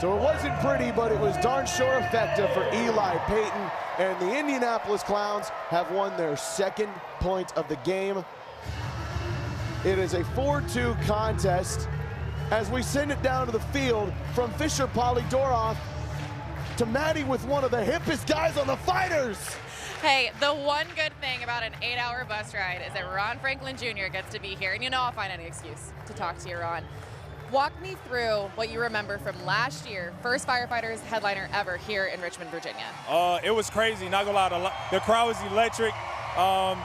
So it wasn't pretty, but it was darn sure effective for Eli Payton, and the Indianapolis Clowns have won their second point of the game. It is a 4-2 contest as we send it down to the field from Fisher Polydoroff to Maddie with one of the hippest guys on the Fighters. Hey, the one good thing about an 8-hour bus ride is that Ron Franklin Jr. gets to be here, and you know I'll find any excuse to talk to you, Ron. Walk me through what you remember from last year, first Firefighters headliner ever here in Richmond, Virginia. It was crazy, not gonna lie. The crowd was electric.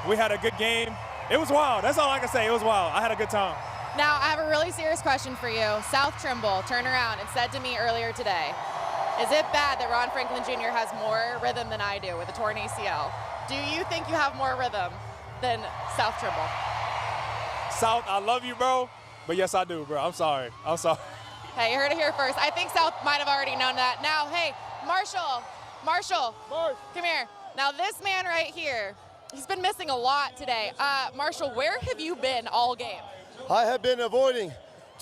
We had a good game. It was wild. That's all I can say. It was wild. I had a good time. Now, I have a really serious question for you. South Trimble turned around and said to me earlier today, is it bad that Ron Franklin Jr. has more rhythm than I do with a torn ACL? Do you think you have more rhythm than South Trimble? South, I love you, bro. But yes, I do, bro. I'm sorry. I'm sorry. Hey, you heard it here first. I think South might have already known that. Now, hey, Marshall, come here. Now, this man right here, he's been missing a lot today. Marshall, where have you been all game? I have been avoiding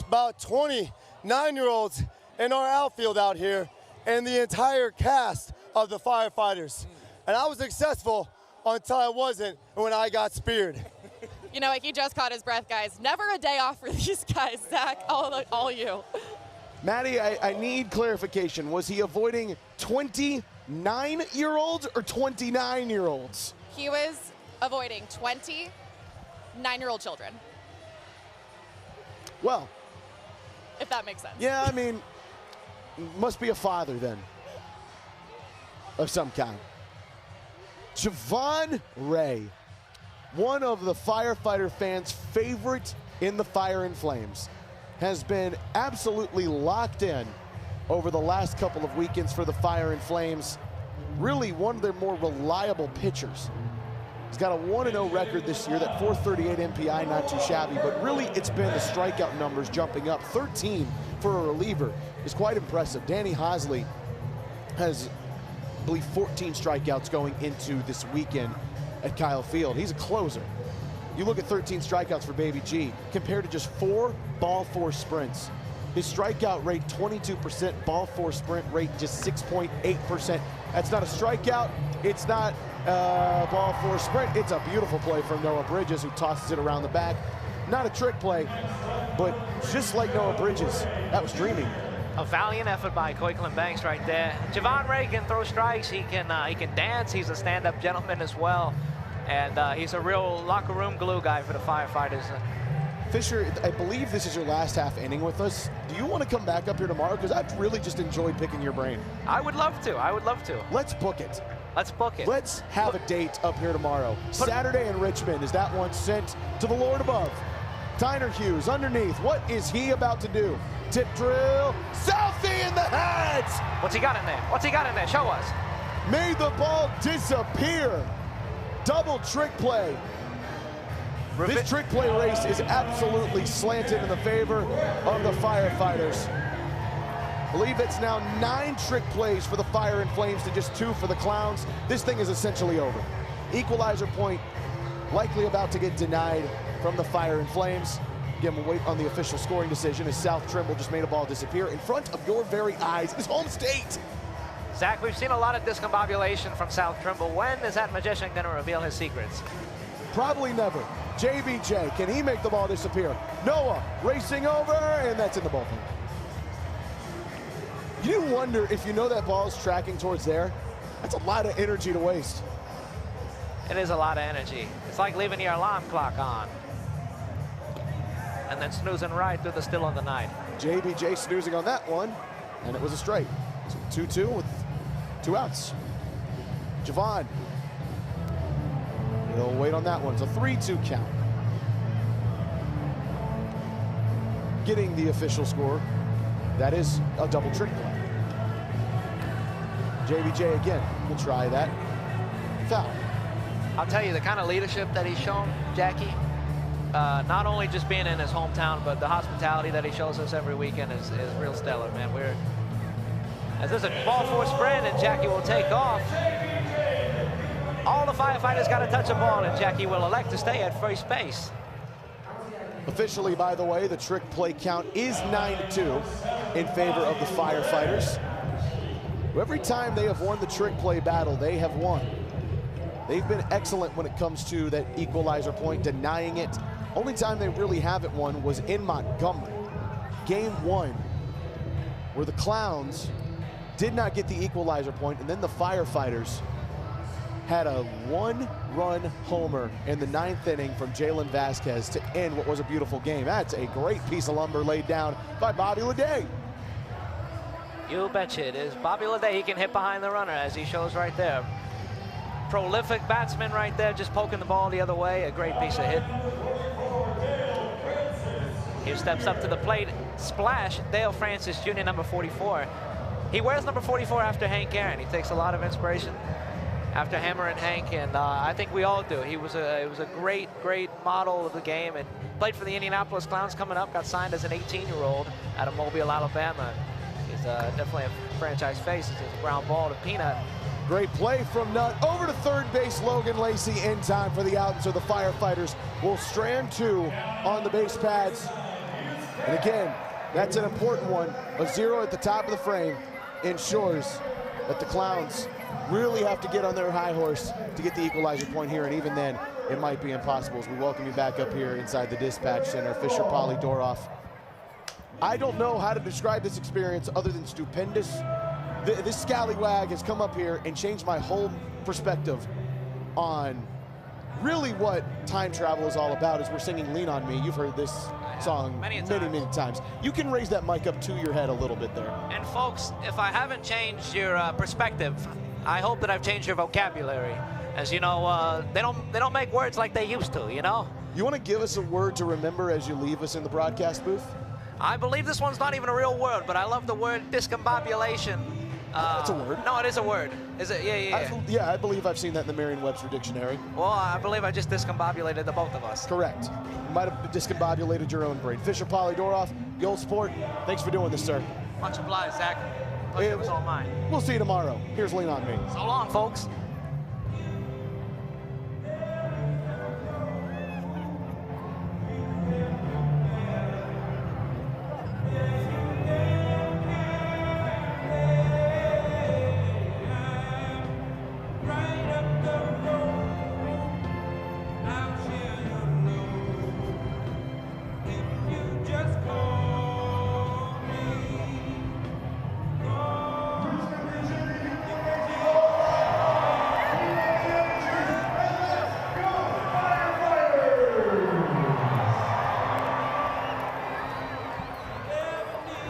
about 20 9-year-olds in our outfield out here and the entire cast of the Firefighters. And I was successful until I wasn't when I got speared. You know, he just caught his breath, guys. Never a day off for these guys, Zach, all you. Maddie, I need clarification. Was he avoiding 29-year-olds or 29-year-olds? He was avoiding 20 9-year-old children. Well. If that makes sense. Yeah, I mean, must be a father then. Of some kind. Javon Ray, one of the firefighter fans' favorite in the Fire and Flames, has been absolutely locked in over the last couple of weekends for the Fire and Flames. Really one of their more reliable pitchers. He's got a 1-0 record this year, that 438 MPI, not too shabby, but really it's been the strikeout numbers jumping up. 13 for a reliever is quite impressive. Danny Hosley has, I believe, 14 strikeouts going into this weekend at Kyle Field. He's a closer. You look at 13 strikeouts for Baby G compared to just 4 ball 4 sprints. His strikeout rate 22%, ball 4 sprint rate just 6.8%. That's not a strikeout. It's not ball 4 sprint. It's a beautiful play from Noah Bridges, who tosses it around the back. Not a trick play, but just like Noah Bridges, that was dreaming. A valiant effort by Coiklin Banks right there. Javon Ray can throw strikes. He can dance. He's a stand-up gentleman as well, and he's a real locker room glue guy for the Firefighters. Fisher, I believe this is your last half inning with us. Do you want to come back up here tomorrow? Because I've really just enjoyed picking your brain. I would love to. I would love to. Let's book it. Let's book it. Let's have a date up here tomorrow. Saturday in Richmond. Is that one sent to the Lord above? Tyner Hughes underneath. What is he about to do? Tip drill. Southie in the heads. What's he got in there? What's he got in there? Show us. Made the ball disappear. Double trick play. This trick play race is absolutely slanted in the favor of the Firefighters. I believe it's now 9 trick plays for the Fire and Flames to just 2 for the Clowns. This thing is essentially over. Equalizer point likely about to get denied from the Fire and Flames. Again, we'll wait on the official scoring decision as South Trimble just made a ball disappear in front of your very eyes. His home state. Zach, we've seen a lot of discombobulation from South Trimble. When is that magician going to reveal his secrets? Probably never. JBJ, can he make the ball disappear? Noah racing over, and that's in the bullpen. You wonder if you know that ball is tracking towards there. That's a lot of energy to waste. It is a lot of energy. It's like leaving your alarm clock on and then snoozing right through the still of the night. JBJ snoozing on that one, and it was a straight. So 2-2 with 2 outs. Javon. He'll wait on that one. It's a 3-2 count. Getting the official score. That is a double trick play. JBJ again will try that. Foul. I'll tell you, the kind of leadership that he's shown, Jackie, not only just being in his hometown, but the hospitality that he shows us every weekend is real stellar, man. As there's a ball 4 sprint and Jackie will take off. All the Firefighters got to touch a ball, and Jackie will elect to stay at first base. Officially, by the way, the trick play count is 9-2 in favor of the Firefighters. Every time they have won the trick play battle, they have won. They've been excellent when it comes to that equalizer point, denying it. Only time they really haven't won was in Montgomery. Game 1, where the Clowns did not get the equalizer point, and then the Firefighters had a 1-run homer in the 9th inning from Jalen Vasquez to end what was a beautiful game. That's a great piece of lumber laid down by Bobby Leday. You betcha it is. Bobby Leday, he can hit behind the runner, as he shows right there. Prolific batsman right there, just poking the ball the other way. A great piece of hit. He steps up to the plate. Splash, Dale Francis Jr., number 44. He wears number 44 after Hank Aaron. He takes a lot of inspiration after Hammer and Hank, and I think we all do. He was a great model of the game, and played for the Indianapolis Clowns coming up, got signed as an 18-year-old out of Mobile, Alabama. He's definitely a franchise face. It's a ground ball to Peanut. Great play from Nutt. Over to third base, Logan Lacey in time for the out, and so the Firefighters will strand 2 on the base pads. And again, that's an important one. A 0 at the top of the frame ensures that the Clowns really have to get on their high horse to get the equalizer point here, and even then, it might be impossible. As we welcome you back up here inside the Dispatch Center, Fisher Polydoroff. I don't know how to describe this experience other than stupendous. This scallywag has come up here and changed my whole perspective on really what time travel is all about is we're singing Lean On Me. You've heard this song many times. You can raise that mic up to your head a little bit there. And folks, if I haven't changed your perspective, I hope that I've changed your vocabulary. As you know, they don't make words like they used to, you know? You want to give us a word to remember as you leave us in the broadcast booth? I believe this one's not even a real word, but I love the word discombobulation. That's a word. No, it is a word. Is it? Yeah. Yeah, I believe I've seen that in the Merriam-Webster dictionary. Well, I believe I just discombobulated the both of us. Correct. You might have discombobulated your own brain. Fisher Polydoroff, the old sport, thanks for doing this, sir. Much obliged, Zach. Pleasure was all mine. We'll see you tomorrow. Here's Lean On Me. So long, folks.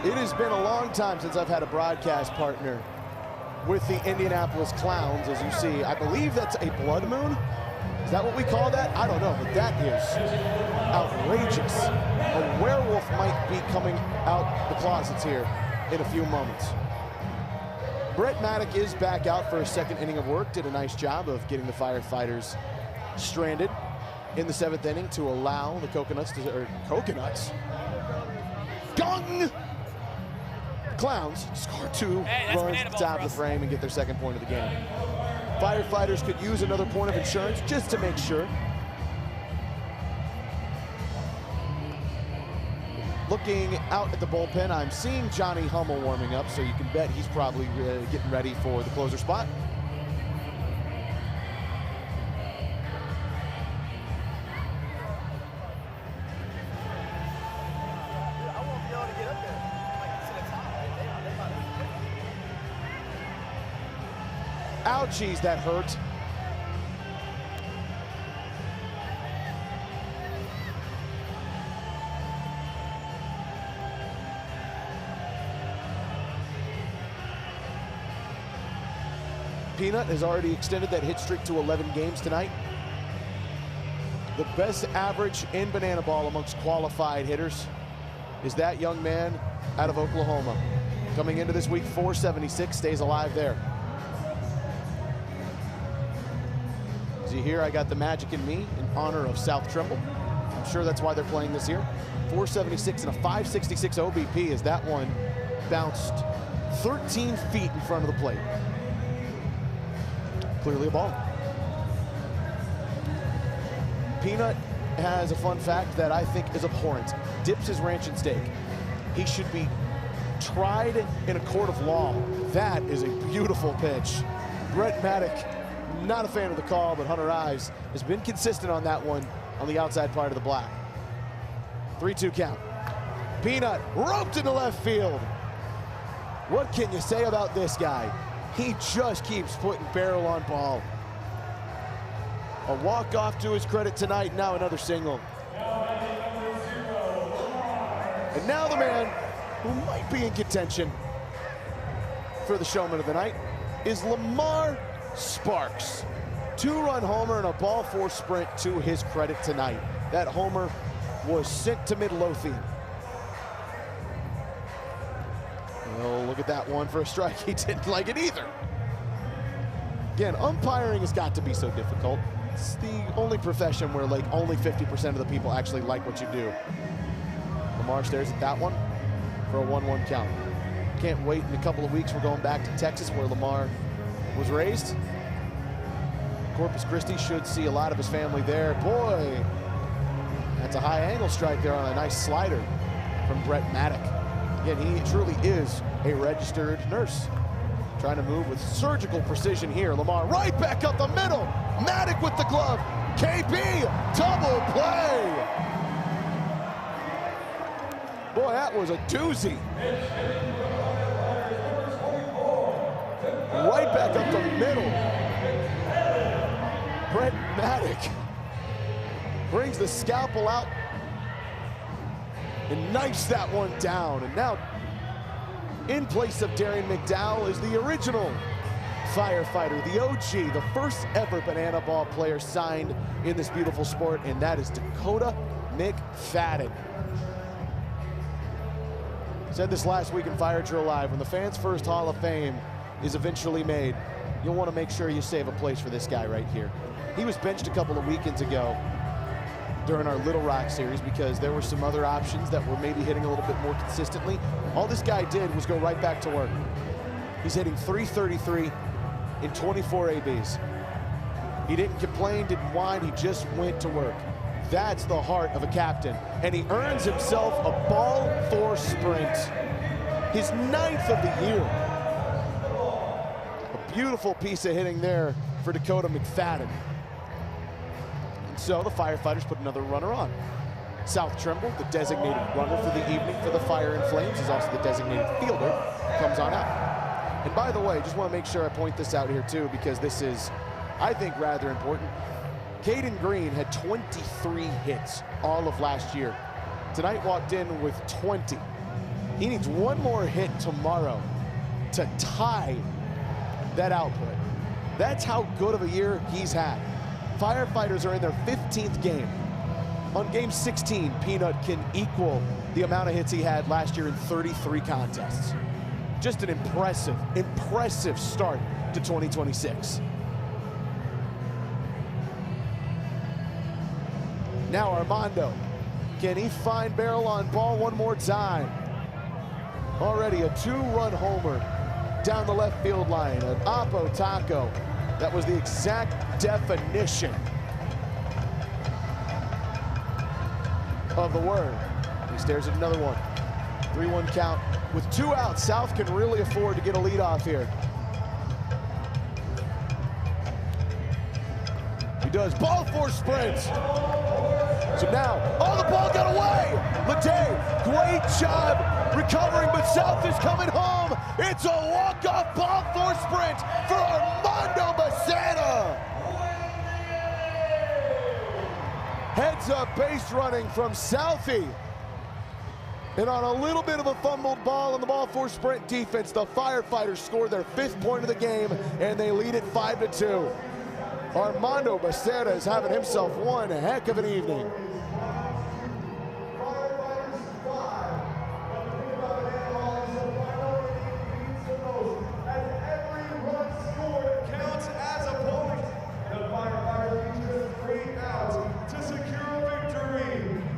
It has been a long time since I've had a broadcast partner with the Indianapolis Clowns. As you see, I believe that's a blood moon. Is that what we call that? I don't know, but that is outrageous. A werewolf might be coming out the closets here in a few moments. Brett Maddock is back out for a second inning of work. Did a nice job of getting the Firefighters stranded in the 7th inning to allow the Coconuts. Gong! Clowns score 2 runs at the top of the frame and get their 2nd point of the game. Firefighters could use another point of insurance just to make sure. Looking out at the bullpen, I'm seeing Johnny Hummel warming up, so you can bet he's probably getting ready for the closer spot. Ouchies, that hurt. Peanut has already extended that hit streak to 11 games tonight. The best average in banana ball amongst qualified hitters is that young man out of Oklahoma. Coming into this week, 476, stays alive there. As you hear, I got the magic in me in honor of South Trimble. I'm sure that's why they're playing this year. 476 and a 566 OBP as that one bounced 13 feet in front of the plate. Clearly a ball. Peanut has a fun fact that I think is abhorrent. Dips his ranch and steak. He should be tried in a court of law. That is a beautiful pitch. Brett Maddock, not a fan of the call, but Hunter Ives has been consistent on that one on the outside part of the black. 3-2 count. Peanut roped into left field. What can you say about this guy? He just keeps putting barrel on ball. A walk-off to his credit tonight, now another single. And now the man who might be in contention for the showman of the night is Lamar Sparks. 2-run homer and a ball 4 sprint to his credit tonight. That homer was sent to Midlothian. Oh, look at that one for a strike. He didn't like it either. Again, umpiring has got to be so difficult. It's the only profession where like only 50% of the people actually like what you do. Lamar stares at that one for a 1-1 count. Can't wait. In a couple of weeks, we're going back to Texas where Lamar was raised. Corpus Christi should see a lot of his family there. Boy, that's a high angle strike there on a nice slider from Brett Maddock. Again, he truly is a registered nurse. Trying to move with surgical precision here. Lamar right back up the middle. Maddock with the glove. KB, double play. Boy, that was a doozy. Right back up the middle. Brett Maddock brings the scalpel out and knifes that one down. And now, in place of Darian McDowell is the original firefighter, the OG, the first ever banana ball player signed in this beautiful sport, and that is Dakota McFadden. Said this last week in Fire Drill Live, when the fans' first Hall of Fame is eventually made, you'll want to make sure you save a place for this guy right here. He was benched a couple of weekends ago during our Little Rock series because there were some other options that were maybe hitting a little bit more consistently. All this guy did was go right back to work. He's hitting .333 in 24 ABs. He didn't complain, didn't whine, he just went to work. That's the heart of a captain, and he earns himself a ball four sprint, his 9th of the year. A beautiful piece of hitting there for Dakota McFadden. And so the Firefighters put another runner on. South Trimble, the designated runner for the evening for the Fire and Flames, is also the designated fielder, comes on out. And by the way, just want to make sure I point this out here too, because this is, I think, rather important. Caden Green had 23 hits all of last year. Tonight walked in with 20. He needs one more hit tomorrow to tie that output. That's how good of a year he's had. Firefighters are in their 15th game. On game 16, Peanut can equal the amount of hits he had last year in 33 contests. Just an impressive, impressive start to 2026. Now Armando, can he find barrel on ball one more time? Already a 2-run homer down the left field line, an Oppo Taco. That was the exact definition of the word. He stares at another one. 3-1 count. With 2 outs, South can really afford to get a lead off here. He does. Ball four sprints. So now, oh, the ball got away! Lede, great job recovering, but South is coming home. It's a walk-off ball four sprint for Armando Becerra. Heads up base running from Southie. And on a little bit of a fumbled ball on the ball four sprint defense, the Firefighters score their 5th point of the game, and they lead it 5-2. Armando Becerra is having himself one heck of an evening. Counts as a point. The Firefighters each with 3 outs to secure a victory.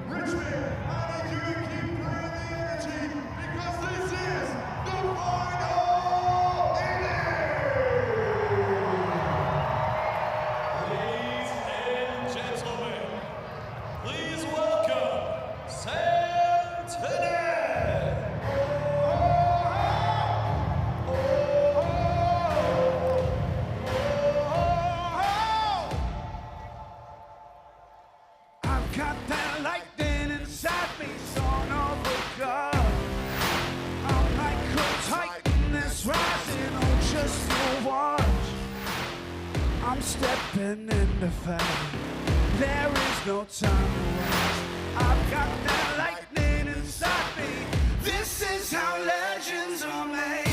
Richmond, I need you to keep bringing the energy because this is the final inning. Ladies and gentlemen, please welcome Sam Tennant. I've got that lightning inside me, so no God. I'm like a titan that's rising on just no watch. I'm stepping into fire. There is no time to waste. I've got that lightning inside me. This is how legends are made.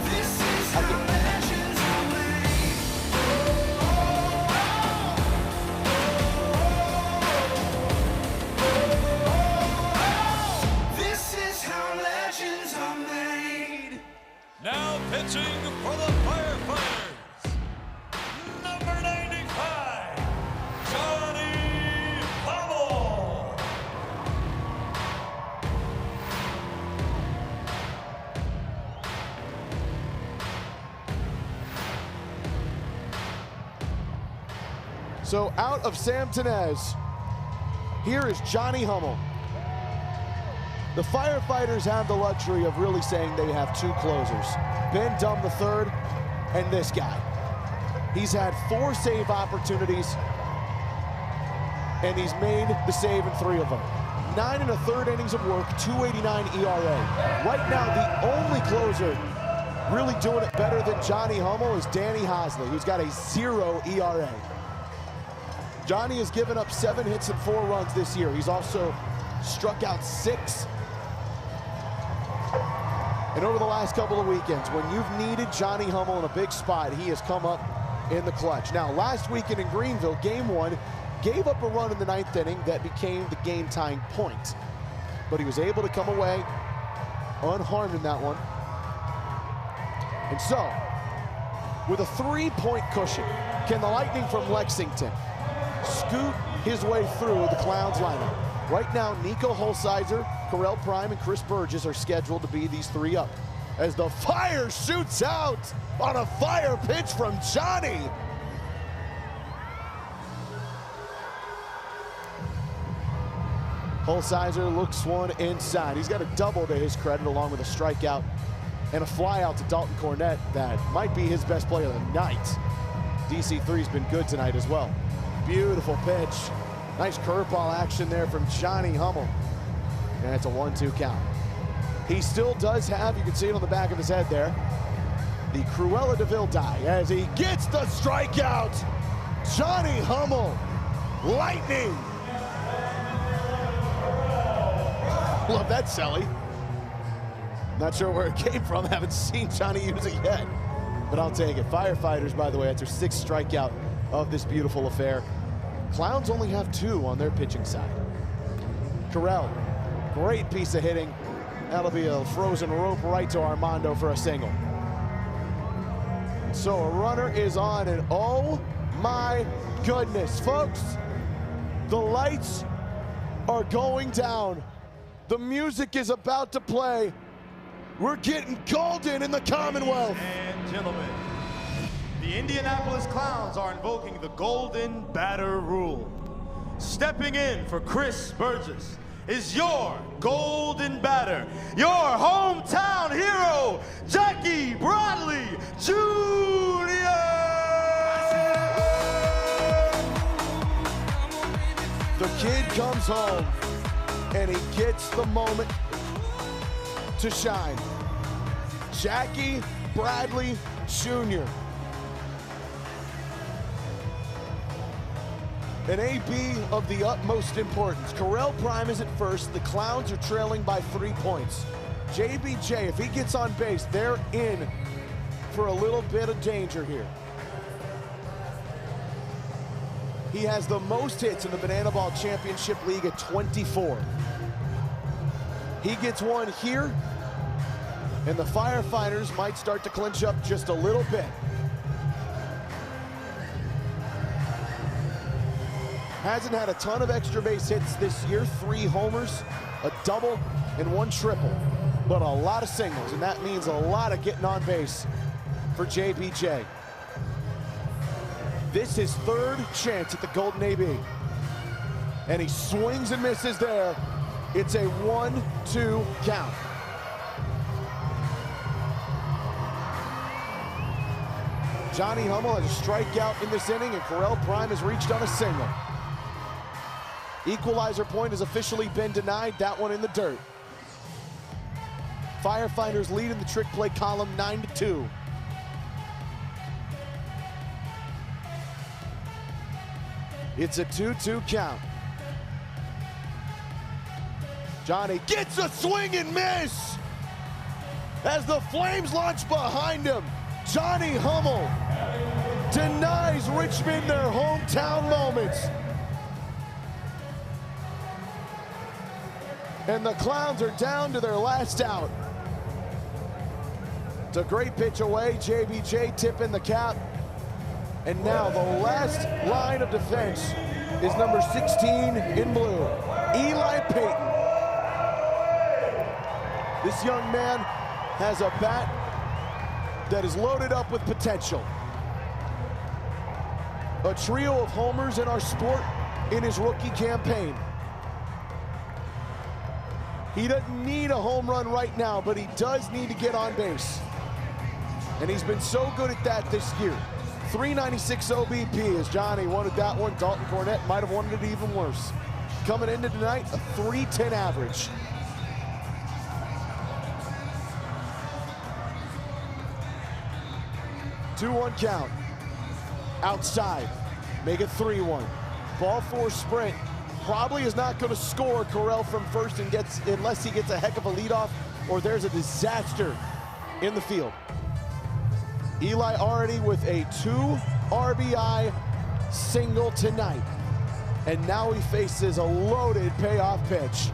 This is how legends are made. This is how legends are made. Now pitching for the Firefighters, number 95, Johnny Hummel. So out of Sam Tenez, here is Johnny Hummel. The Firefighters have the luxury of really saying they have 2 closers. Ben Dumb III and this guy. He's had 4 save opportunities, and he's made the save in 3 of them. 9 1/3 innings of work, 2.89 ERA. Right now, the only closer Really doing it better than Johnny Hummel is Danny Hosley, who's got a 0 ERA. Johnny has given up 7 hits and 4 runs this year. He's also struck out 6. And over the last couple of weekends, when you've needed Johnny Hummel in a big spot, he has come up in the clutch. Now, last weekend in Greenville, game 1, gave up a run in the 9th inning that became the game-tying point. But he was able to come away unharmed in that one. And so, with a 3-point cushion, can the Lightning from Lexington scoot his way through the Clowns lineup? Right now, Nico Holsizer, Correll Prime, and Chris Burgess are scheduled to be these 3 up. As the fire shoots out on a fire pitch from Johnny. Holsizer looks one inside. He's got a double to his credit, along with a strikeout and a fly out to Dalton Cornett that might be his best play of the night. DC3's been good tonight as well. Beautiful pitch. Nice curveball action there from Johnny Hummel. And it's a 1-2 count. He still does have, you can see it on the back of his head there, the Cruella de Vil die as he gets the strikeout. Johnny Hummel, Lightning. Love that, Selly. Not sure where it came from. Haven't seen Johnny use it yet, but I'll take it. Firefighters, by the way, that's their 6th strikeout of this beautiful affair. Clowns only have 2 on their pitching side. Correll, great piece of hitting. That'll be a frozen rope right to Armando for a single. So a runner is on, and oh my goodness, folks, the lights are going down. The music is about to play. We're getting golden in the Commonwealth. And gentlemen, the Indianapolis Clowns are invoking the golden batter rule. Stepping in for Chris Burgess is your golden batter, your hometown hero, Jackie Bradley Jr. The kid comes home and he gets the moment to shine. Jackie Bradley Jr. An AB of the utmost importance. Correll Prime is at first. The Clowns are trailing by 3 points. JBJ, if he gets on base, they're in for a little bit of danger here. He has the most hits in the Banana Ball Championship League at 24. He gets one here, and the Firefighters might start to clinch up just a little bit. Hasn't had a ton of extra base hits this year. 3 homers, a double, and 1 triple. But a lot of singles, and that means a lot of getting on base for JBJ. This is his 3rd chance at the Golden AB. And he swings and misses there. It's a 1-2 count. Johnny Hummel has a strikeout in this inning, and Correll Prime has reached on a single. Equalizer point has officially been denied, that one in the dirt. Firefighters lead in the trick play column 9-2. It's a 2-2 count. Johnny gets a swing and miss as the Flames launch behind him. Johnny Hummel denies Richmond their hometown moments. And the Clowns are down to their last out. It's a great pitch away. JBJ tipping the cap. And now the last line of defense is number 16 in blue, Eli Payton. This young man has a bat that is loaded up with potential. A trio of homers in our sport in his rookie campaign. He doesn't need a home run right now, but he does need to get on base. And he's been so good at that this year. 396 OBP as Johnny wanted that one. Dalton Cornett might have wanted it even worse. Coming into tonight, a 310 average. 2-1 count. Outside, make it 3-1. Ball 4 sprint. Probably is not going to score Correll from first and unless he gets a heck of a leadoff or there's a disaster in the field. Eli already with a 2 RBI single tonight. And now he faces a loaded payoff pitch.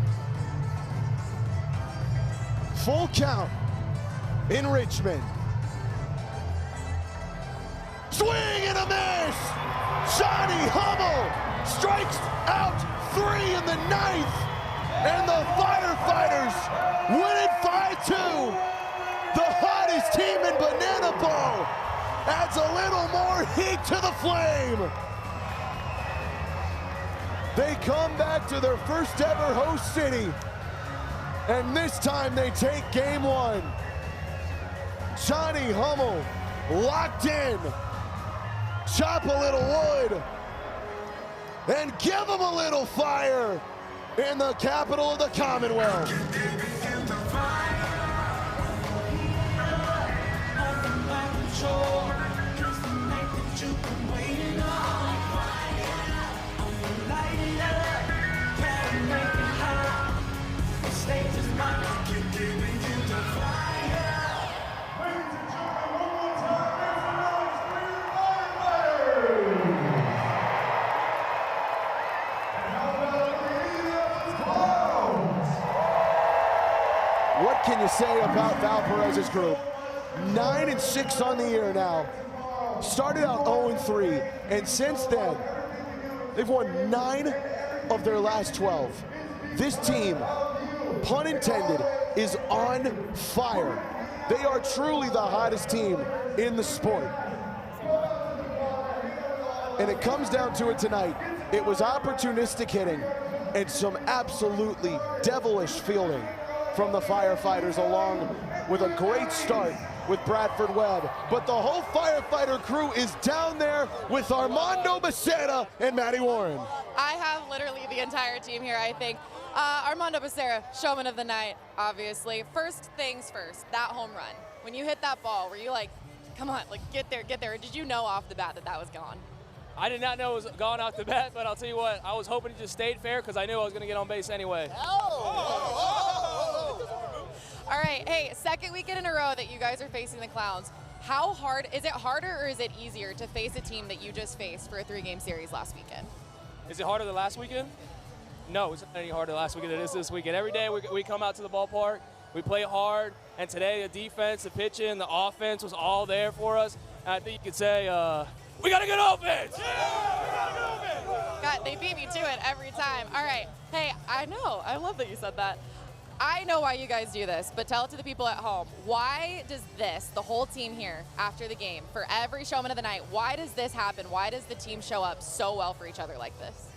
Full count in Richmond. Swing and a miss! Johnny Hummel strikes out 3 in the 9th, and the Firefighters win it 5-2. The hottest team in Banana Ball adds a little more heat to the flame. They come back to their first ever host city, and this time they take game 1. Johnny Hummel locked in. Chop a little wood and give them a little fire in the capital of the Commonwealth. What can you say about Val Perez's group? 9-6 on the year now. Started out 0-3, and since then, they've won 9 of their last 12. This team, pun intended, is on fire. They are truly the hottest team in the sport. And it comes down to it tonight. It was opportunistic hitting and some absolutely devilish fielding from the Firefighters, along with a great start with Bradford Webb. But the whole Firefighter crew is down there with Armando Becerra and Matty Warren. I have literally the entire team here, I think. Armando Becerra, showman of the night, obviously. First things first, that home run. When you hit that ball, were you like, come on, like get there, get there? Or did you know off the bat that that was gone? I did not know it was gone off the bat, but I'll tell you what, I was hoping it just stayed fair because I knew I was going to get on base anyway. All right, hey, second weekend in a row that you guys are facing the Clowns. How hard, is it harder or is it easier to face a team that you just faced for a 3-game series last weekend? Is it harder than last weekend? No, it's not any harder last weekend than it is this weekend. Every day we come out to the ballpark, we play hard, and today the defense, the pitching, the offense was all there for us. And I think you could say, we got a good offense! God, they beat me to it every time. All right, hey, I know, I love that you said that. I know why you guys do this, but tell it to the people at home. Why does this, the whole team here, after the game, for every showman of the night, why does this happen? Why does the team show up so well for each other like this?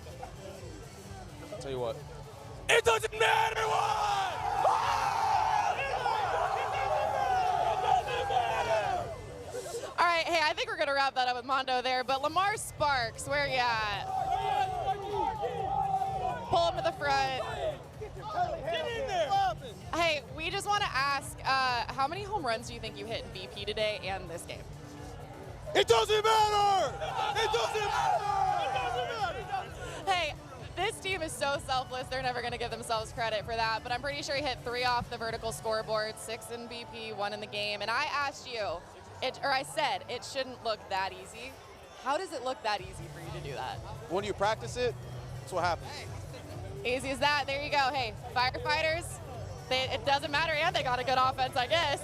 I'll tell you what. It doesn't matter what! All right, hey, I think we're going to wrap that up with Mondo there, but Lamar Sparks, where are you at? Pull him to the front. Get in there! Hey, we just want to ask, how many home runs do you think you hit in BP today and this game? It doesn't matter! It doesn't matter! Hey, this team is so selfless, they're never going to give themselves credit for that, but I'm pretty sure he hit 3 off the vertical scoreboard, 6 in BP, 1 in the game, and I asked you, I said it shouldn't look that easy. How does it look that easy for you to do that? When you practice it, that's what happens. Easy as that. There you go. Hey, Firefighters, it doesn't matter, and they got a good offense, I guess.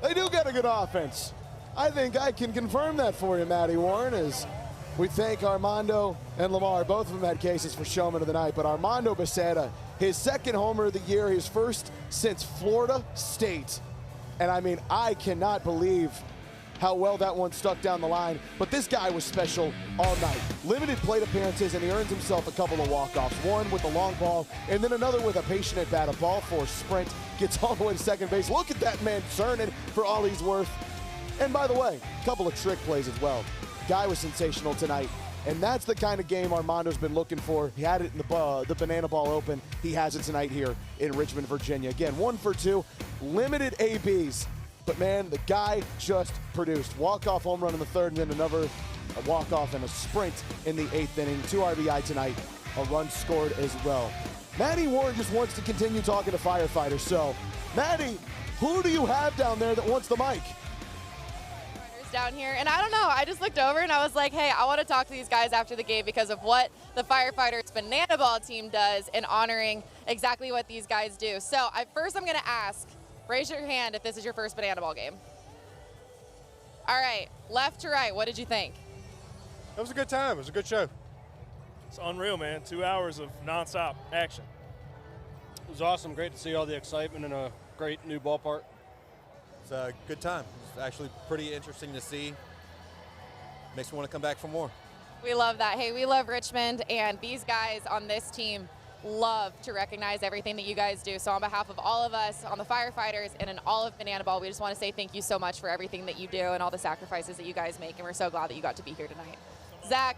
They do get a good offense. I think I can confirm that for you, Matty Warren, as we thank Armando and Lamar. Both of them had cases for showman of the night, but Armando Becerra, his second homer of the year, his first since Florida State. And I mean, I cannot believe how well that one stuck down the line. But this guy was special all night. Limited plate appearances, and he earns himself a couple of walk-offs. One with the long ball, and then another with a patient at bat. A ball for a sprint, gets all the way to second base. Look at that man turning for all he's worth. And by the way, a couple of trick plays as well. Guy was sensational tonight. And that's the kind of game Armando's been looking for. He had it in the Banana Ball Open. He has it tonight here in Richmond, Virginia. Again, 1 for 2, limited ABs. But man, the guy just produced. Walk-off home run in the third, and then another walk-off and a sprint in the 8th inning. 2 RBI tonight, a run scored as well. Maddie Warren just wants to continue talking to Firefighters. So, Maddie, who do you have down there that wants the mic? Down here, and I don't know, I just looked over and I was like, hey, I want to talk to these guys after the game because of what the Firefighters Banana Ball team does in honoring exactly what these guys do. So first I'm going to ask, raise your hand if this is your first Banana Ball game. All right, left to right, what did you think? It was a good time. It was a good show. It's unreal, man. 2 hours of nonstop action. It was awesome. Great to see all the excitement in a great new ballpark. It's a good time. It's actually pretty interesting to see. Makes me want to come back for more. We love that. Hey, we love Richmond, and these guys on this team love to recognize everything that you guys do. So on behalf of all of us, on the Firefighters, and in all of Banana Ball, we just want to say thank you so much for everything that you do and all the sacrifices that you guys make, and we're so glad that you got to be here tonight. Zach,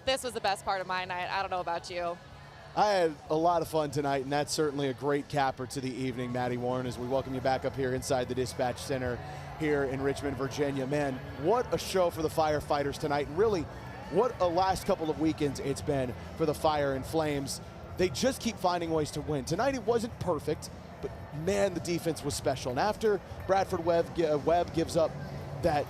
this was the best part of my night. I don't know about you. I had a lot of fun tonight, and that's certainly a great capper to the evening, Maddie Warren, as we welcome you back up here inside the Dispatch Center here in Richmond, Virginia. Man, what a show for the Firefighters tonight, and really what a last couple of weekends it's been for the Fire and Flames. They just keep finding ways to win. Tonight it wasn't perfect, but man, the defense was special. And after Bradford Webb gives up that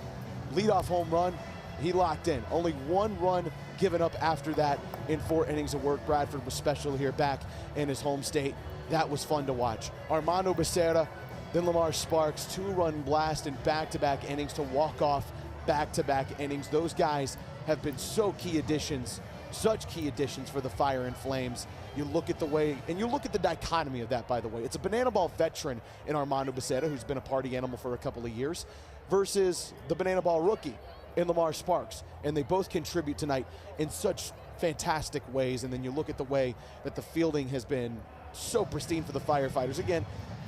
leadoff home run, he locked in. Only 1 run given up after that in 4 innings of work. Bradford was special here back in his home state. That was fun to watch. Armando Becerra, then Lamar Sparks, 2-run blast in back-to-back innings to walk off back-to-back innings. Those guys have been so key additions, such key additions for the Fire and Flames. You look at the way, and you look at the dichotomy of that, by the way. It's a Banana Ball veteran in Armando Becerra, who's been a party animal for a couple of years, versus the Banana Ball rookie in Lamar Sparks, and they both contribute tonight in such fantastic ways. And then you look at the way that the fielding has been so pristine for the Firefighters. Again,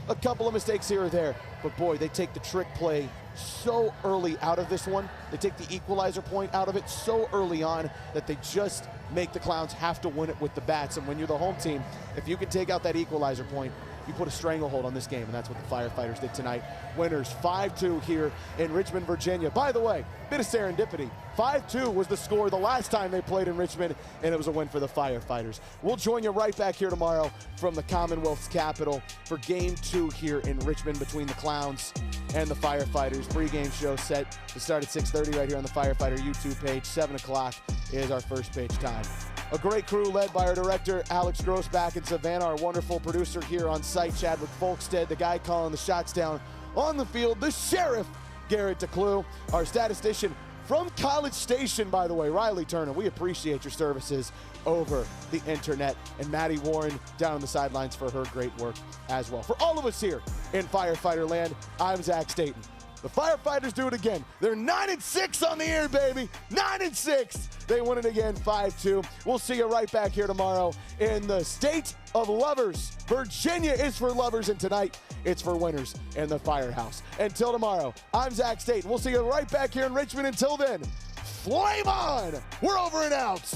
a couple of mistakes here or there, but boy, they take the trick play so early out of this one. They take the equalizer point out of it so early on that they just make the Clowns have to win it with the bats. And when you're the home team, if you can take out that equalizer point, you put a stranglehold on this game, and that's what the Firefighters did tonight. Winners 5-2 here in Richmond, Virginia. By the way, bit of serendipity. 5-2 was the score the last time they played in Richmond, and it was a win for the Firefighters. We'll join you right back here tomorrow from the Commonwealth's capital for Game 2 here in Richmond between the Clowns and the Firefighters. Pre-game show set to start at 6:30 right here on the Firefighter YouTube page. 7 o'clock is our first pitch time. A great crew led by our director, Alex Gross, back in Savannah, our wonderful producer here on site, Chadwick Folkstead, the guy calling the shots down on the field, the sheriff, Garrett DeClue, our statistician from College Station, by the way, Riley Turner. We appreciate your services over the internet, and Maddie Warren down on the sidelines for her great work as well. For all of us here in Firefighter Land, I'm Zach Staten. The Firefighters do it again. They're 9-6 on the year, baby. 9-6. They win it again, 5-2. We'll see you right back here tomorrow in the state of lovers. Virginia is for lovers, and tonight it's for winners in the Firehouse. Until tomorrow, I'm Zach Staten. We'll see you right back here in Richmond. Until then, flame on. We're over and out.